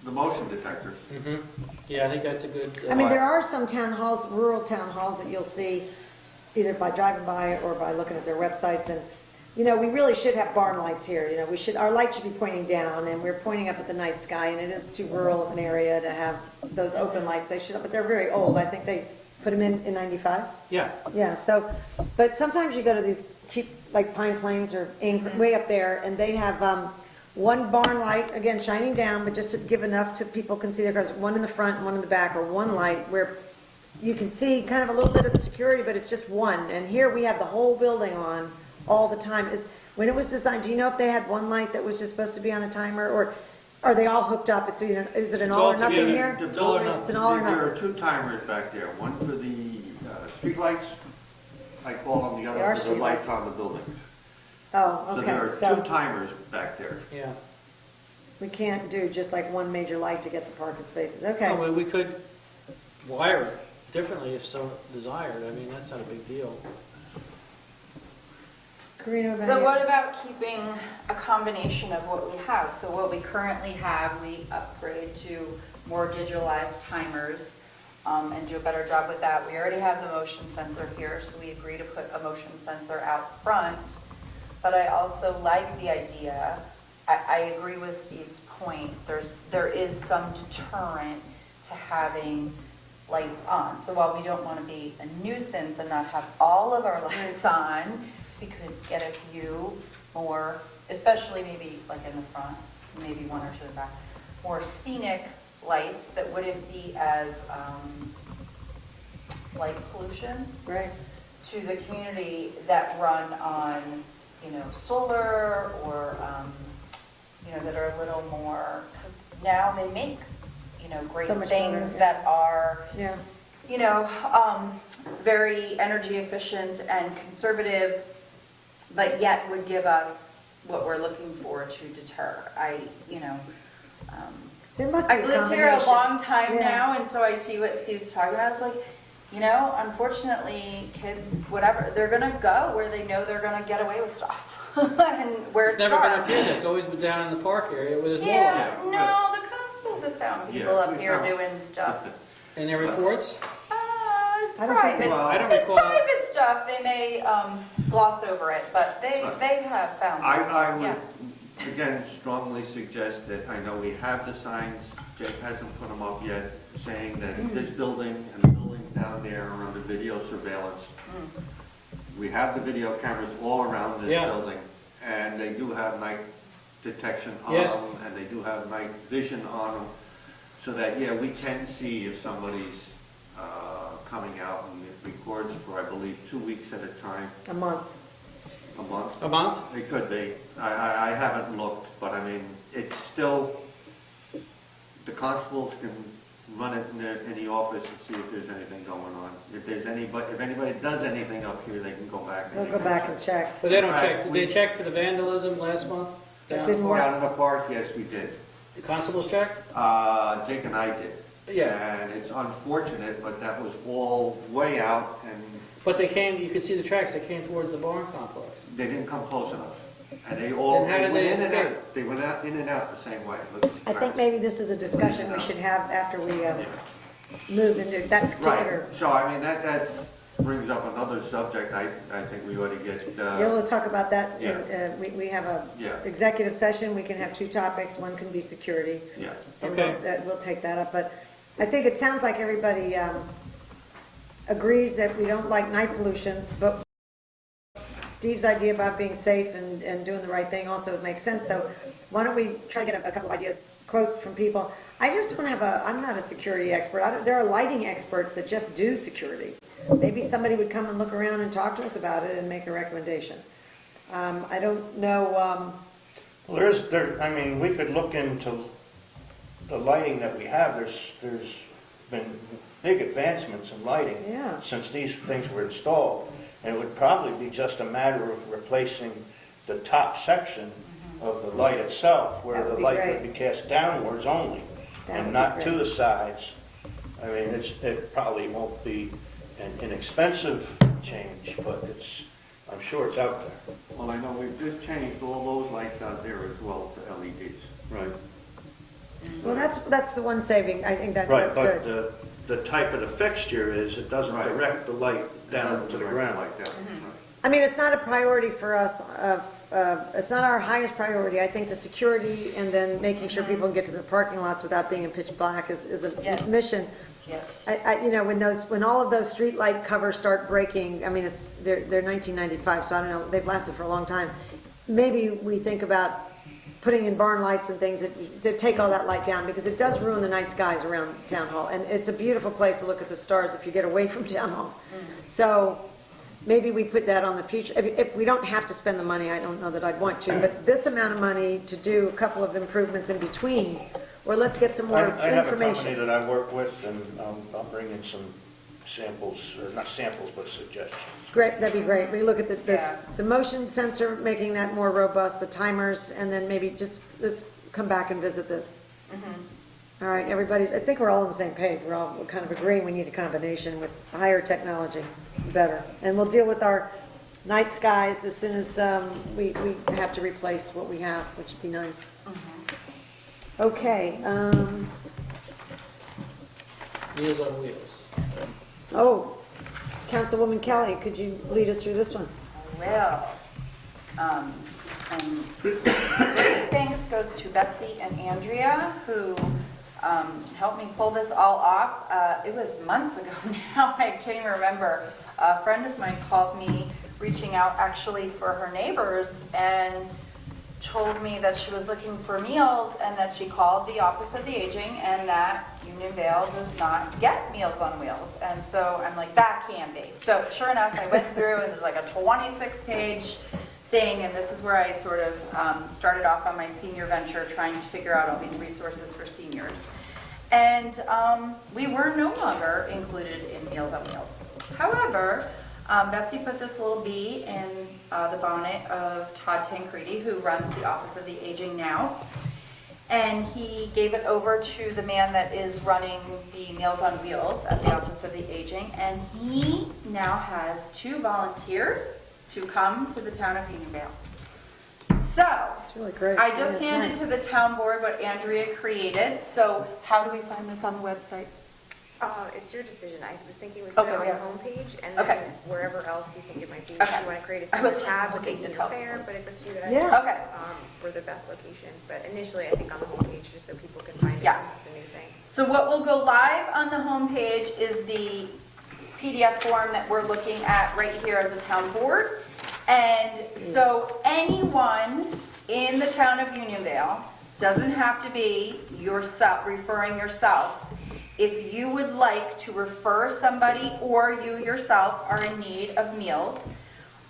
the motion detectors. Mhm. Yeah, I think that's a good. I mean, there are some town halls, rural town halls that you'll see either by driving by or by looking at their websites. And, you know, we really should have barn lights here. You know, our light should be pointing down and we're pointing up at the night sky, and it is too rural of an area to have those open lights. They should, but they're very old. I think they put them in 95. Yeah, Yeah, so, but sometimes you go to these cheap, like Pine Plains or way up there, and they have one barn light, again, shining down, but just to give enough to people can see their cars, one in the front and one in the back, or one light where you can see kind of a little bit of security, but it's just one. And here we have the whole building on all the time. When it was designed, do you know if they had one light that was just supposed to be on a timer, or are they all hooked up? Is it an It's all all or nothing together. here? The It's all or building- nothing. It's an all or There are nothing. 2 timers back there, one for the street lights, I call them, the They are other for the street lights lights. on the building. Oh, So there okay, are 2 so timers back there. yeah. we can't do just like one major light to get the parking spaces, okay. No, we could wire it differently if so desired. I mean, that's not a big deal. Karina, over So here. what about keeping a combination of what we have? So what we currently have, we upgrade to more digitalized timers and do a better job with that. We already have the motion sensor here, so we agree to put a motion sensor out front. But I also like the idea, I agree with Steve's point, there is some deterrent to having lights on. So while we don't want to be a nuisance and not have all of our lights on, we could get a few more, especially maybe like in the front, maybe 1 or 2 in the back, more scenic lights that wouldn't be as light pollution Right. to the community, that run on, solar or, that are a little more, because now they make, great So much things better, yeah. that are Yeah. very energy efficient and conservative, but yet would give us what we're looking for to deter. There must be a I've lived here a combination. long time Yeah. now, and so I see what Steve's talking about. It's like, unfortunately, kids, whatever, they're gonna go where they know they're gonna get away with stuff. And where It's it's never been dark. up here. It's always been down in the park area where there's more. Yeah, Yeah, no, the constables have found people Yeah, up we here found- doing stuff. In their reports? It's I don't think private. they- Well, I don't It's recall. private stuff. They may gloss over it, but they have found it. I would, Yes. again, strongly suggest that, I know we have the signs, Jake hasn't put them up yet, saying that this building and the buildings down there are under video surveillance. We have the video cameras all around this Yeah. building, and they do have night detection on Yes. them, and they do have night vision on them, so that, yeah, we can see if somebody's coming out, and it records for, I believe, 2 weeks at a time, A month. a month. A month? It could be. I haven't looked, but I mean, it's still, the constables can run it in the office and see if there's anything going on. If anybody does anything up here, they can go back. We'll go back and check. But they don't Right, check, did they check for the vandalism last month? That didn't work. Down in the park, yes, we did. The constables checked? Jake and I did. Yeah. And it's unfortunate, but that was all way out, and But they came, you could see the tracks, they came towards the barn complex. they didn't come close enough. And they all, Then how did went they in and out. escape? They went out, in and out the same way. I think maybe this is a discussion we should have after we move into that particular. Right, so I mean, that brings up another subject I think we ought to get. Yeah, we'll talk about that. Yeah. We have a Yeah. executive session, we can have two topics, one can be security. Yeah. And Okay. we'll take that up, but I think it sounds like everybody agrees that we don't like night pollution, but Steve's idea about being safe and doing the right thing also makes sense, so why don't we try to get a couple of ideas, quotes from people. I just don't have I'm not a security expert, there are lighting experts that just do security. Maybe somebody would come and look around and talk to us about it and make a recommendation. I don't know, Well, I mean, we could look into the lighting that we have. There's been big advancements in lighting Yeah. since these things were installed. And it would probably be just a matter of replacing the top section of the light itself, where That would the be light great. would be cast downwards only, That would and be not to great. the sides. I mean, it probably won't be an inexpensive change, but I'm sure it's out there. Well, I know we've just changed all those lights out there as well to LEDs. Right. well, that's the one saving, I think Right, that's but good. the type of the fixture is, it doesn't Right. direct the light down to the ground. Like that. I mean, it's not a priority for us, it's not our highest priority. I think the security and then making sure people can get to the parking lots without being in pitch black is a mission. Yes. When all of those street light covers start breaking, I mean, they're 1995, so I don't know, they've lasted for a long time. Maybe we think about putting in barn lights and things to take all that light down, because it does ruin the night skies around Town Hall. And it's a beautiful place to look at the stars if you get away from Town Hall. So maybe we put that on the future. If we don't have to spend the money, I don't know that I'd want to, but this amount of money to do a couple of improvements in between, or let's get some more I have a company information. that I work with, and I'll bring in some samples, or not samples, but suggestions. Great, that'd be great. We look at Yeah. the motion sensor, making that more robust, the timers, and then maybe let's come back and visit this. All right, I think we're all on the same page. We're all kind of agreeing we need a combination with higher technology, better. And we'll deal with our night skies as soon as we have to replace what we have, which would be nice. Okay, Meals on Wheels. Councilwoman Kelly, could you lead us through this one? Well, thanks goes to Betsy and Andrea, who helped me pull this all off. It was months ago now, I can't even remember. A friend of mine called me, reaching out actually for her neighbors, and told me that she was looking for meals, and that she called the Office of the Aging, and that Unionville does not get Meals on Wheels. And so I'm like, that can be. So sure enough, I went through, and there's like a 26-page thing, and this is where I sort of started off on my senior venture, trying to figure out all these resources for seniors. And we were no longer included in Meals on Wheels. However, Betsy put this little bee in the bonnet of Todd Tancredi, who runs the Office of the Aging now. And he gave it over to the man that is running the Meals on Wheels at the Office of the Aging. And he now has 2 volunteers to come to the town of Unionville. So, It's really great. I Yeah, just it's handed nice. to the town board what Andrea created. So how do we find this on the website? It's your decision. I was thinking we Okay, put it on yeah. the homepage and Okay. then wherever else you think it might be. If Okay. you want to create a I was separate tab with the looking to senior tell fair, people. but it's up to you guys. Yeah. Okay. For the best location. But initially, I think on the homepage, just so people can find it, Yeah. since it's a new thing. So what will go live on the homepage is the PDF form that we're looking at right here as a town board. And so anyone in the town of Unionville, doesn't have to be yourself, referring yourself. If you would like to refer somebody or you yourself are in need of meals,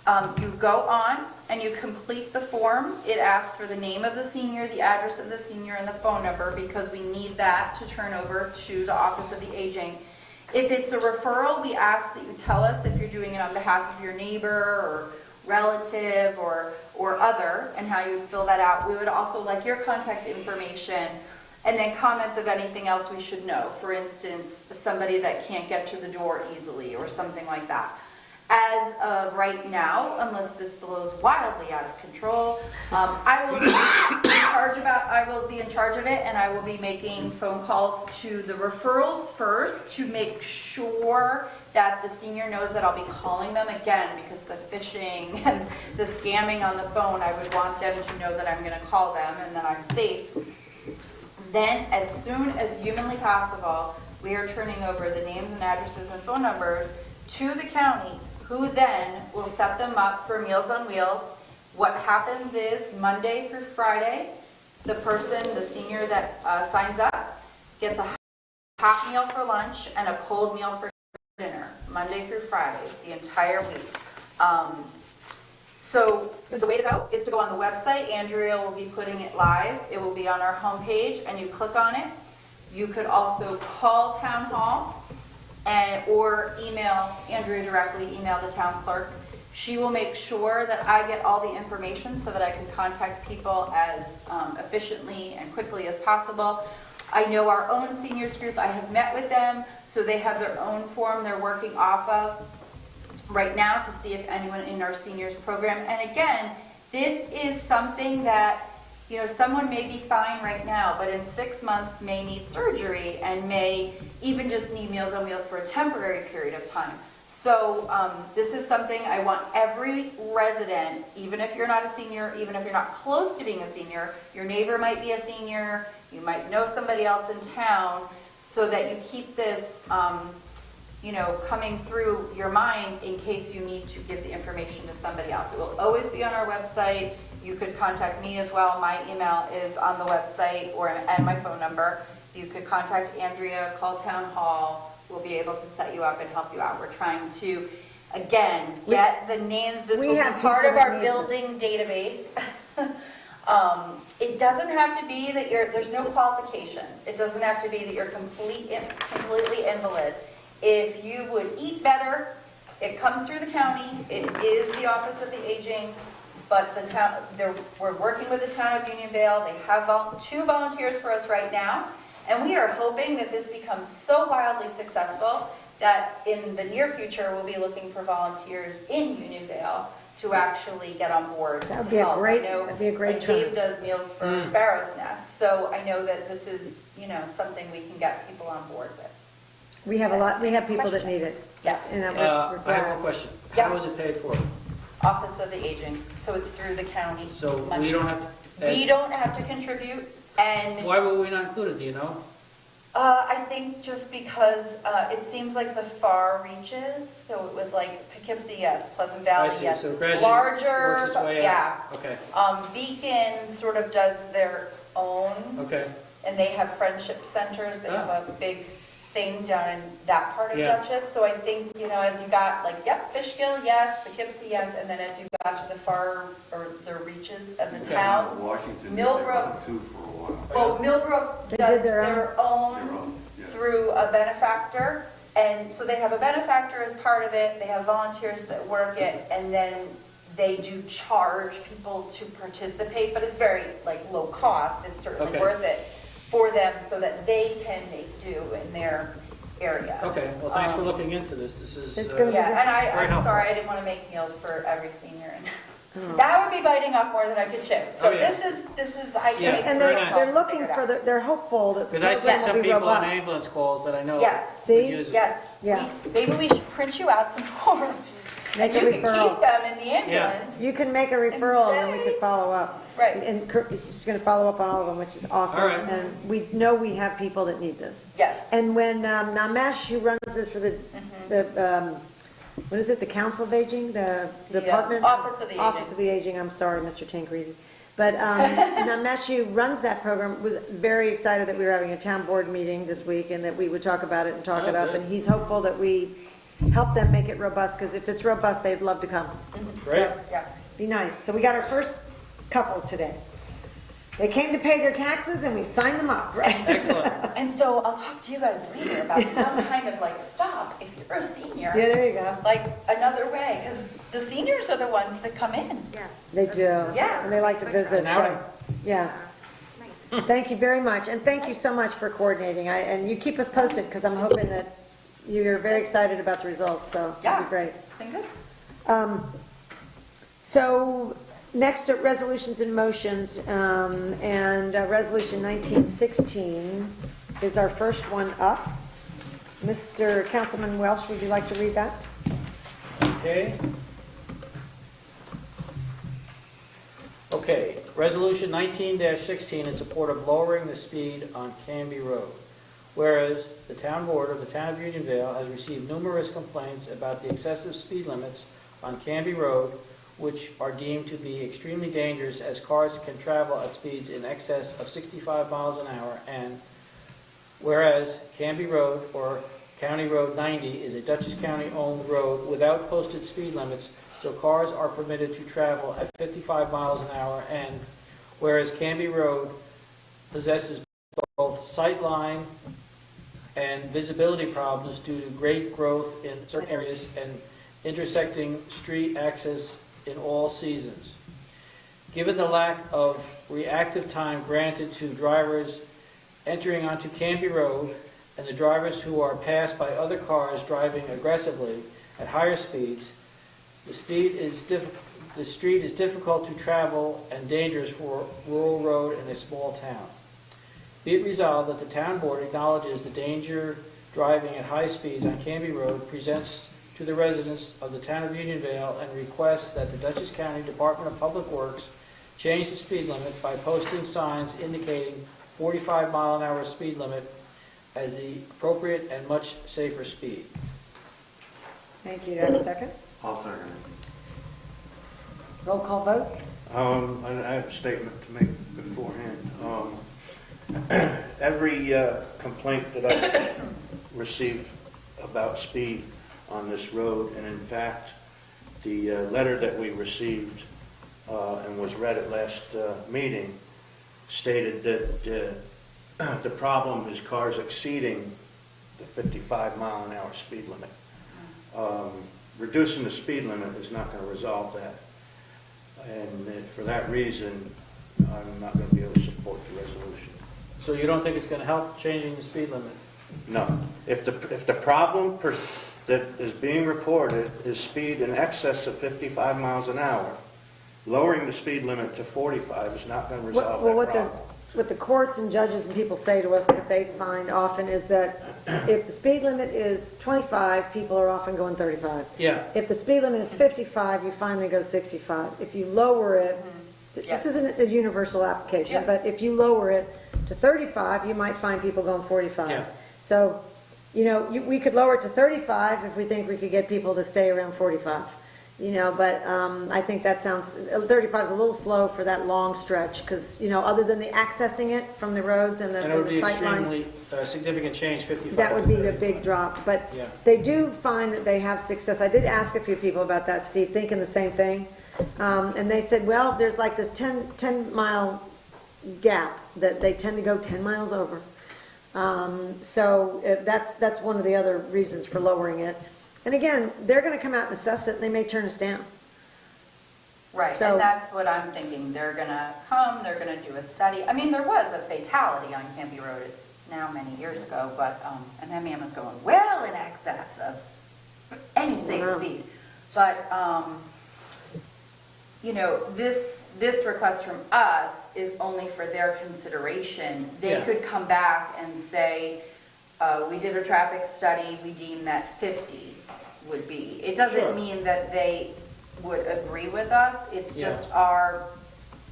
You go on and you complete the form. It asks for the name of the senior, the address of the senior, and the phone number, because we need that to turn over to the Office of the Aging. If it's a referral, we ask that you tell us if you're doing it on behalf of your neighbor or relative or other, and how you would fill that out. We would also like your contact information, and then comments of anything else we should know. For instance, somebody that can't get to the door easily or something like that. As of right now, unless this blows wildly out of control, I will be in charge of it, and I will be making phone calls to the referrals first to make sure that the senior knows that I'll be calling them again, because the phishing and the scamming on the phone, I would want them to know that I'm going to call them and that I'm safe. Then, as soon as humanly possible, we are turning over the names and addresses and phone numbers to the county, who then will set them up for Meals on Wheels. What happens is Monday through Friday, the senior that signs up gets a hot meal for lunch and a cold meal for dinner, Monday through Friday, the entire week. So the way to go is to go on the website. Andrea will be putting it live. It will be on our homepage, and you click on it. You could also call Town Hall or email Andrea directly, email the town clerk. She will make sure that I get all the information so that I can contact people as efficiently and quickly as possible. I know our own seniors group, I have met with them, so they have their own form they're working off of right now to see if anyone in our seniors program. And again, this is something that, you know, someone may be fine right now, but in 6 months may need surgery and may even just need Meals on Wheels for a temporary period of time. So this is something I want every resident, even if you're not a senior, even if you're not close to being a senior, your neighbor might be a senior, you might know somebody else in town, so that you keep this you know, coming through your mind in case you need to give the information to somebody else. It will always be on our website. You could contact me as well. My email is on the website, and my phone number. You could contact Andrea, call Town Hall. We'll be able to set you up and help you out. We're trying to, again, get the names. This will be part of our building database. It doesn't have to be that there's no qualification. It doesn't have to be that you're completely invalid. If you would eat better, it comes through the county. It is the Office of the Aging, but the town, we're working with the town of Unionville. They have 2 volunteers for us right now, and we are hoping that this becomes so wildly successful that in the near future we'll be looking for volunteers in Unionville to actually get on board. That'd be a great like Dave does Meals for Sparrow's Nest, so I know that this is, you know, something we can get people on board with. We have people that need it. Yes. And we're I glad. have a question. Yeah. How is it paid for? Office of the Aging, so it's through the county. So money. we don't have to... We don't have to contribute, and Why were we not included, do you know? I think just because it seems like the far reaches, so it was like Poughkeepsie, yes, Pleasant Valley, I see. yes. So gradually Larger, works its way yeah. out. Okay. Beacon sort of does their own, Okay. and they have friendship centers. They have a big thing down in that part of Yeah. Dutchess. So I think, you know, as you got like, Fishkill, yes, Poughkeepsie, yes, and then as you got to the far, or the reaches of the towns, Washington, Millbrook. too for a while. Well, Millbrook They does did their their own Yeah. through a benefactor, and so they have a benefactor as part of it, they have volunteers that work it, and then they do charge people to participate, but it's very like low cost, it's certainly Okay. worth it for them so that they can make do in their area. Okay, well, thanks for looking into this. This is... It's gonna be Yeah, and Very I'm helpful. sorry, I didn't want to make meals for every senior, and that would be biting off more than I could chew. So Oh, yeah. this is, I Yeah, think it's And very very nice. they're helpful to looking figure it for out. they're hopeful that the Because I see program some will be people on robust. ambulance calls that I know Yes. would use it. Yes. Yeah. Maybe we should print you out some forms. Make And a you can referral. keep them in the ambulance. You can make a referral and then we could follow up. Right. And she's going to follow up on all of them, which is awesome. All right. And we know we have people that need this. Yes. And when Namesh, who runs this for the what is it, the Council of Aging, the department? Office of the Aging. Office of the Aging, I'm sorry, Mr. Tancredi. But Namesh, who runs that program, was very excited that we were having a town board meeting this week and that we would talk about it and talk it up. good. And he's hopeful that we help them make it robust, because if it's robust, they'd love to come. So, Great. Yeah. be nice. So we got our first couple today. They came to pay their taxes and we signed them up, right? Excellent. And so I'll talk to you guys later about some kind of like stop if you're a senior. Yeah, there you go. Like another way, because the seniors are the ones that come in. Yeah. They do. Yeah. And they like to visit, It's an outing. so, yeah. It's nice. Thank you very much, and thank you so much for coordinating. And you keep us posted, because I'm hoping that you're very excited about the results, so that'd Yeah. be great. It's been good. So, next, resolutions and motions, and Resolution 1916 is our first one up. Mr. Councilman Welsh, would you like to read that? Okay. Okay, Resolution 19-16 in support of lowering the speed on Canby Road. Whereas the Town Board of the Town of Unionville has received numerous complaints about the excessive speed limits on Canby Road, which are deemed to be extremely dangerous as cars can travel at speeds in excess of 65 miles an hour, and whereas Canby Road, or County Road 90, is a Dutchess County-owned road without posted speed limits, so cars are permitted to travel at 55 miles an hour, and whereas Canby Road possesses both sightline and visibility problems due to great growth in certain areas and intersecting street access in all seasons. Given the lack of reactive time granted to drivers entering onto Canby Road and the drivers who are passed by other cars driving aggressively at higher speeds, the street is difficult to travel and dangerous for a rural road in a small town. Be it resolved that the Town Board acknowledges the danger driving at high speeds on Canby Road presents to the residents of the Town of Unionville, and requests that the Dutchess County Department of Public Works change the speed limit by posting signs indicating 45-mile-an-hour speed limit as the appropriate and much safer speed. Thank you. Do I have a second? I'll second Roll call vote? it. I have a statement to make beforehand. Every complaint that I've received about speed on this road, and in fact, the letter that we received and was read at last meeting stated that the problem is cars exceeding the 55-mile-an-hour speed limit. Reducing the speed limit is not going to resolve that, and for that reason, I'm not going to be able to support the resolution. So you don't think it's going to help changing the speed limit? No. If the problem that is being reported is speed in excess of 55 miles an hour, lowering the speed limit to 45 is not going to resolve Well, that problem. what the courts and judges and people say to us that they find often is that if the speed limit is 25, people are often going 35. Yeah. If the speed limit is 55, you finally go 65. If you lower it, this isn't a universal application, Yeah. but if you lower it to 35, you might find people going 45. Yeah. So, you know, we could lower it to 35 if we think we could get people to stay around 45. You know, but I think that sounds, 35 is a little slow for that long stretch, because, you know, other than the accessing it from the roads and the And it would be sight lines, extremely significant change, 55 that would to be a 35. big drop. But Yeah. they do find that they have success. I did ask a few people about that, Steve, thinking the same thing. And they said, well, there's like this 10-mile gap that they tend to go 10 miles over. So that's one of the other reasons for lowering it. And again, they're going to come out and assess it, and they may turn us down. Right, So- and that's what I'm thinking. They're gonna come, they're gonna do a study. I mean, there was a fatality on Canby Road, it's now many years ago, but, and that man was going well in excess of any safe Wow. speed. But, you know, this request from us is only for their consideration. They Yeah. could come back and say, we did a traffic study, we deem that 50 would be. It Sure. doesn't mean that they would agree with us, it's Yeah. just our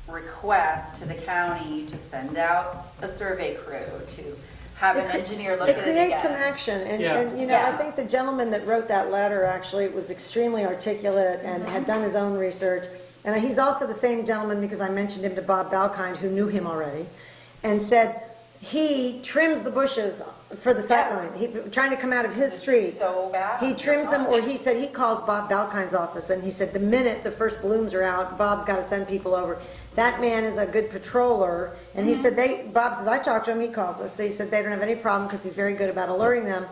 request to the county to send out a survey crew, to have an engineer look at it It again. creates some action, and, Yeah. you know, I Yeah. think the gentleman that wrote that letter actually was extremely articulate and had done his own research. And he's also the same gentleman, because I mentioned him to Bob Balkind, who knew him already, and said, he trims the bushes for the sightline. He, trying to come out of his street. So bad. He trims them, or he said he calls Bob Balkine's office, and he said the minute the first blooms are out, Bob's got to send people over. That man is a good patroller, and he said Bob says, I talked to him, he calls us, so he said they don't have any problem because he's very good about alerting them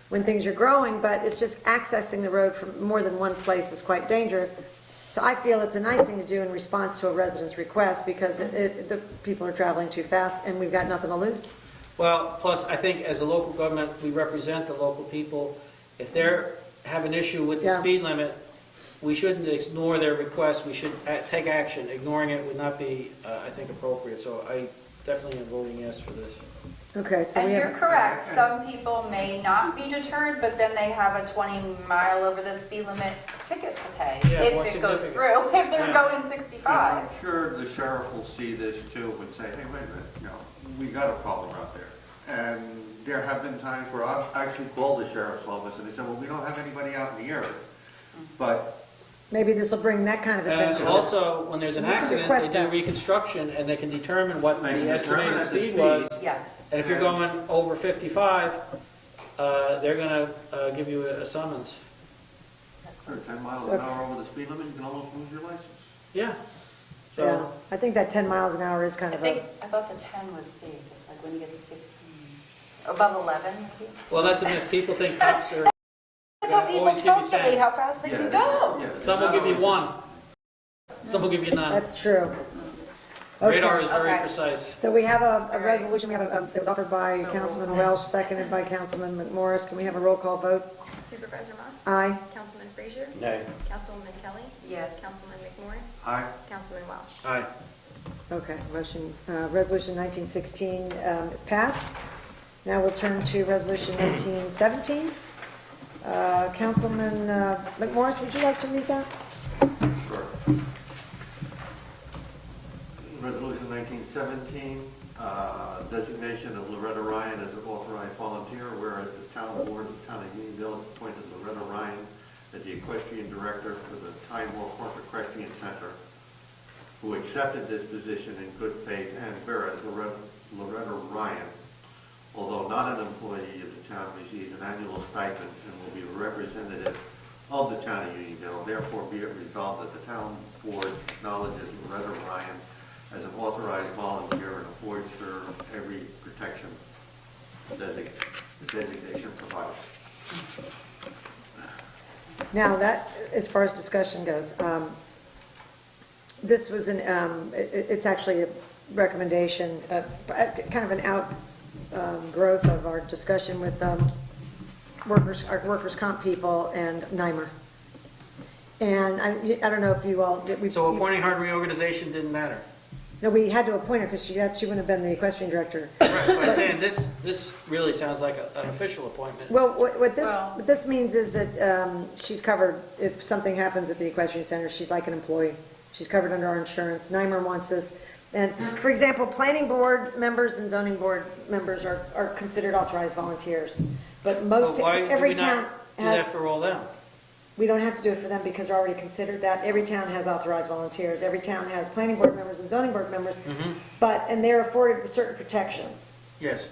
when things are growing, but it's just accessing the road from more than one place is quite dangerous. So I feel it's a nice thing to do in response to a resident's request because the people are traveling too fast and we've got nothing to lose. Well, plus, I think as a local government, we represent the local people. If they're have an issue with the Yeah. speed limit, we shouldn't ignore their request. We should take action. Ignoring it would not be, I think, appropriate. So I definitely am voting yes for this. Okay, so And we you're have, correct, some people may not be deterred, but then they have a 20-mile over the speed limit ticket to pay, Yeah, more if it goes significant. through, if they're Yeah. going 65. I'm sure the sheriff will see this too and say, hey, wait a minute, you know, we got a problem out there. And there have been times where I've actually called the sheriff's office and they said, well, we don't have anybody out in the area. But maybe this will bring that kind of attention And to it. also, when there's an We can accident, request they do that. reconstruction and they can determine what They can the determine estimated at the speed speed. was. Yes. And if you're going over 55, they're going to give you a summons. for 10 miles an hour over the speed limit, you can almost lose your license. Yeah. Yeah, So, I think that 10 miles an hour is kind I of think, a, I thought the 10 was safe, it's like when you get to 15, above 11. well, that's a myth. People think cops are, That's how Yeah, people always give you calculate 10. how fast they can go. Yeah, some will give you 1, some will give you none. that's true. Okay. Radar is very Okay. precise. So we have a resolution, we have it was offered by Councilman Welsh, seconded by Councilman McMorris. Can we have a roll call vote? Supervisor Moss? Aye. Councilman Frazier? Nay. Councilwoman Kelly? Yes. Councilman McMorris? Aye. Councilman Welsh? Aye. Okay, motion, resolution 1916 is passed. Now we'll turn to resolution 1917. Councilman McMorris, would you like to read that? Sure. Resolution 1917, designation of Loretta Ryan as an authorized volunteer, whereas the town board of the town of Unionville has appointed Loretta Ryan as the equestrian director for the Time Walk Park Equestrian Center, who accepted this position in good faith, and whereas Loretta Ryan, although not an employee of the town, receives an annual stipend and will be a representative of the town of Unionville. Therefore, be it resolved that the town board acknowledges Loretta Ryan as an authorized volunteer and affords her every protection the designation provides. Now, that, as far as discussion goes, this was it's actually a recommendation, kind of an outgrowth of our discussion with our workers' comp people and NYMER. And I don't know if you all... So appointing her to reorganization didn't matter. No, we had to appoint her because she wouldn't have been the equestrian director. Right, but I'm saying this really sounds like an official appointment. Well, what this means is that she's covered, if something happens at the equestrian center, she's like an employee. She's covered under our insurance. NYMER wants this. And, for example, planning board members and zoning board members are considered authorized volunteers. But But why do every we town not do that has, for all them? we don't have to do it for them because they're already considered that. Every town has authorized volunteers. Every town has planning board members and zoning board members. And they're afforded certain protections. Yes.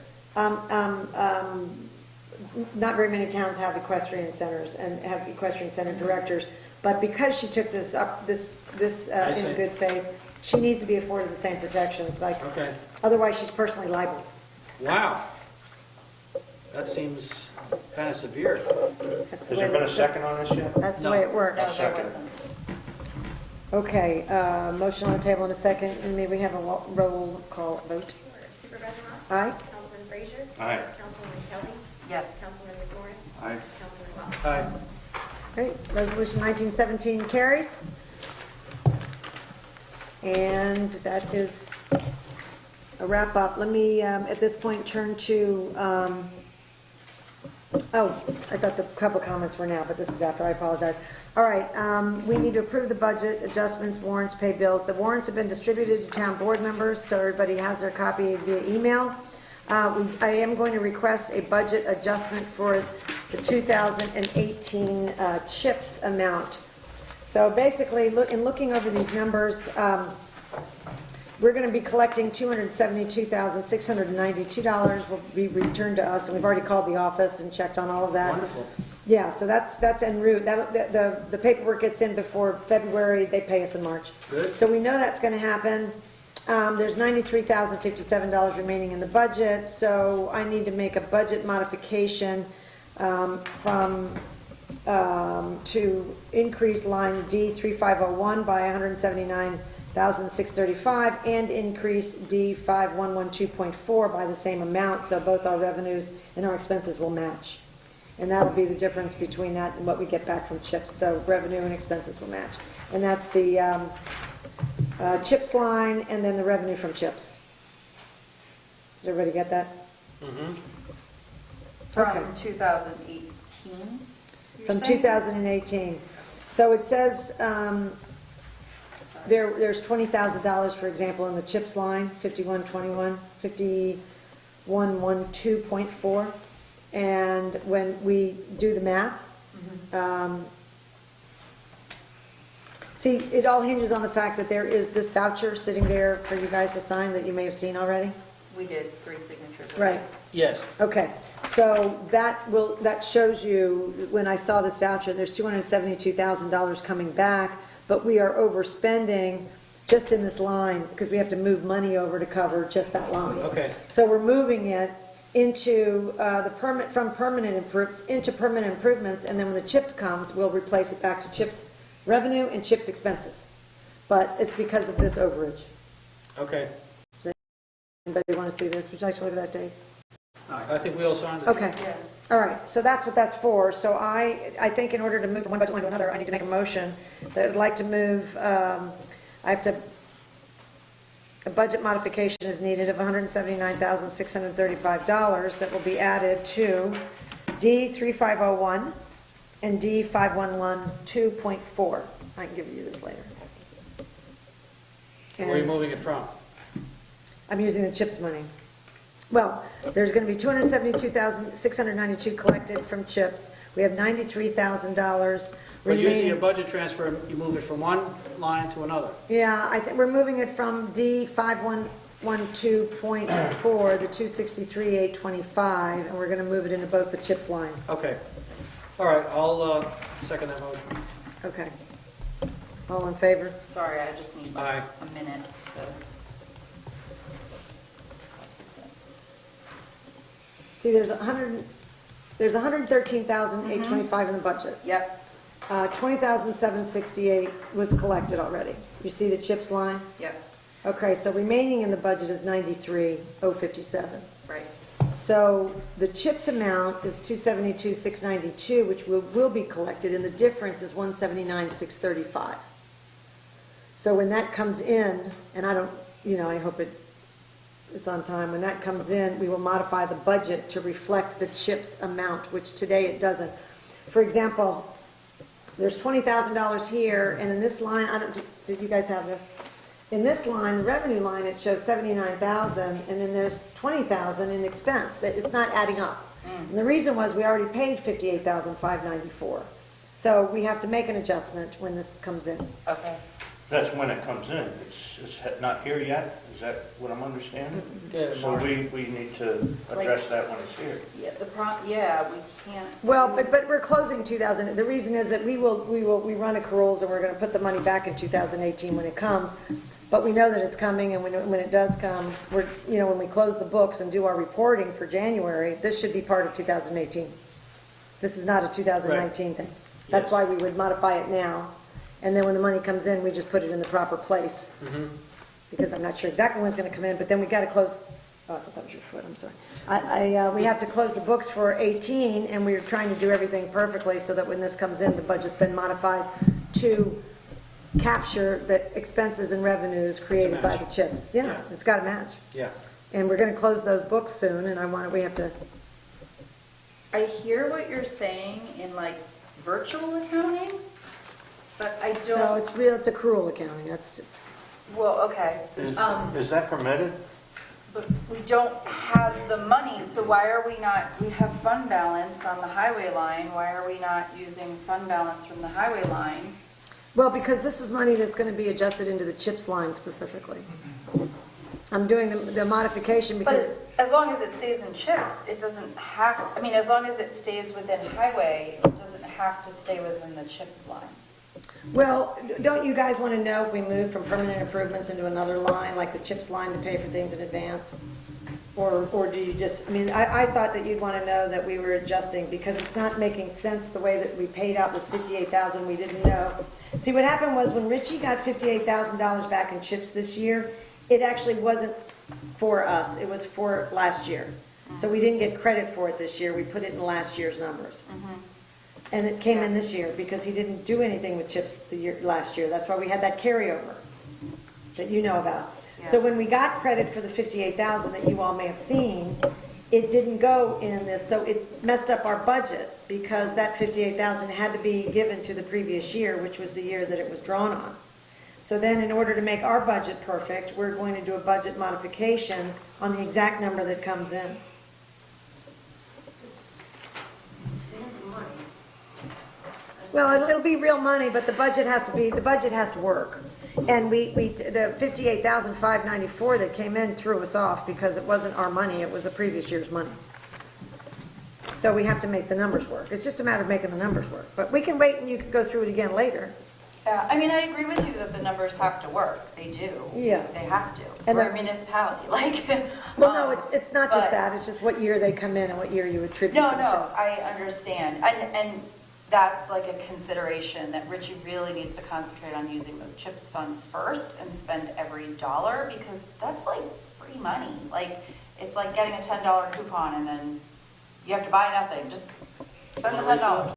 Not very many towns have equestrian centers and have equestrian center directors, but because she took this up, this I see. in good faith, she needs to be afforded the same protections, like, Okay. otherwise she's personally liable. Wow. That seems kind of severe. That's the Has there way been a that- second on this yet? That's the No. way it works. No, there Second. wasn't. Okay, motion on the table in a second, and may we have a roll call vote? Supervisor Moss? Aye. Councilman Frazier? Aye. Councilwoman Kelly? Yes. Councilman McMorris? Aye. Councilman Welsh? Aye. Great, resolution 1917 carries. And that is a wrap up. Let me, at this point, turn to, I thought the couple comments were now, but this is after, I apologize. All right, we need to approve the budget, adjustments, warrants, pay bills. The warrants have been distributed to town board members, so everybody has their copy via email. I am going to request a budget adjustment for the 2018 CHIPS amount. So basically, in looking over these numbers, we're going to be collecting $272,692 will be returned to us, and we've already called the office and checked on all of that. Wonderful. Yeah, so that's en route. The paperwork gets in before February, they pay us in March. Good. So we know that's going to happen. There's $93,057 remaining in the budget, so I need to make a budget modification to increase line D3501 by $179,635 and increase D5112.4 by the same amount, so both our revenues and our expenses will match. And that'll be the difference between that and what we get back from CHIPS, so revenue and expenses will match. And that's the CHIPS line and then the revenue from CHIPS. Does everybody get that? Mm-hmm. Okay. From 2018? From 2018. So it says there's $20,000, for example, in the CHIPS line, 5112.4. And when we do the math, see, it all hinges on the fact that there is this voucher sitting there for you guys to sign that you may have seen already. We did 3 signatures. Right. Yes. Okay, so that shows you, when I saw this voucher, there's $272,000 coming back, but we are overspending just in this line, because we have to move money over to cover just that line. Okay. So we're moving it into from permanent into permanent improvements, and then when the CHIPS comes, we'll replace it back to CHIPS revenue and CHIPS expenses. But it's because of this overage. Okay. Does anybody want to see this? Would you like to look at that, Dave? I think we all signed it. Okay. All right, so that's what that's for. So I think in order to move from one budget line to another, I need to make a motion that I'd like to move, a budget modification is needed of $179,635 that will be added to D3501 and D5112.4. I can give you this later. Where are you moving it from? I'm using the CHIPS money. Well, there's going to be $272,692 collected from CHIPS. We have $93,000 But using remaining. your budget transfer, you move it from one line to another. Yeah, I think we're moving it from D5112.4, the 263,825, and we're going to move it into both the CHIPS lines. Okay. All right, I'll second that motion. Okay. All in favor? Sorry, I just need Aye. a minute to. See, there's $113,825 in the budget. Yep, 20,768 was collected already. You see the CHIPS line? yep, Okay, so remaining in the budget is 93,057. right. So the CHIPS amount is 272,692, which will be collected, and the difference is 179,635. So when that comes in, and I don't, I hope it's on time. When that comes in, we will modify the budget to reflect the CHIPS amount, which today it doesn't. For example, there's $20,000 here, and in this line, did you guys have this? In this line, the revenue line, it shows $79,000, and then there's $20,000 in expense. That it's not adding up. And the reason was we already paid $58,594. So we have to make an adjustment when this comes in. Okay. That's when it comes in. It's not here yet? Is that what I'm understanding? Yeah, So March. we need to address that when it's here. Yeah, we can't. Well, but we're closing 2000. The reason is that we run accruals, and we're going to put the money back in 2018 when it comes. But we know that it's coming, and when it does come, when we close the books and do our reporting for January, this should be part of 2018. This is not a 2019 thing. That's Yes. why we would modify it now. And then when the money comes in, we just put it in the proper place. Because I'm not sure exactly when it's going to come in, but then we got to close, oh, I thought that was your foot, I'm sorry. We have to close the books for 18, and we're trying to do everything perfectly so that when this comes in, the budget's been modified to capture the expenses and revenues created by match. the CHIPS. Yeah, it's got to match. Yeah. And we're going to close those books soon, and we have to, I hear what you're saying in like virtual accounting, but I don't. no, it's real, it's accrual accounting, that's just, Well, okay. Is that permitted? But we don't have the money, so why are we not, we have fund balance on the highway line, why are we not using fund balance from the highway line? well, because this is money that's going to be adjusted into the CHIPS line specifically. I'm doing the modification because, But as long as it stays in chips, it doesn't have, I mean, as long as it stays within highway, it doesn't have to stay within the chips line. well, don't you guys want to know if we move from permanent improvements into another line, like the CHIPS line to pay for things in advance? Or do you just, I mean, I thought that you'd want to know that we were adjusting, because it's not making sense the way that we paid out this $58,000 we didn't know. See, what happened was when Richie got $58,000 back in CHIPS this year, it actually wasn't for us, it was for last year. So we didn't get credit for it this year, we put it in last year's numbers. And it came in this year because he didn't do anything with CHIPS last year. That's why we had that carryover that you know about. So when we got credit for the $58,000 that you all may have seen, it didn't go in this, so it messed up our budget because that $58,000 had to be given to the previous year, which was the year that it was drawn on. So then in order to make our budget perfect, we're going to do a budget modification on the exact number that comes in. Well, it'll be real money, but the budget has to work. And the $58,594 that came in threw us off because it wasn't our money, it was a previous year's money. So we have to make the numbers work. It's just a matter of making the numbers work. But we can wait and you can go through it again later. Yeah, I mean, I agree with you that the numbers have to work. They do. Yeah. They have to. And We're a municipality, like. Well, no, it's not just but- that, it's just what year they come in and what year you attribute No, them no, to. I understand. And that's like a consideration that Richie really needs to concentrate on using those CHIPS funds first and spend every dollar, because that's like free money. Like, it's like getting a $10 coupon and then you have to buy nothing. Just spend the $10.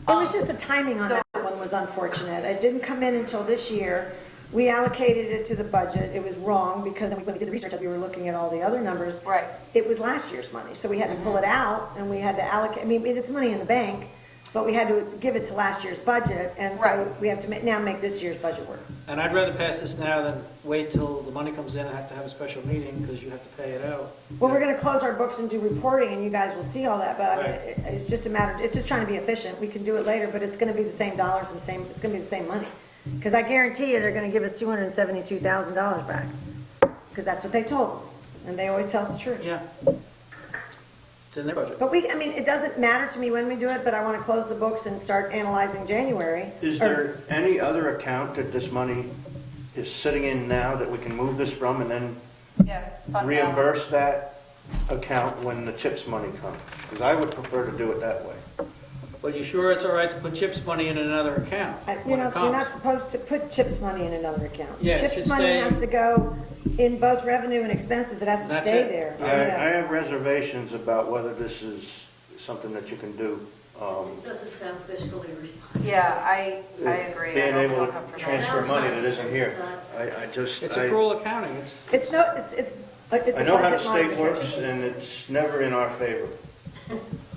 It was just the timing on that one was unfortunate. It didn't come in until this year. We allocated it to the budget. It was wrong because when we did the research, as we were looking at all the other numbers, Right. it was last year's money. So we had to pull it out and we had to allocate, I mean, it's money in the bank, but we had to give it to last year's budget. And so Right. we have to now make this year's budget work. And I'd rather pass this now than wait till the money comes in and have to have a special meeting because you have to pay it out. Well, we're going to close our books and do reporting, and you guys will see all that, but I mean, Right. it's just a matter, it's just trying to be efficient. We can do it later, but it's going to be the same dollars, it's going to be the same money. Because I guarantee you, they're going to give us $272,000 back, because that's what they told us, and they always tell us the truth. Yeah. It's in their budget. But I mean, it doesn't matter to me when we do it, but I want to close the books and start analyzing January. Is there any other account that this money is sitting in now that we can move this from and then Yes, fund balance. reimburse that account when the CHIPS money comes? Because I would prefer to do it that way. But you sure it's all right to put CHIPS money in another account You're when it not, you're not comes? supposed to put CHIPS money in another account. Yeah, it CHIPS should money stay- has to go in both revenue and expenses, it has to That's stay it. there. I Yeah. have reservations about whether this is something that you can do. It doesn't sound fiscally responsible. Yeah, I agree. I Being don't able feel to comfortable. transfer Sounds money nice, that isn't but here. it's I just, It's I accrual accounting. It's It's no, it's I a know how the budget state works modification. and it's never in our favor.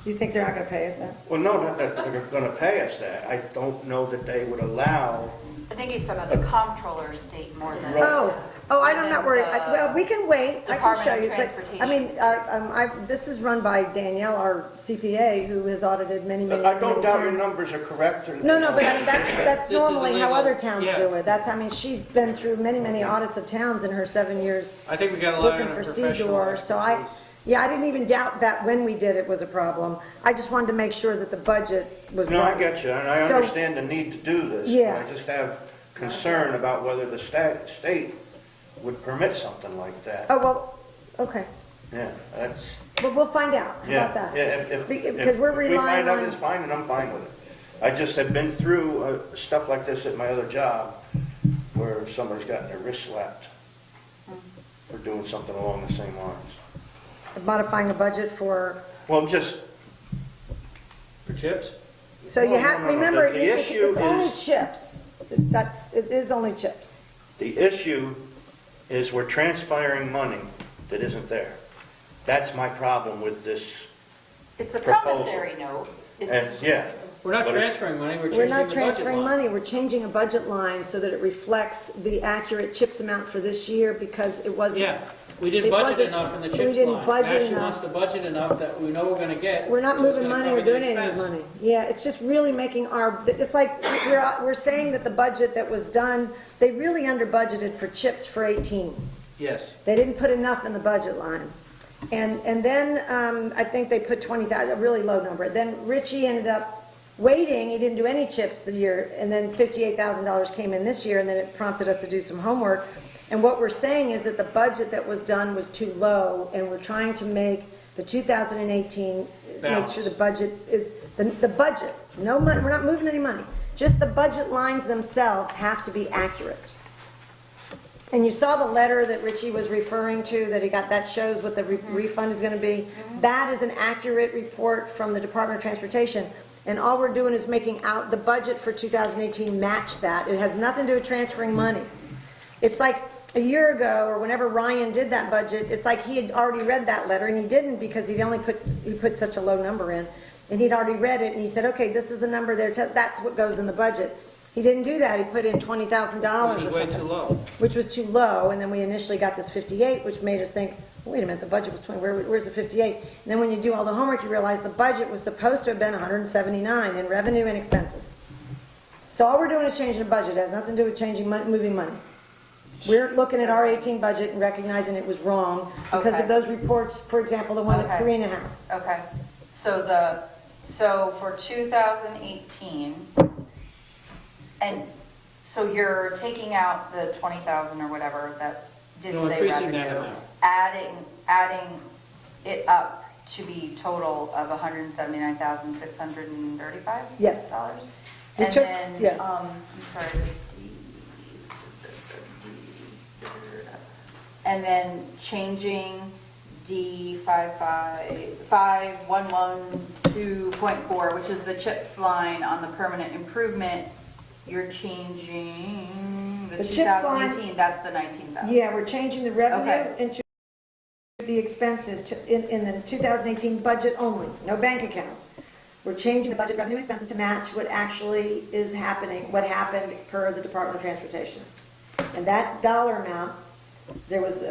You think they're not going to pay us that? Well, no, not that they're gonna pay us that. I don't know that they would allow, I think he's talking about the comptroller state more than. Right. I'm not worried. The Well, we can wait. I can show Department of you. But, I mean, this is run by Danielle, our CPA, who has audited many, many, I many don't doubt your towns. numbers are correct. Or No, but I mean, that's This is normally how illegal. other towns Yeah. do it. I mean, she's been through many, many audits of towns in her 7 years I think we got to rely looking on a for professional CDOR. So expertise. I didn't even doubt that when we did it was a problem. I just wanted to make sure that the budget was No, right. I get you, and I So- understand the need to do this. Yeah. I just have concern about whether the state would permit something like that. Oh, well, okay. Yeah, that's, Well, we'll find out. How yeah. about that? Yeah, if Because we're if we relying find out on- it's fine, then I'm fine with it. I just have been through stuff like this at my other job, where somebody's gotten their wrist slapped for doing something along the same lines. Modifying the budget for, Well, just, For CHIPS? so you No, have, no, no, no. remember, The issue it's only is- chips. It is only chips. the issue is we're transferring money that isn't there. That's my problem with this, It's a Proposal. promissory note. and, It's, yeah. We're not But it- transferring money, we're We're changing the not budget transferring line. money, we're changing a budget line so that it reflects the accurate chips amount for this year because it wasn't. Yeah, we didn't It budget wasn't- enough in the we CHIPS didn't line. budget Ashley wants to enough. budget enough that we know we're going to get. We're not so it's moving gonna money or cover the doing anything with expense. money. Yeah, it's just really making it's like, we're saying that the budget that was done, they really under budgeted for chips for 18. Yes. They didn't put enough in the budget line. And then I think they put 20,000, a really low number. Then Richie ended up waiting, he didn't do any chips the year, and then $58,000 came in this year, and then it prompted us to do some homework. And what we're saying is that the budget that was done was too low, and we're trying to make the 2018, make sure the budget is, the budget, no money, we're not moving any money, just the budget lines themselves have to be accurate. And you saw the letter that Richie was referring to, that he got, that shows what the refund is going to be. That is an accurate report from the Department of Transportation. And all we're doing is making out the budget for 2018 match that. It has nothing to do with transferring money. It's like a year ago, or whenever Ryan did that budget, it's like he had already read that letter, and he didn't because he put such a low number in. And he'd already read it, and he said, okay, this is the number there, that's what goes in the budget. He didn't do that. He put in $20,000 or something. Which was way too low. Which was too low, and then we initially got this 58, which made us think, wait a minute, the budget was 20, where's the 58? And then when you do all the homework, you realize the budget was supposed to have been 179 in revenue and expenses. So all we're doing is changing the budget. It has nothing to do with changing moving money. We're looking at our 18 budget and recognizing it was wrong because Okay. of those reports, for example, the one that Okay. Karina has. Okay, so for 2018, and so you're taking out the 20,000 or whatever that didn't No, say increasing that revenue, amount. adding it up to be total of $179,635? Yes. Dollars? We And took- then, yes. I'm sorry, and then changing D51112.4, which is the CHIPS line on the permanent improvement, you're changing the The CHIPS line- 2018, that's the 19,000. Yeah, we're changing the revenue Okay. into the expenses in the 2018 budget only, no bank accounts. We're changing the budget revenue and expenses to match what actually is happening, what happened per the Department of Transportation. And that dollar amount, there was,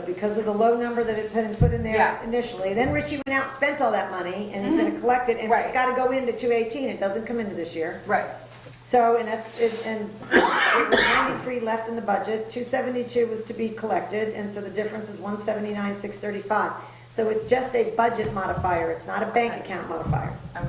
because of the low number that had been put in there Yeah. initially, then Richie went out and spent all that money, and he's gonna collect it, and Right. it's gotta go into 218, it doesn't come into this year. Right, So, and that's, and it was 93 left in the budget, 272 was to be collected, and so the difference is 179,635. So it's just a budget modifier, it's not a bank Okay. account modifier. okay.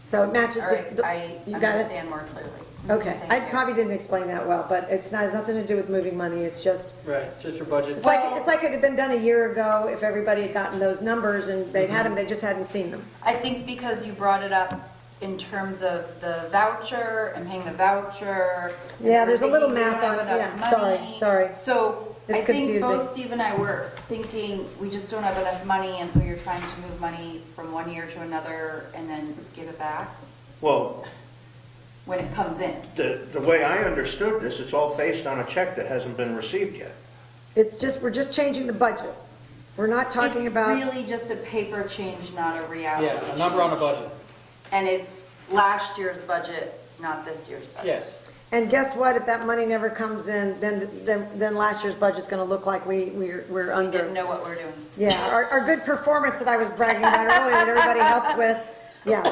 So it matches All right, the, I you got it? understand more clearly. Okay, Thank I you. probably didn't explain that well, but it's not, it has nothing to do with moving money, it's just, Right, just for budget. it's like it had been done a year ago, if everybody had gotten those numbers and they'd had them, they just hadn't seen them. I think because you brought it up in terms of the voucher and paying the voucher. and Yeah, there's a we're little thinking we math don't on have it. enough Yeah, sorry, money. sorry. So I It's think confusing. both Steve and I were thinking, we just don't have enough money, and so you're trying to move money from one year to another and then give it back Well, when it comes in. the way I understood this, it's all based on a check that hasn't been received yet. It's just, we're just changing the budget. We're not talking about. It's really just a paper change, not a reality. Yeah, a number on a change. budget. And it's last year's budget, not this year's budget. Yes. And guess what? If that money never comes in, then last year's budget's going to look like we're We under. didn't know what we're doing. Yeah, our good performance that I was bragging about earlier that everybody helped with. Yeah,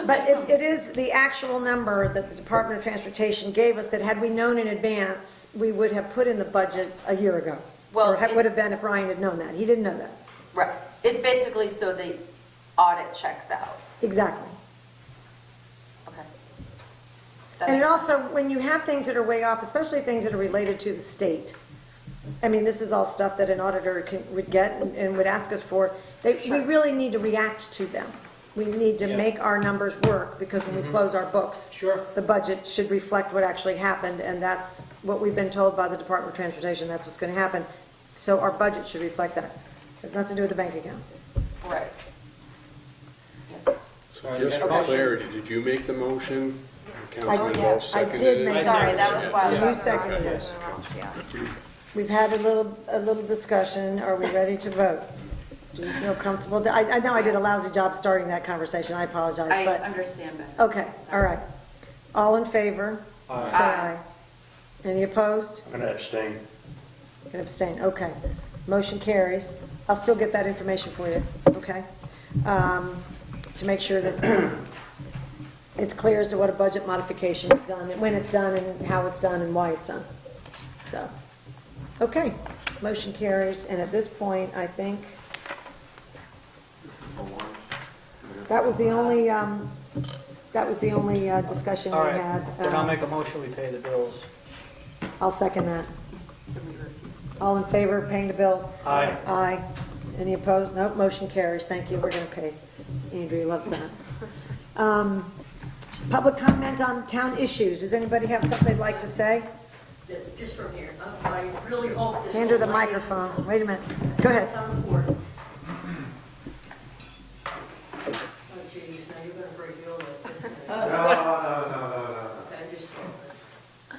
but it is the actual number that the Department of Transportation gave us that had we known in advance, we would have put in the budget a year ago. Well, Or would have it's- been if Ryan had known that. He didn't know that. Right. It's basically so the audit checks out. Exactly. Okay. That And it makes also, sense. when you have things that are way off, especially things that are related to the state, I mean, this is all stuff that an auditor would get and would ask us for, we Sure. really need to react to them. We need to Yeah. make our numbers work, because when we close our books, Sure. the budget should reflect what actually happened, and that's what we've been told by the Department of Transportation, that's what's going to happen. So our budget should reflect that. It's nothing to do with the bank account. Right. Yes. Sorry, Just you for got a motion? clarity, did you make the motion? Councilman I Ball did seconded it? make Sorry, that was why I You was. seconded it. Yeah. We've had a little discussion. Are we ready to vote? Do you feel comfortable? I know I did a lousy job starting that conversation. I apologize, I but, understand better. okay, all right. All in favor? Aye. Say aye. Any opposed? I'm going to abstain. Can abstain, okay. Motion carries. I'll still get that information for you, okay? To make sure that it's clear as to what a budget modification is done, and when it's done, and how it's done, and why it's done. So, okay. Motion carries, and at this point, I think that was the only, discussion we All right, had. then I'll make a motion, we pay the bills. I'll second that. All in favor of paying the bills? Aye. Aye. Any opposed? Nope, motion carries. Thank you, we're going to pay. Andrea loves that. Public comment on town issues. Does anybody have something they'd like to say? Just from here, I really hope this. Hand her the whole lighting- microphone. Wait a minute. Go ahead. Town important. Oh, geez, now you're gonna break your leg. No. Okay, I just,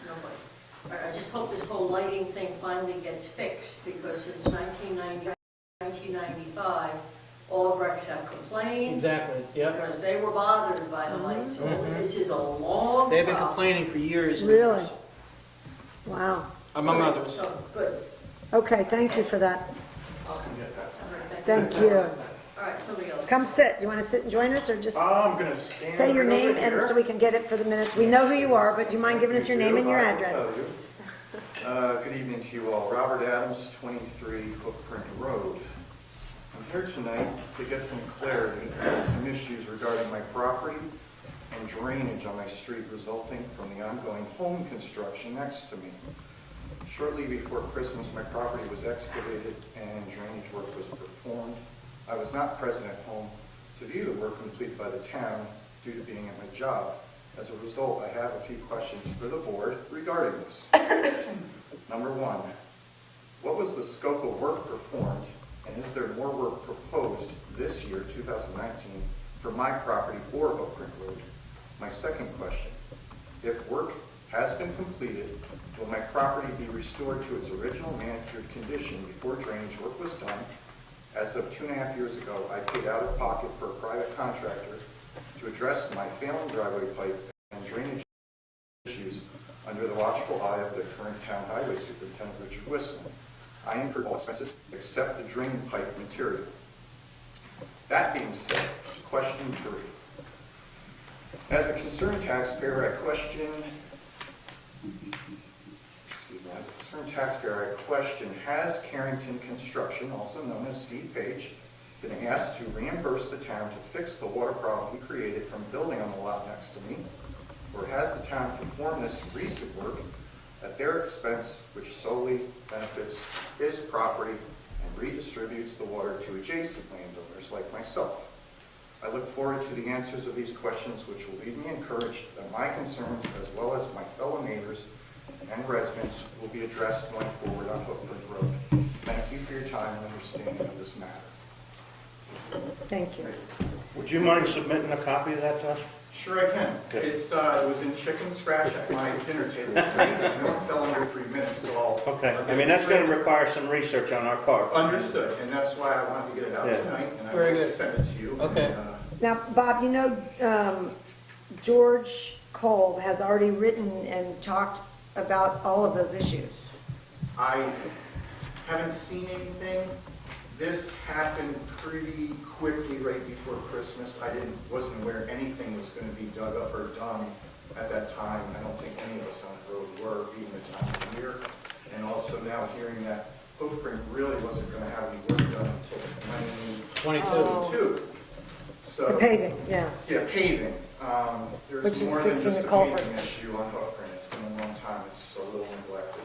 nobody. All right, I just hope this whole lighting thing finally gets fixed, because since 1995, all wrecks have complained. Exactly, yep. Because they were bothered by the lights. This is a long. They've been problem. complaining for years. and Really? years, Wow. Among So- others. So, good. Okay, thank you for that. All right, Thank you. All right, somebody else. Come sit. You want to sit and join us, or just I'm gonna stand. say your right name over and here. so we can get it for the minutes? We know who you are, but do you mind giving us your name and your address? Good evening to you all. Robert Adams, 23 Hoofprint Road. I'm here tonight to get some clarity on some issues regarding my property and drainage on my street resulting from the ongoing home construction next to me. Shortly before Christmas, my property was excavated and drainage work was performed. I was not present at home to view the work completed by the town due to being at my job. As a result, I have a few questions for the board regarding this. Number one, what was the scope of work performed, and is there more work proposed this year, 2019, for my property or Hoofprint Road? My second question, if work has been completed, will my property be restored to its original manicured condition before drainage work was done? As of 2.5 years ago, I paid out of pocket for a private contractor to address my failing driveway pipe and drainage issues under the watchful eye of the current town highway superintendent, Richard Wissman. I incurred all expenses except the drain pipe material. That being said, question 3. As a concerned taxpayer, I question, has Carrington Construction, also known as Steve Page, been asked to reimburse the town to fix the water problem he created from building on the lot next to me? Or has the town performed this recent work at their expense, which solely benefits his property and redistributes the water to adjacent landowners like myself? I look forward to the answers of these questions, which will leave me encouraged that my concerns, as well as my fellow neighbors and residents, will be addressed going forward on Hoofprint Road. Thank you for your time and understanding of this matter. Thank you. Would you mind submitting a copy of that to us? Sure I can. Okay. It was in chicken scratch at my dinner table tonight. I know it fell under 3 minutes, so I'll... Okay, I mean, that's going to require some research on our part. Understood, and that's why I wanted to get it out Yeah. tonight, and I Very will good. send it to you. Okay. And, Now, Bob, you know, George Kolb has already written and talked about all of those issues. I haven't seen anything. This happened pretty quickly right before Christmas. I wasn't aware anything was going to be dug up or done at that time. I don't think any of us on the road were, even the time of the year. And also now hearing that Hoofprint really wasn't going to have any work done until 22. 2022. So, The paving, yeah. yeah, paving. Which There's is more than fixing just the a paving culverts. issue on Hoofprint. It's been a long time. It's a little neglected.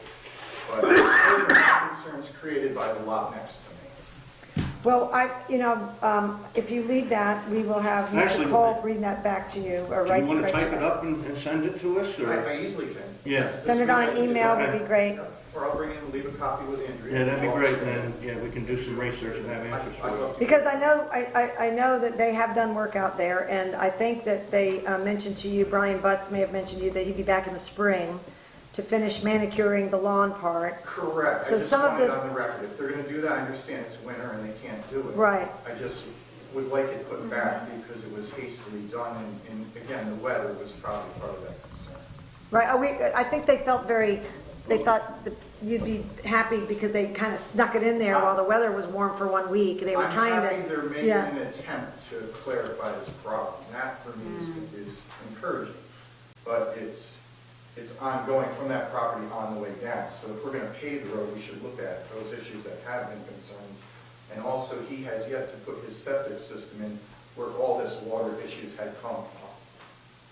But those are my concerns created by the lot next to me. Well, if you leave that, we will have Mr. Actually, Kolb read that back to you, or Do write you want to write type you it back. up and send it to us, or? I easily can. Yes. Send it on an email, would be great. Yeah, or I'll bring in and leave a copy with Andrea. Yeah, that'd be great, and then, yeah, we can do some research and have answers for you. Because I know that they have done work out there, and I think that they mentioned to you, Brian Butts may have mentioned to you, that he'd be back in the spring to finish manicuring the lawn part. Correct. So I just some of want it this- on the record. If they're going to do that, I understand it's winter and they can't do it. Right. I just would like it put back because it was hastily done, and again, the weather was probably part of that concern. Right, I think they felt they thought that you'd be happy because they kind of snuck it in there while the weather was warm for 1 week. They were trying to. I'm happy they're making yeah. an attempt to clarify this problem. That for me is encouraging. But it's it's ongoing from that property on the way down. So if we're gonna pave the road, we should look at those issues that have been concerned. And also, he has yet to put his septic system in where all this water issues had come from.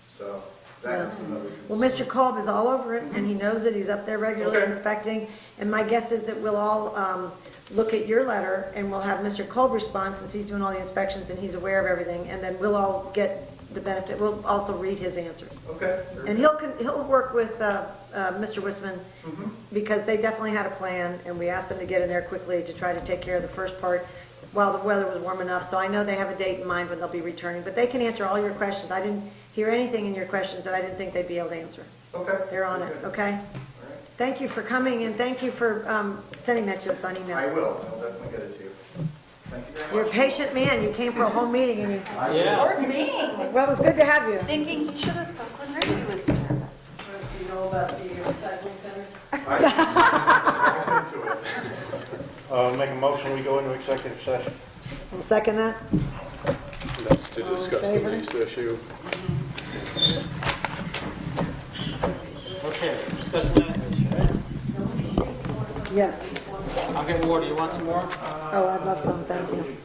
So that is another concern. Well, Mr. Kolb is all over it, and he knows it, he's up there regularly Okay. inspecting, and my guess is that we'll all look at your letter, and we'll have Mr. Kolb respond, since he's doing all the inspections and he's aware of everything, and then we'll all get the benefit, we'll also read his answers. Okay. And he'll work with Mr. Wisman, because they definitely had a plan, and we asked them to get in there quickly to try to take care of the first part while the weather was warm enough, so I know they have a date in mind when they'll be returning, but they can answer all your questions. I didn't hear anything in your questions that I didn't think they'd be able to answer. Okay. They're on it, Good. okay? All right. Thank you for coming, and thank you for sending that to us on I email. will, I'll definitely get it to you. Thank you very much. You're a patient man, you came for a whole meeting, and you, Yeah. Or me, well, it was good to have you. thinking he should have spoken when Richie was here. Do you know about the recycling center? I can look into it. Make a motion, we go into executive session. I'll second that. That's to discuss the favor? lease issue. Okay, discussing that, right? Yes. I'll get more, do you want some more? Oh, I'd love some, thank you.